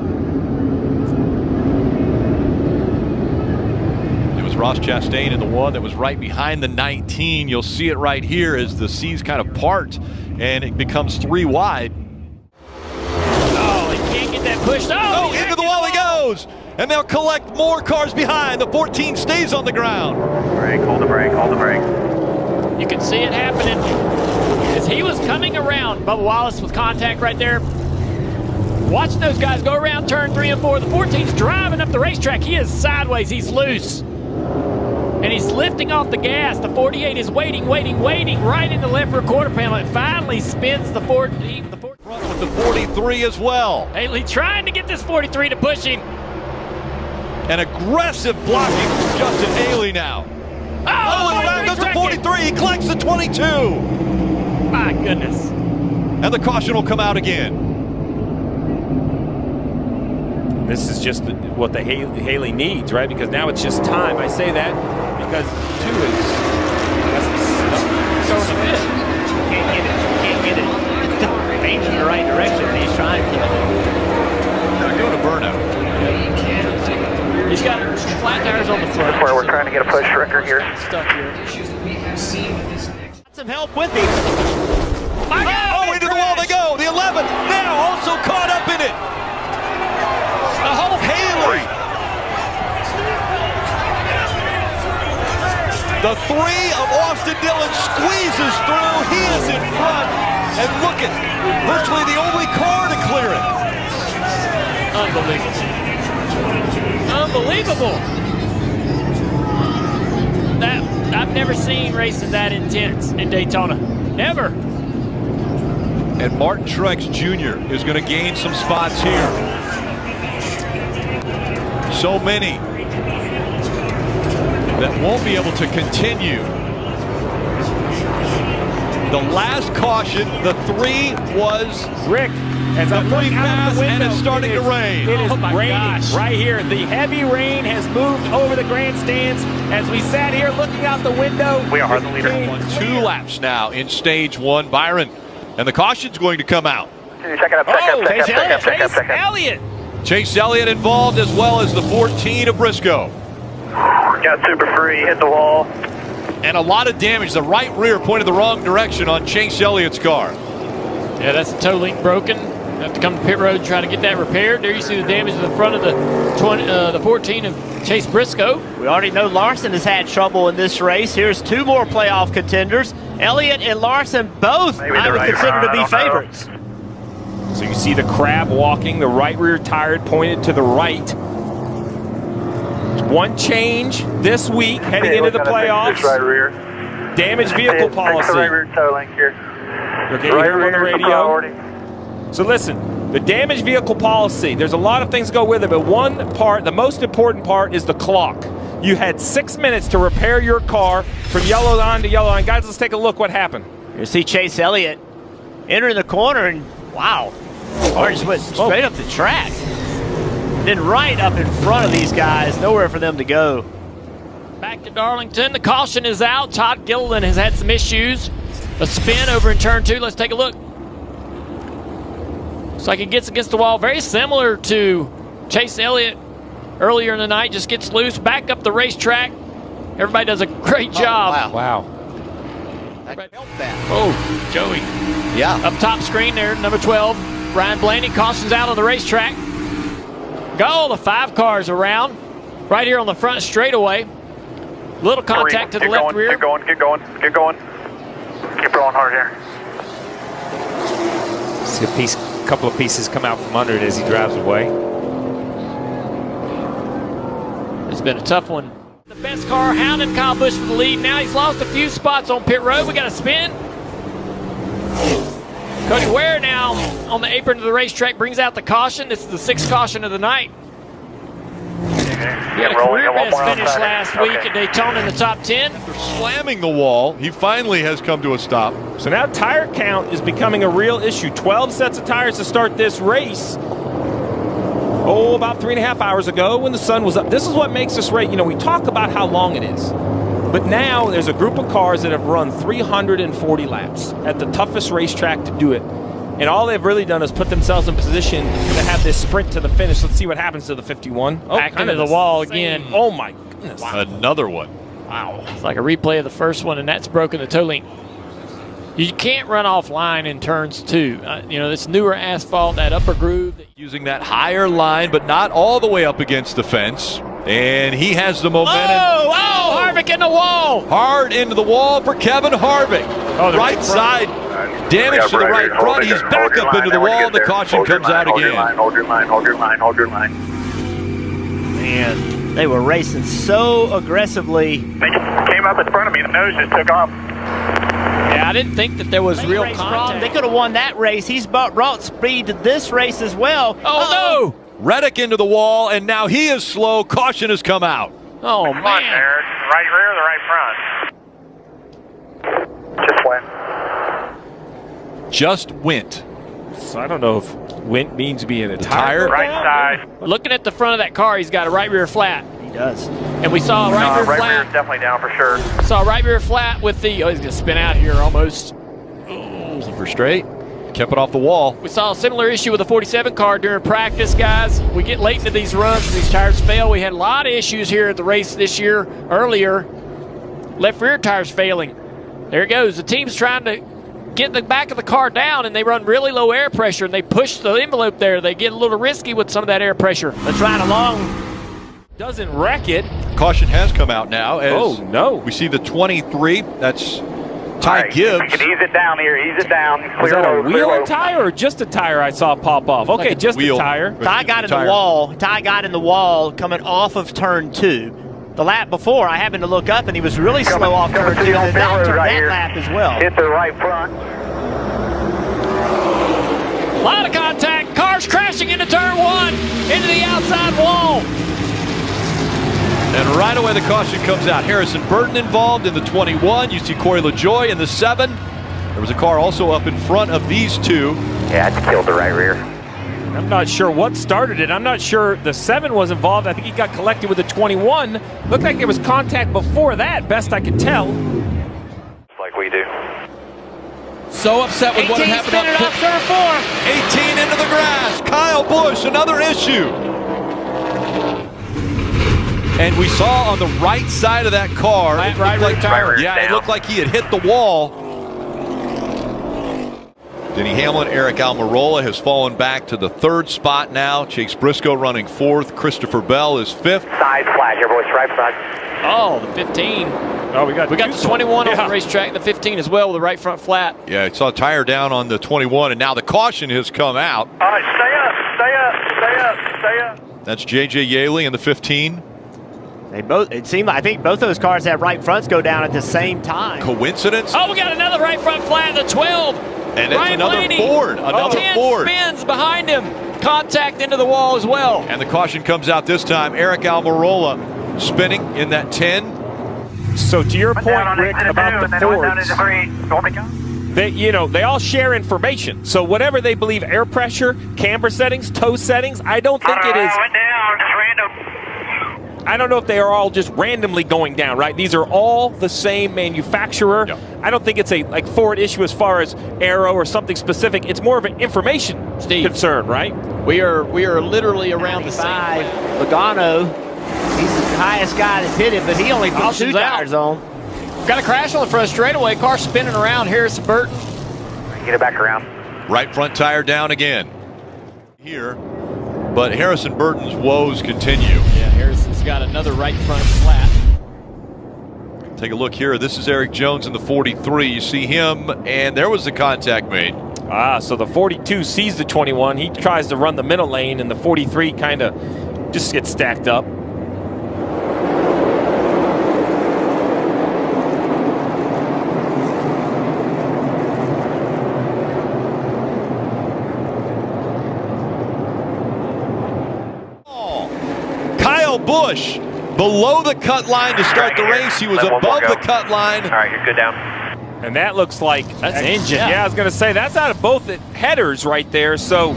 It was Ross Chastain in the one that was right behind the 19. You'll see it right here as the C's kind of part and it becomes 3 wide. Oh, he can't get that pushed. Oh, into the wall he goes. And they'll collect more cars behind. The 14 stays on the ground. Brake, hold the brake, hold the brake. You can see it happening as he was coming around. Bubba Wallace with contact right there. Watching those guys go around turn 3 and 4. The 14's driving up the racetrack. He is sideways. He's loose. And he's lifting off the gas. The 48 is waiting right in the left rear quarter panel. It finally spins the 40. With the 43 as well. Haley trying to get this 43 to push him. An aggressive blocking from Justin Haley now. Oh, and around goes the 43. He collects the 22. My goodness. And the caution will come out again. This is just what the Haley needs, right? Because now it's just time. I say that because 2 is Going to fit. Can't get it. Can't get it. It's aimed in the right direction. He's trying to. They're doing a burnout. He's got flat tires on the front. That's where we're trying to get a push wrecker here. Stuck here. Got some help with him. Oh, into the wall they go. The 11 now also caught up in it. The whole Haley. The 3 of Austin Dillon squeezes through. He is in front. And look at virtually the only car to clear it. Unbelievable. Unbelievable. That I've never seen racing that intense in Daytona. Never. And Martin Truex Jr. is going to gain some spots here. So many that won't be able to continue. The last caution, the 3 was Rick. As I'm looking out the window, and it's starting to rain. It is raining right here. The heavy rain has moved over the grandstands. As we sat here looking out the window, we are the leader. 2 laps now in stage 1. Byron, and the caution's going to come out. Check it up, Chase Elliott. Chase Elliott involved, as well as the 14 of Briscoe. Got super free, hit the wall. And a lot of damage. The right rear pointed the wrong direction on Chase Elliott's car. Yeah, that's the toe link broken. Have to come to pit road and try to get that repaired. There you see the damage to the front of the 14 of Chase Briscoe. We already know Larson has had trouble in this race. Here's 2 more playoff contenders. Elliott and Larson both I would consider to be favorites. So you see the crab walking, the right rear tire pointed to the right. One change this week heading into the playoffs. Right rear. Damaged vehicle policy. Right rear toe link here. Okay, you hear him on the radio. So listen, the damaged vehicle policy, there's a lot of things that go with it, but one part, the most important part, is the clock. You had 6 minutes to repair your car from yellow line to yellow line. Guys, let's take a look what happened. You see Chase Elliott entering the corner, and wow, car just went straight up the track. Then right up in front of these guys, nowhere for them to go. Back to Darlington, the caution is out. Todd Gilliland has had some issues. A spin over in turn 2, let's take a look. Looks like he gets against the wall, very similar to Chase Elliott earlier in the night, just gets loose, back up the racetrack. Everybody does a great job. Wow. Oh, Joey. Yeah. Up top screen there, number 12. Ryan Blaney cautions out on the racetrack. Got all the 5 cars around right here on the front straightaway. Little contact to the left rear. Keep going. Keep rolling hard here. See a couple of pieces come out from under it as he drives away. It's been a tough one. The best car hounding Kyle Busch for the lead. Now he's lost a few spots on pit road. We got a spin. Cody Ware now on the apron of the racetrack brings out the caution. This is the 6th caution of the night. He had a career best finish last week at Daytona in the top 10. After slamming the wall, he finally has come to a stop. So now tire count is becoming a real issue. 12 sets of tires to start this race. Oh, about 3.5 hours ago when the sun was up. This is what makes this race. You know, we talk about how long it is. But now there's a group of cars that have run 340 laps at the toughest racetrack to do it. And all they've really done is put themselves in position to have this sprint to the finish. Let's see what happens to the 51. Oh, back into the wall again. Oh, my goodness. Wow. Another one. Wow. It's like a replay of the first one, and that's broken the toe link. You can't run offline in turns 2. You know, this newer asphalt, that upper groove. Using that higher line, but not all the way up against the fence. And he has the momentum. Oh, Harvick in the wall. Hard into the wall for Kevin Harvick. Oh, right side, damage to the right front. He's back up into the wall. The caution comes out again. Hold your line. Man, they were racing so aggressively. They came up in front of me. The nose just took off. Yeah, I didn't think that there was real contact. They could have won that race. He's brought speed to this race as well. Oh, no. Reddick into the wall, and now he is slow. Caution has come out. Oh, Come on, Aaron. Right rear or the right front? Just went. So I don't know if went means being a tire. Right side. Looking at the front of that car, he's got a right rear flat. He does. And we saw a right rear right flat. rear is definitely down for sure. Saw a right rear flat with the, he's going to spin out here almost. Keep her straight. Kept it off the wall. We saw a similar issue with the 47 car during practice, guys. We get late into these runs, these tires fail. We had a lot of issues here at the race this year, earlier. Left rear tires failing. There it goes. The team's trying to get the back of the car down, and they run really low air pressure, and they push the envelope there. They get a little risky with some of that air pressure. Let's ride along. Doesn't wreck it. Caution has come out now. As oh, no. We see the 23. That's Ty Gibbs. You can ease it down here. Ease it down. Was that a wheel tire or just a tire I saw pop off? Okay, like just a tire. Ty got in the wall. Ty got in the wall coming off of turn 2. the lap before. I happened to look up, and he was really slow off turn 2. And that turned that lap as well. Hit the right front. A lot of contact. Cars crashing into turn 1, into the outside wall. And right away the caution comes out. Harrison Burton involved in the 21. You see Corey LaJoie in the 7. There was a car also up in front of these two. Yeah, it's killed the right rear. I'm not sure what started it. I'm not sure the 7 was involved. I think he got collected with the 21. Looked like there was contact before that, best I could tell. Like we do. So upset with what had happened spinning off turn 4. 18 into the grass. Kyle Busch, another issue. And we saw on the right side of that car, it looked like he had hit the wall. Denny Hamlin, Eric Almirola has fallen back to the 3rd spot now. Chase Briscoe running 4th. Christopher Bell is 5th. Side flag here, boys, right front. Oh, the 15. Oh, we got the 21 on the racetrack, the 15 as well with the right front flat. Yeah, I saw a tire down on the 21, and now the caution has come out. All right, stay up, stay up, stay up, stay up. That's J.J. Yaley in the 15. They both. It seemed. I think both those cars had right fronts go down at the same time. Coincidence? Oh, we got another right front flat, the 12. And it's another Blaney. Ford. Another 10 Ford. spins behind him. Contact into the wall as well. And the caution comes out this time. Eric Almirola spinning in that 10. So to your point, Rick, about the Fords, they all share information. So whatever they believe, air pressure, camber settings, toe settings, I don't think it is. Went down, just random. I don't know if they are all just randomly going down, right? These are all the same manufacturer. Yep. I don't think it's a Ford issue as far as aero or something specific. It's more of an information concern, right? We are literally around the same. Logano, he's the highest guy that's hit it, but he only put 2 tires on. Got a crash on the front straightaway. Car spinning around. Harrison Burton. Get it back around. Right front tire down again. Here. But Harrison Burton's woes continue. Yeah, Harrison's got another right front flat. Take a look here. This is Eric Jones in the 43. You see him, and there was the contact made. So the 42 sees the 21. He tries to run the middle lane, and the 43 kind of just gets stacked up. Busch below the cut line to start the race. He was above the cut line. All right, you're good down. And that looks like that's engine. Yeah, I was going to say that's out of both headers right there. So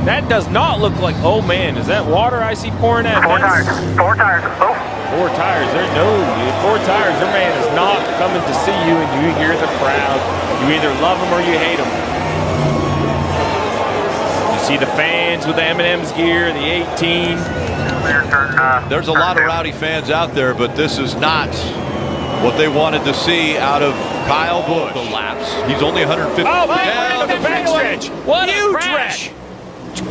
that does not look like. Oh man, is that water I see pouring out? 4 tires. 4 tires. Oh. 4 tires. There's no 4 tires. Your man is not coming to see you, and you hear the crowd. You either love him or you hate him. You see the fans with the M&M's gear, the 18. There's a lot of rowdy fans out there, but this is not what they wanted to see out of Kyle Busch. The laps. He's only 150 down the backstretch. What a crash.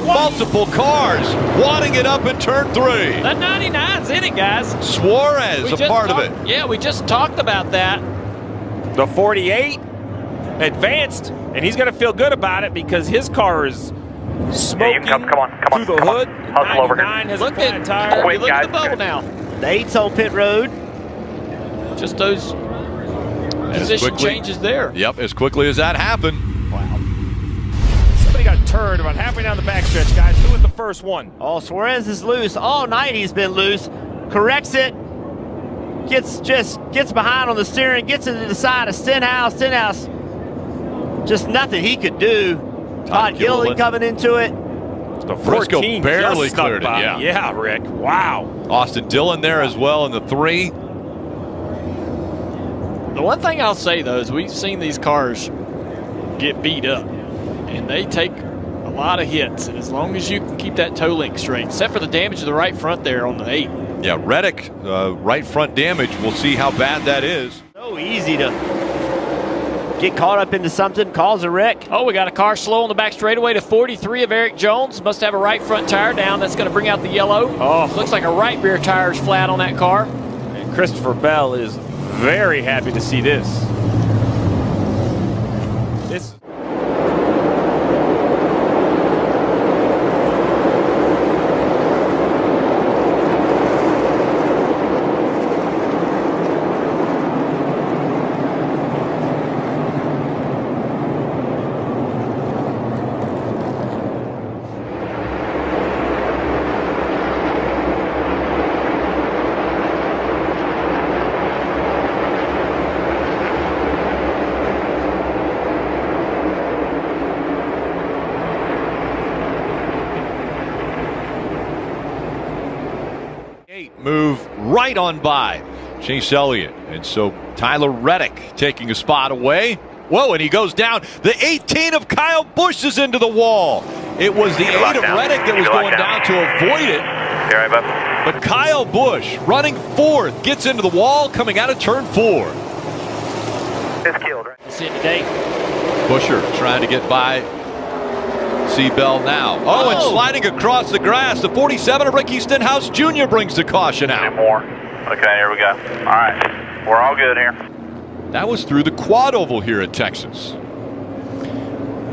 Multiple cars wanting it up in turn 3. That 99's in it, guys. Suarez a part of it. Yeah, we just talked about that. The 48 advanced, and he's going to feel good about it because his car is smoking through the hood. 99 has a flat tire. Look at the bubble now. The 8's on pit road. Just those position changes there. Yep, as quickly as that happened. Wow. Somebody got turned about halfway down the backstretch, guys. Who was the first one? Oh, Suarez is loose. All night he's been loose. Corrects it. Gets behind on the steering. Gets into the side of Stenhouse. Stenhouse, just nothing he could do. Todd Gilliland coming into it. The Briscoe barely cleared it. Yeah, Rick. Wow. Austin Dillon there as well in the 3. The one thing I'll say, though, is we've seen these cars get beat up, and they take a lot of hits. And as long as you can keep that toe link straight, except for the damage to the right front there on the 8. Yeah, Reddick, right front damage. We'll see how bad that is. So easy to get caught up into something, cause a wreck. Oh, we got a car slow on the back straightaway to 43 of Eric Jones. Must have a right front tire down. That's going to bring out the yellow. Oh, looks like a right rear tire is flat on that car. And Christopher Bell is very happy to see this. move right on by Chase Elliott. And so Tyler Reddick taking a spot away. Whoa, and he goes down. The 18 of Kyle Busch is into the wall. It was the 8 of Reddick that was going down to avoid it. Right, bud. But Kyle Busch running fourth gets into the wall coming out of turn 4. It's killed, right? See it today. Busher trying to get by Seabell now. Oh, and sliding across the grass. The 47 of Ricky Stenhouse Jr. brings the caution out. More. Okay, here we go. All right, we're all good here. That was through the quad oval here at Texas.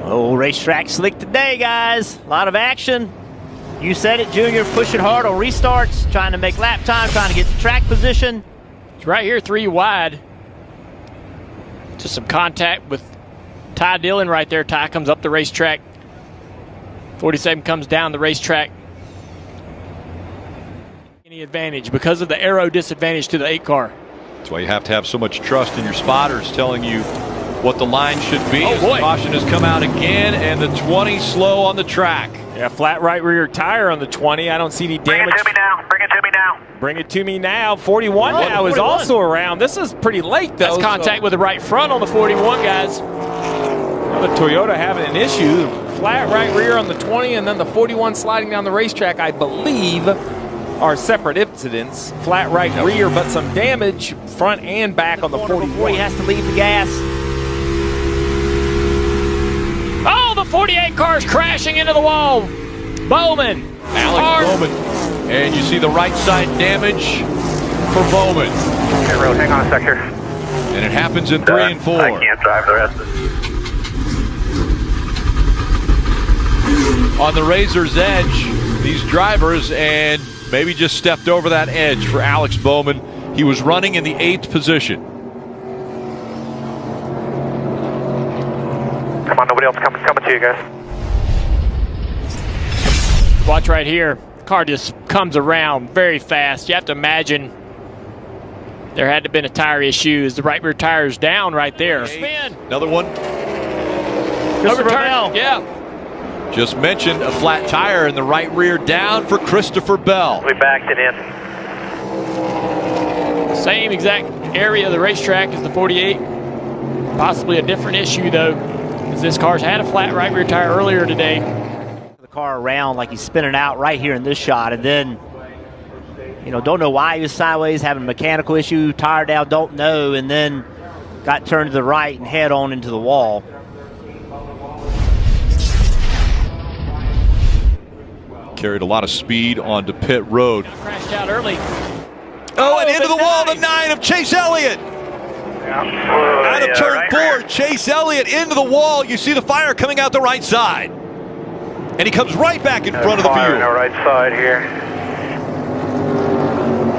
Oh, racetrack slick today, guys. A lot of action. You said it, Junior, pushing hard on restarts, trying to make lap time, trying to get the track position. It's right here, 3 wide. Just some contact with Ty Dillon right there. Ty comes up the racetrack. 47 comes down the racetrack. Any advantage because of the aero disadvantage to the 8 car. That's why you have to have so much trust in your spotters telling you what the line should be. Oh, boy. The caution has come out again, and the 20 slow on the track. Yeah, flat right rear tire on the 20. I don't see any damage. Bring it to me now. Bring it to me now. Bring it to me now. 41 now is 41. also around. This is pretty late, though. That's contact with the right front on the 41, guys. The Toyota having an issue. Flat right rear on the 20, and then the 41 sliding down the racetrack, I believe, are separate incidents. Flat right rear, but some damage front and back on the 41. Before he has to leave the gas. Oh, the 48 car's crashing into the wall. Bowman. Alex Bowman. And you see the right side damage for Bowman. Okay, road, hang on a sec here. And it happens in 3 and 4. I can't drive the rest of it. On the razor's edge, these drivers, and maybe just stepped over that edge for Alex Bowman. He was running in the 8th position. Come on, nobody else coming to you guys. Watch right here. Car just comes around very fast. You have to imagine there had to have been a tire issue as the right rear tire is down right there. Spin. Another one. Overturn. Yeah. Just mentioned a flat tire in the right rear down for Christopher Bell. We backed it in. Same exact area of the racetrack as the 48. Possibly a different issue though, because this car's had a flat right rear tire earlier today. The car around like he's spinning out right here in this shot, and then, don't know why he was sideways, having a mechanical issue, tire down, don't know, and then got turned to the right and head on into the wall. Carried a lot of speed onto pit road. Crashed out early. Oh, and into the wall, the 9 of Chase Elliott. Out of turn 4, Chase Elliott into the wall. You see the fire coming out the right side. And he comes right back in front of the field. On our right side here.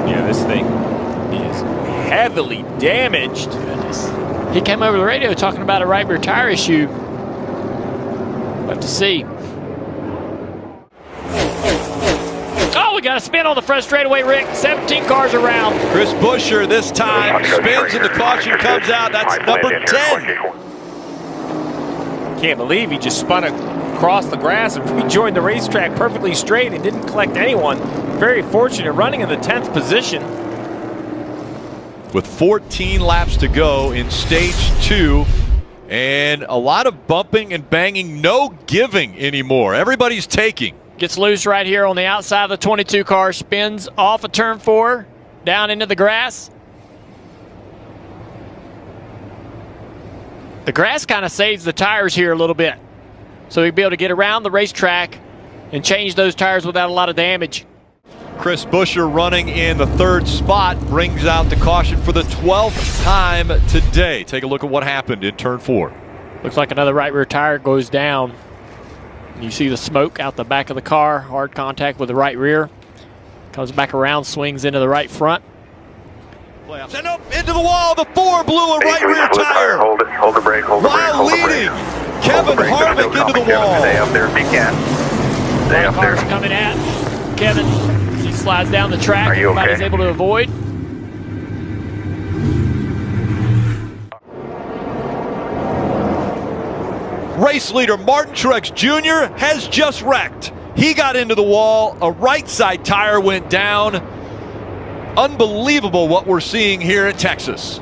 Yeah, this thing is heavily damaged. Goodness. He came over the radio talking about a right rear tire issue. We'll have to see. Oh, we got a spin on the front straightaway, Rick. 17 cars around. Chris Buescher this time spins and the caution comes out. That's number 10. Can't believe he just spun across the grass and rejoined the racetrack perfectly straight and didn't collect anyone. Very fortunate, running in the 10th position. With 14 laps to go in stage 2. And a lot of bumping and banging, no giving anymore. Everybody's taking. Gets loose right here on the outside of the 22 car, spins off of turn 4, down into the grass. The grass kind of saves the tires here a little bit. So he'll be able to get around the racetrack and change those tires without a lot of damage. Chris Buescher running in the 3rd spot brings out the caution for the 12th time today. Take a look at what happened in turn 4. Looks like another right rear tire goes down. You see the smoke out the back of the car, hard contact with the right rear. Comes back around, swings into the right front. Playoffs. And up into the wall, the 4 blew a right rear tire. Hold it, hold the brake, hold the brake. While leading, Kevin Harvick into the wall. Stay up there if you can. Stay up there. Cars coming at Kevin. He slides down the track. Are you okay? Everybody's able to avoid. Race leader Martin Truex Jr. has just wrecked. He got into the wall. A right side tire went down. Unbelievable what we're seeing here at Texas.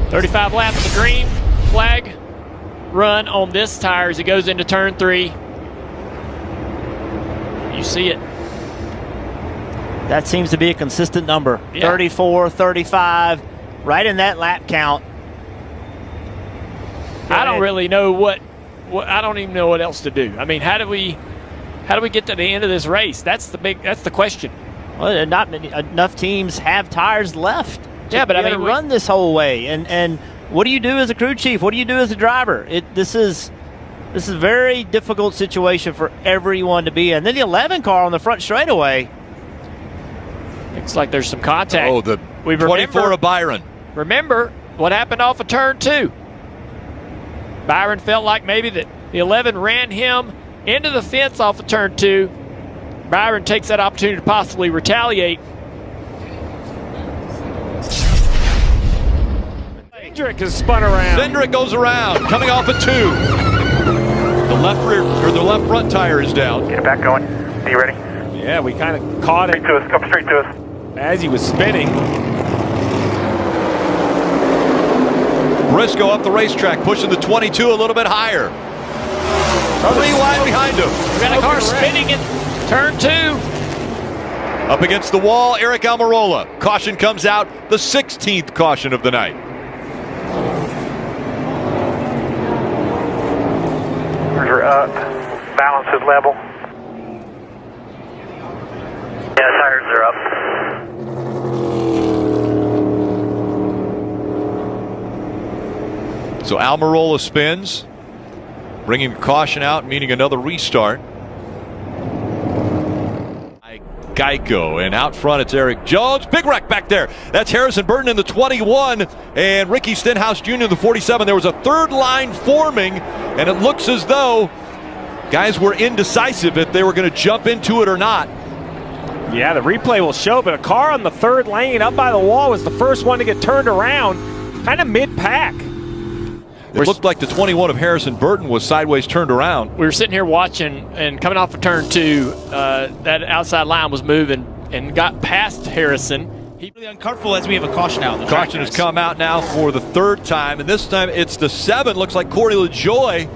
"35 laps of green flag run on this tire as he goes into turn 3. You see it. That seems to be a consistent number. Yeah. 34, 35, right in that lap count. I don't really know what I don't even know what else to do. I mean, how do we get to the end of this race? That's the question. Well, not enough teams have tires left. Yeah, but I mean, run this whole way. And what do you do as a crew chief? What do you do as a driver? This is a very difficult situation for everyone to be in. Then the 11 car on the front straightaway. Looks like there's some contact. Oh, the 24 of Byron. Remember what happened off of turn 2. Byron felt like maybe that the 11 ran him into the fence off of turn 2. Byron takes that opportunity to possibly retaliate. Cindric has spun around. Cindric goes around, coming off of 2. The left front tire is down. Get it back going. Are you ready? Yeah, we kind of caught it. Straight to us. Come straight to us. As he was spinning. Briscoe up the racetrack, pushing the 22 a little bit higher. 3 wide behind him. We got a car spinning in turn 2. Up against the wall, Eric Almirola. Caution comes out, the 16th caution of the night. We're up. Balance is level. Yeah, tires are up. So Almirola spins, bringing caution out, meaning another restart. Geico, and out front it's Eric Jones. Big wreck back there. That's Harrison Burton in the 21 and Ricky Stenhouse Jr. in the 47. There was a third line forming, and it looks as though guys were indecisive if they were going to jump into it or not. Yeah, the replay will show, but a car on the third lane up by the wall was the first one to get turned around, kind of mid-pack. It looked like the 21 of Harrison Burton was sideways turned around. We were sitting here watching, and coming off of turn 2, that outside line was moving and got past Harrison. He's really uncomfortable as we have a caution out. Caution has come out now for the 3rd time, and this time it's the 7. Looks like Corey LaJoy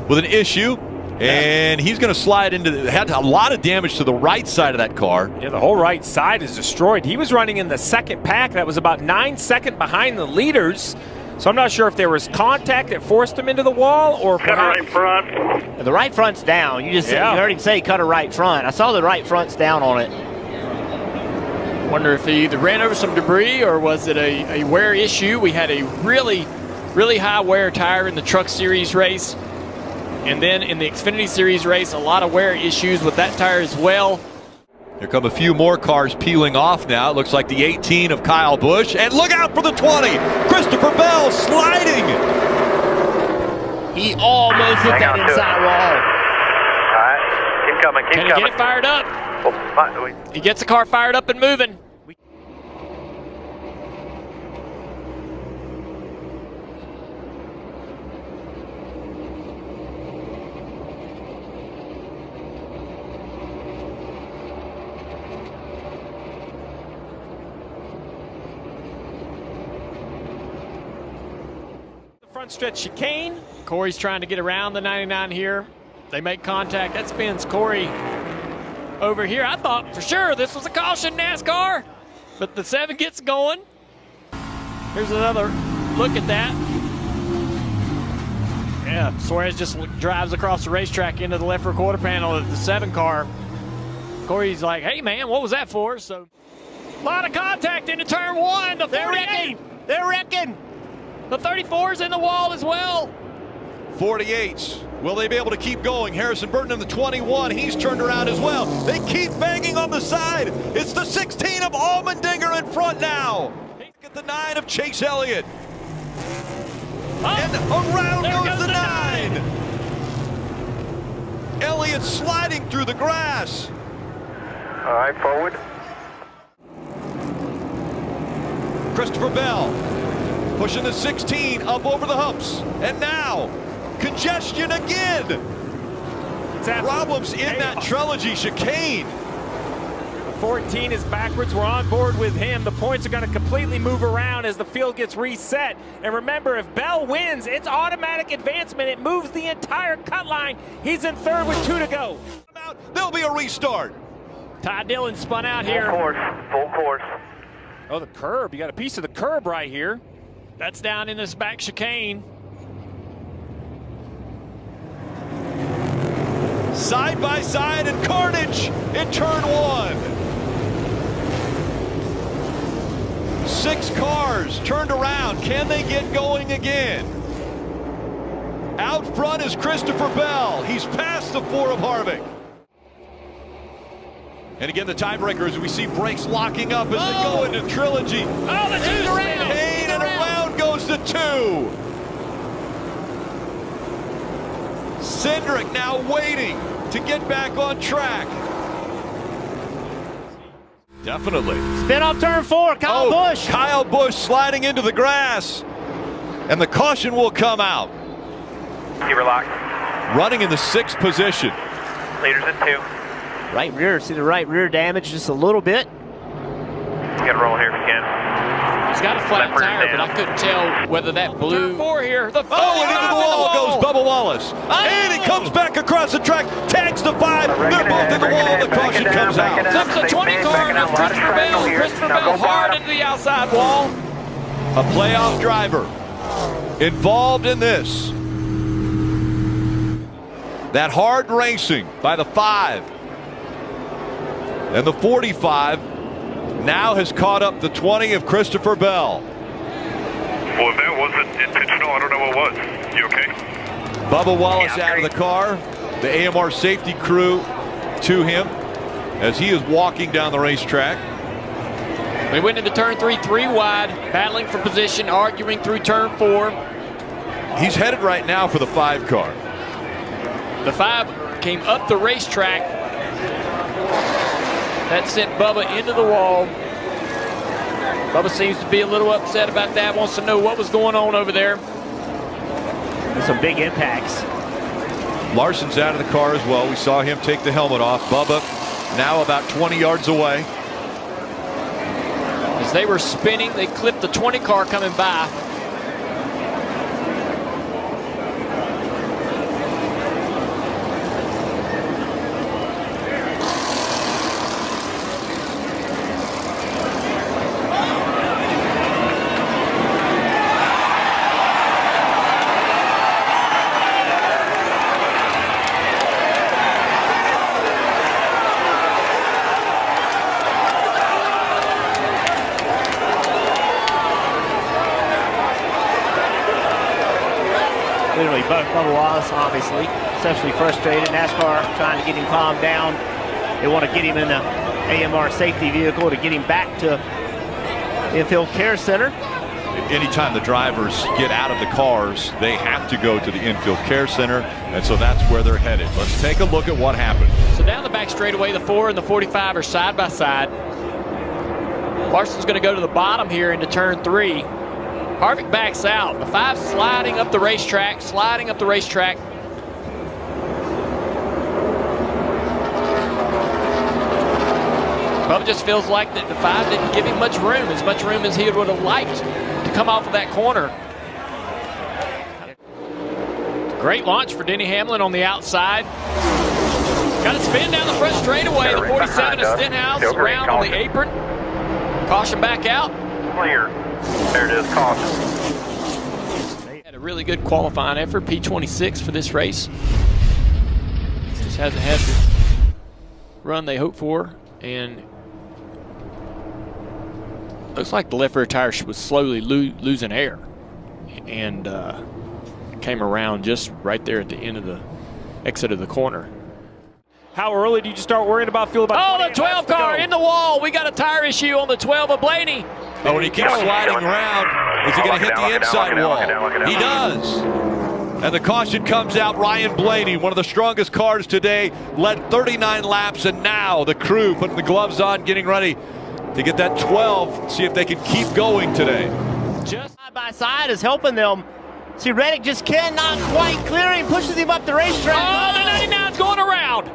with an issue, and he's going to slide into had a lot of damage to the right side of that car. Yeah, the whole right side is destroyed. He was running in the second pack. That was about 9 seconds behind the leaders. So I'm not sure if there was contact that forced him into the wall or perhaps... right front. The right front's down. You heard him say cut a right front. I saw the right front's down on it. Wonder if he either ran over some debris or was it a wear issue. We had a really, really high wear tire in the Truck Series race. And then in the Xfinity Series race, a lot of wear issues with that tire as well. Here come a few more cars peeling off now. It looks like the 18 of Kyle Busch. And look out for the 20. Christopher Bell sliding. He almost hit that inside wall. All right. Keep coming. Keep Can he coming. get it fired up? Oh, He gets the car fired up and moving. Front stretch chicane. Corey's trying to get around the 99 here. They make contact. That spins Corey over here. I thought for sure this was a caution, NASCAR, but the 7 gets going. Here's another look at that. Yeah, Suarez just drives across the racetrack into the left rear quarter panel of the 7 car. Corey's like, hey man, what was that for? So a lot of contact into turn 1. The 48. They're wrecking. The 34's in the wall as well. 48s. Will they be able to keep going? Harrison Burton in the 21. He's turned around as well. They keep banging on the side. It's the 16 of Allmendinger in front now. Look at the 9 of Chase Elliott. And around goes the 9. Elliott sliding through the grass. All right, forward. Christopher Bell pushing the 16 up over the humps. And now, congestion again. Problems in that trilogy chicane. The 14 is backwards. We're on board with him. The points are going to completely move around as the field gets reset. And remember, if Bell wins, it's automatic advancement. It moves the entire cut line. He's in third with 2 to go. There'll be a restart. Ty Dillon spun out here. Full course. Oh, the curb. You got a piece of the curb right here. That's down in this back chicane. Side by side and carnage in turn 1. 6 cars turned around. Can they get going again? Out front is Christopher Bell. He's past the 4 of Harvick. And again, the tiebreaker as we see brakes locking up as they go into trilogy. Oh, the 2's around. Kane, and around goes the 2. Cindric now waiting to get back on track. Definitely. Spin off turn 4, Kyle Busch. Kyle Busch sliding into the grass. And the caution will come out. Keep her locked. Running in the 6th position. Leaders at 2. Right rear, see the right rear damage just a little bit. Get rolling here if you can. He's got a flat tire, but I couldn't tell whether that blew. Turn 4 here. And into the wall goes Bubba Wallace. And he comes back across the track, tags the 5. They're both in the wall. The caution comes out. Flips the 20 car of Christopher Bell. Christopher Bell hard into the outside wall. A playoff driver involved in this. That hard racing by the 5. And the 45 now has caught up the 20 of Christopher Bell. Well, if that wasn't intentional, I don't know what was. You okay? Bubba Wallace out of the car. The AMR safety crew to him as he is walking down the racetrack. We went into turn 3 wide, battling for position, arguing through turn 4. He's headed right now for the 5 car. The 5 came up the racetrack. That sent Bubba into the wall. Bubba seems to be a little upset about that, wants to know what was going on over there. There's some big impacts. Larson's out of the car as well. We saw him take the helmet off. Bubba now about 20 yards away. As they were spinning, they clipped the 20 car coming by. Literally, Bubba Wallace, obviously, essentially frustrated. NASCAR trying to get him calmed down. They want to get him in the AMR safety vehicle to get him back to Infield Care Center. Anytime the drivers get out of the cars, they have to go to the Infield Care Center, and so that's where they're headed. Let's take a look at what happened. So down the back straightaway, the 4 and the 45 are side by side. Larson's going to go to the bottom here into turn 3. Harvick backs out. The 5 sliding up the racetrack, Bubba just feels like that the 5 didn't give him much room as he would have liked to come off of that corner. Great launch for Denny Hamlin on the outside. Got to spin down the front straightaway. The 47 of Stenhouse around on the apron. Caution back out. Clear. There it is, caution. Had a really good qualifying effort, P26 for this race. Just hasn't had the run they hoped for, and looks like the left rear tire was slowly losing air, and came around just right there at the end of the exit of the corner. How early do you start worrying about fuel? Oh, the 12 car in the wall. We got a tire issue on the 12 of Blaney. Oh, and he keeps sliding around. Is he going to hit the inside wall? He does. And the caution comes out. Ryan Blaney, one of the strongest cars today, led 39 laps, and now the crew putting the gloves on, getting ready to get that 12, see if they can keep going today. Just side by side is helping them. See, Reddick just cannot quite clear him, pushes him up the racetrack. Oh, the 99's going around.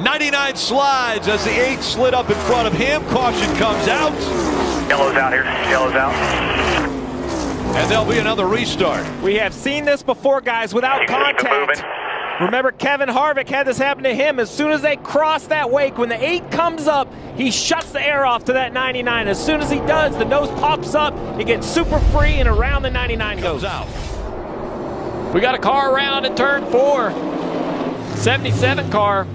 99 slides as the 8 slid up in front of him. Caution comes out. Yellow's out here. Yellow's out. And there'll be another restart. We have seen this before, guys, without contact. Remember, Kevin Harvick had this happen to him. As soon as they cross that wake, when the 8 comes up, he shuts the air off to that 99. As soon as he does, the nose pops up, it gets super free, and around the 99 goes out. We got a car around in turn 4. 77 car.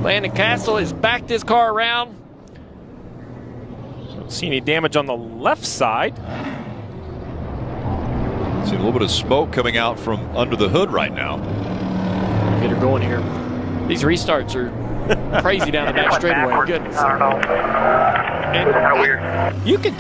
Landon Castle has backed his car around. Don't see any damage on the left side. See a little bit of smoke coming out from under the hood right now. Get her going here. These restarts are crazy down the back straightaway. Goodness. I don't know. And Kind of weird. You can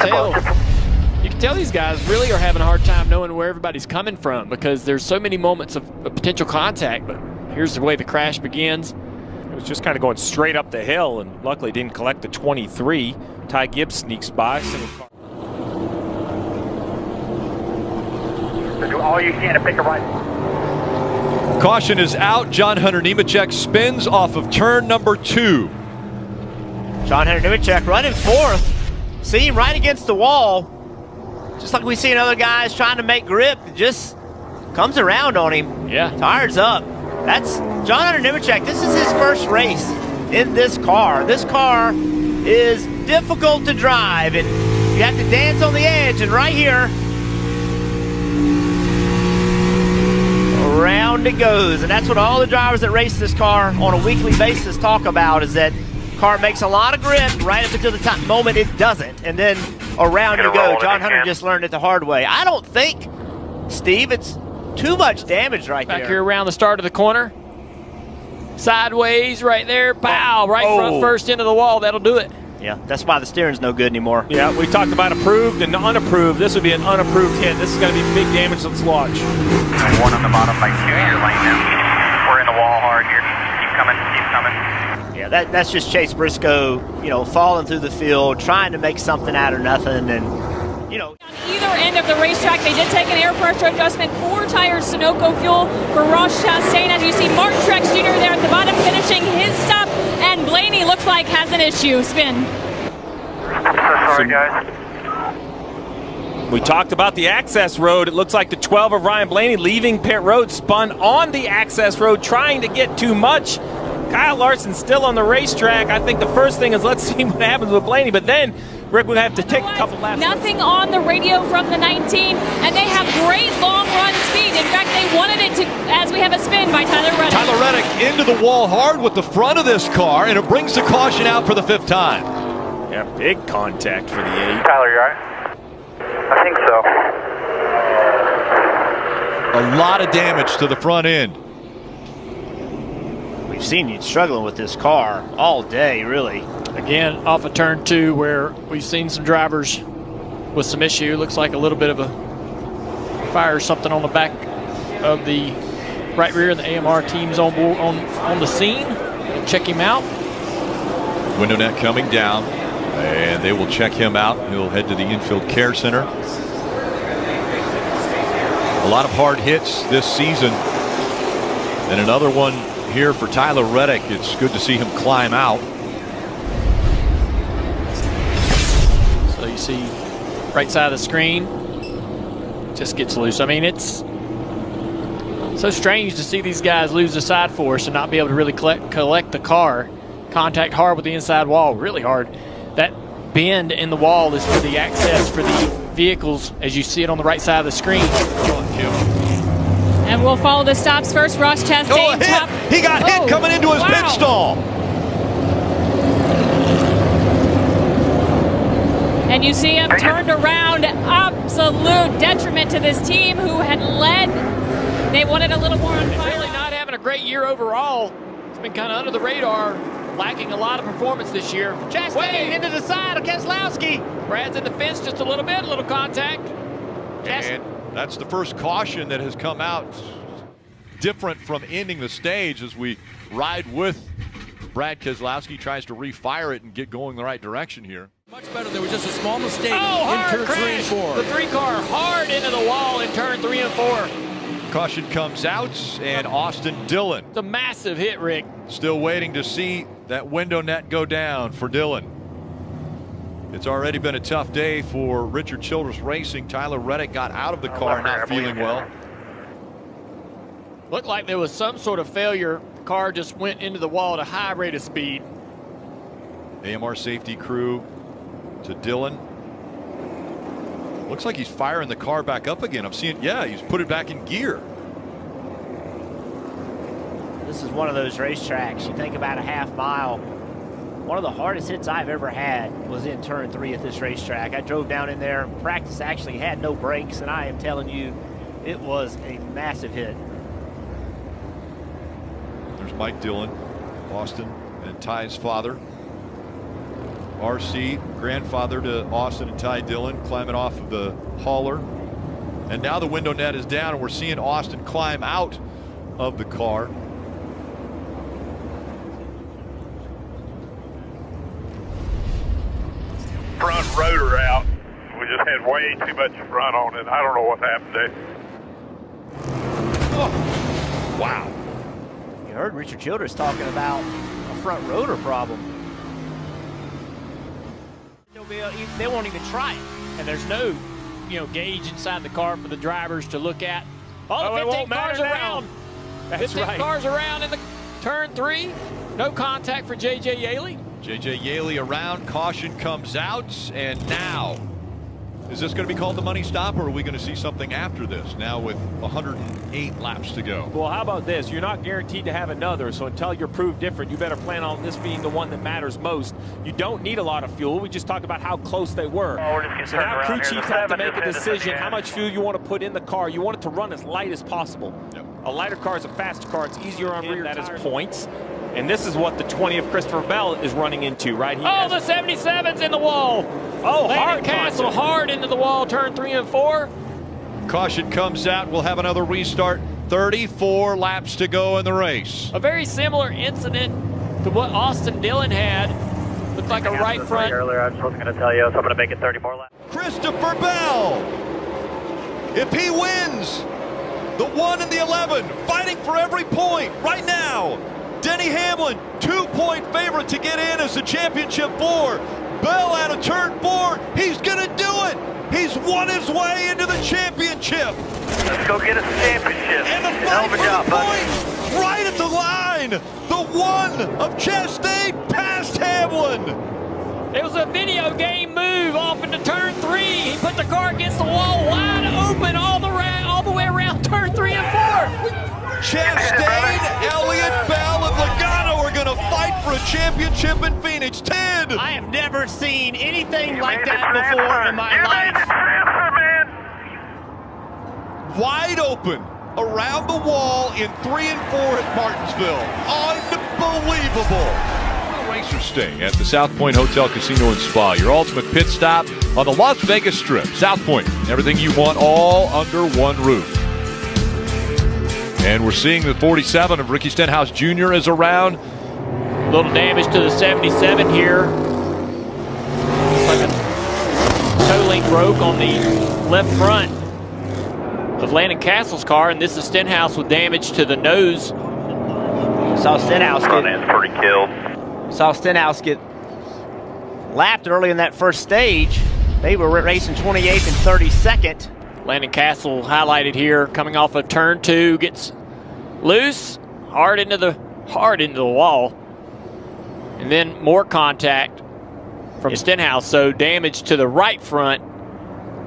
tell these guys really are having a hard time knowing where everybody's coming from because there's so many moments of potential contact. But here's the way the crash begins. It was just kind of going straight up the hill, and luckily didn't collect the 23. Ty Gibbs sneaks by. Do all you can to pick a right. Caution is out. John Hunter Nemechek spins off of turn number 2. John Hunter Nemechek running 4th. See him right against the wall. Just like we see other guys trying to make grip, just comes around on him. Yeah. Tires up. That's John Hunter Nemechek. This is his first race in this car. This car is difficult to drive, and you have to dance on the edge. And right here, around it goes. And that's what all the drivers that race this car on a weekly basis talk about, is that car makes a lot of grip right up until the top moment it doesn't. And then around you go. John Hunter just learned it the hard way. I don't think, Steve, it's too much damage right there. Back here around the start of the corner. Sideways right there. Pow! Right front first into the wall. That'll do it. Yeah, that's why the steering's no good anymore. Yeah, we talked about approved and unapproved. This would be an unapproved hit. This is going to be big damage. Let's watch. 1 on the bottom by 2 your lane now. We're in the wall hard here. Keep coming. Keep coming. Yeah, that's just Chase Briscoe, falling through the field, trying to make something out of nothing, and On either end of the racetrack, they did take an air pressure adjustment. 4 tires Sunoco fuel for Ross Chastain. As you see, Martin Truex Jr. there at the bottom finishing his stop, and Blaney looks like has an issue. Spin. Sorry, guys. We talked about the access road. It looks like the 12 of Ryan Blaney leaving pit road, spun on the access road, trying to get too much. Kyle Larson still on the racetrack. I think the first thing is let's see what happens with Blaney, but then Rick would have to take a couple laps. Nothing on the radio from the 19, and they have great long run speed. In fact, they wanted it to, as we have a spin by Tyler Reddick. Tyler Reddick into the wall hard with the front of this car, and it brings the caution out for the 5th time. Yeah, big contact for the 8. Tyler, you all right? I think so. A lot of damage to the front end. we've seen you struggling with this car all day, really. Again, off of turn 2 where we've seen some drivers with some issue. Looks like a little bit of a fire or something on the back of the right rear. The AMR team's on the scene. We'll check him out. Window net coming down, and they will check him out. He'll head to the infield care center. A lot of hard hits this season, and another one here for Tyler Reddick. It's good to see him climb out. So you see right side of the screen just gets loose. I mean, it's so strange to see these guys lose the side force and not be able to really collect the car. Contact hard with the inside wall, really hard. That bend in the wall is for the access for the vehicles, as you see it on the right side of the screen. And we'll follow the stops first. Ross Chastain. Top. He got hit coming into his pit stall. And you see him turned around. Absolute detriment to this team who had led. They wanted a little more on fire. Really not having a great year overall. It's been kind of under the radar. Lacking a lot of performance this year. Chastain into the side of Keselowski. Brad's in the fence just a little bit, a little contact. And that's the first caution that has come out different from ending the stage as we ride with Brad Keselowski. Tries to refire it and get going the right direction here. Much better. There was just a small mistake in turn 3 and 4. The 3 car hard into the wall in turn 3 and 4. Caution comes out, and Austin Dillon. It's a massive hit, Rick. Still waiting to see that window net go down for Dillon. It's already been a tough day for Richard Childress Racing. Tyler Reddick got out of the car not feeling well. Looked like there was some sort of failure. The car just went into the wall at a high rate of speed. AMR safety crew to Dillon. Looks like he's firing the car back up again. I'm seeing, yeah, he's put it back in gear. This is one of those racetracks. You think about a half mile. One of the hardest hits I've ever had was in turn 3 at this racetrack. I drove down in there. Practice actually had no brakes, and I am telling you, it was a massive hit. There's Mike Dillon, Austin and Ty's father. RC, grandfather to Austin and Ty Dillon, climbing off of the hauler. And now the window net is down, and we're seeing Austin climb out of the car. Front rotor out. We just had way too much front on it. I don't know what happened there. Oh, wow. You heard Richard Childress talking about a front rotor problem. They won't even try it. And there's no, gauge inside the car for the drivers to look at. All the 15 cars around. 15 cars around in the turn 3. No contact for J.J. Yaley. J.J. Yaley around, caution comes out, and now, is this going to be called the money stop, or are we going to see something after this, now with 108 laps to go? Well, how about this? You're not guaranteed to have another, so until you're proved different, you better plan on this being the one that matters most. You don't need a lot of fuel. We just talked about how close they were. So now crew chiefs have to make a decision how much fuel you want to put in the car. You want it to run as light as possible. Yep. A lighter car is a faster car. It's easier on rear tires. That is points. And this is what the 20 of Christopher Bell is running into, right? The 77's in the wall. Oh, Landon Castle hard into the wall, turn 3 and 4. Caution comes out. We'll have another restart. 34 laps to go in the race. A very similar incident to what Austin Dillon had. Looked like a right front. Earlier, I was going to tell you, so I'm going to make it 30 more laps. Christopher Bell, if he wins the 1 and the 11, fighting for every point right now. Denny Hamlin, 2-point favorite to get in as the championship 4. Bell out of turn 4. He's going to do it. He's won his way into the championship. Let's go get us a championship. And the fight for the point right at the line. The 1 of Chastain past Hamlin. It was a video game move off into turn 3. He put the car against the wall wide open all the way around turn 3 and 4. Chastain, Elliott, Bell, and Logano are going to fight for a championship in Phoenix. 10. I have never seen anything like that before in my life. Wide open around the wall in 3 and 4 at Martinsville. Unbelievable. Racer stay at the South Point Hotel, Casino, and Spa. Your ultimate pit stop on the Las Vegas Strip. South Point, everything you want all under one roof. And we're seeing the 47 of Ricky Stenhouse Jr. is around. A little damage to the 77 here. Looks like a toe link broke on the left front of Landon Castle's car, and this is Stenhouse with damage to the nose. Saw Stenhouse get pretty killed. Saw Stenhouse get lapped early in that first stage. They were racing 28th and 32nd. Landon Castle highlighted here, coming off of turn 2, gets loose, hard into the wall, and then more contact from Stenhouse. So damage to the right front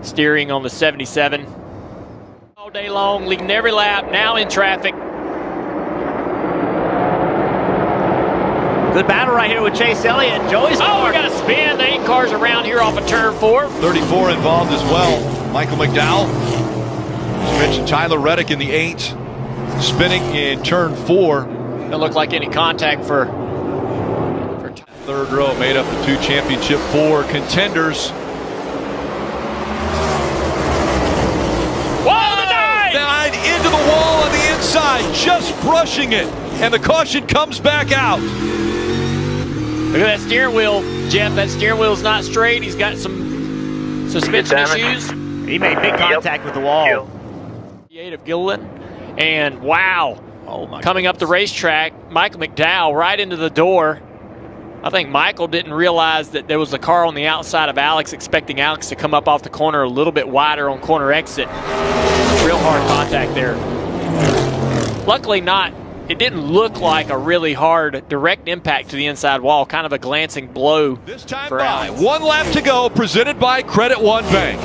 steering on the 77 all day long, leading every lap. Now in traffic. Good battle right here with Chase Elliott. Joey's we got a spin. The 8 cars around here off of turn 4. 34 involved as well. Michael McDowell. As mentioned, Tyler Reddick in the 8, spinning in turn 4. Don't look like any contact for third row made up the 2 championship 4 contenders. Died into the wall on the inside, just brushing it, and the caution comes back out. Look at that steering wheel, Jeff. That steering wheel's not straight. He's got some suspension issues. He made big contact with the wall. 8 of Gilliland. And wow, coming up the racetrack, Michael McDowell right into the door. I think Michael didn't realize that there was a car on the outside of Alex, expecting Alex to come up off the corner a little bit wider on corner exit. Real hard contact there. Luckily not. It didn't look like a really hard direct impact to the inside wall, kind of a glancing blow for Alex. One lap to go, presented by Credit One Bank.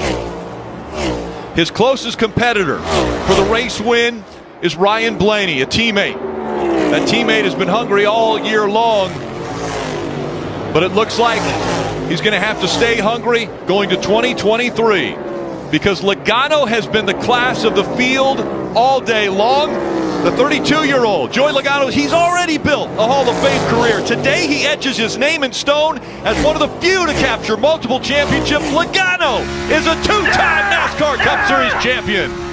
His closest competitor for the race win is Ryan Blaney, a teammate. That teammate has been hungry all year long, but it looks like he's going to have to stay hungry going to 2023 because Logano has been the class of the field all day long. The 32-year-old, Joey Logano, he's already built a Hall of Fame career. Today, he etches his name in stone as one of the few to capture multiple championships. Logano is a two-time NASCAR Cup Series champion.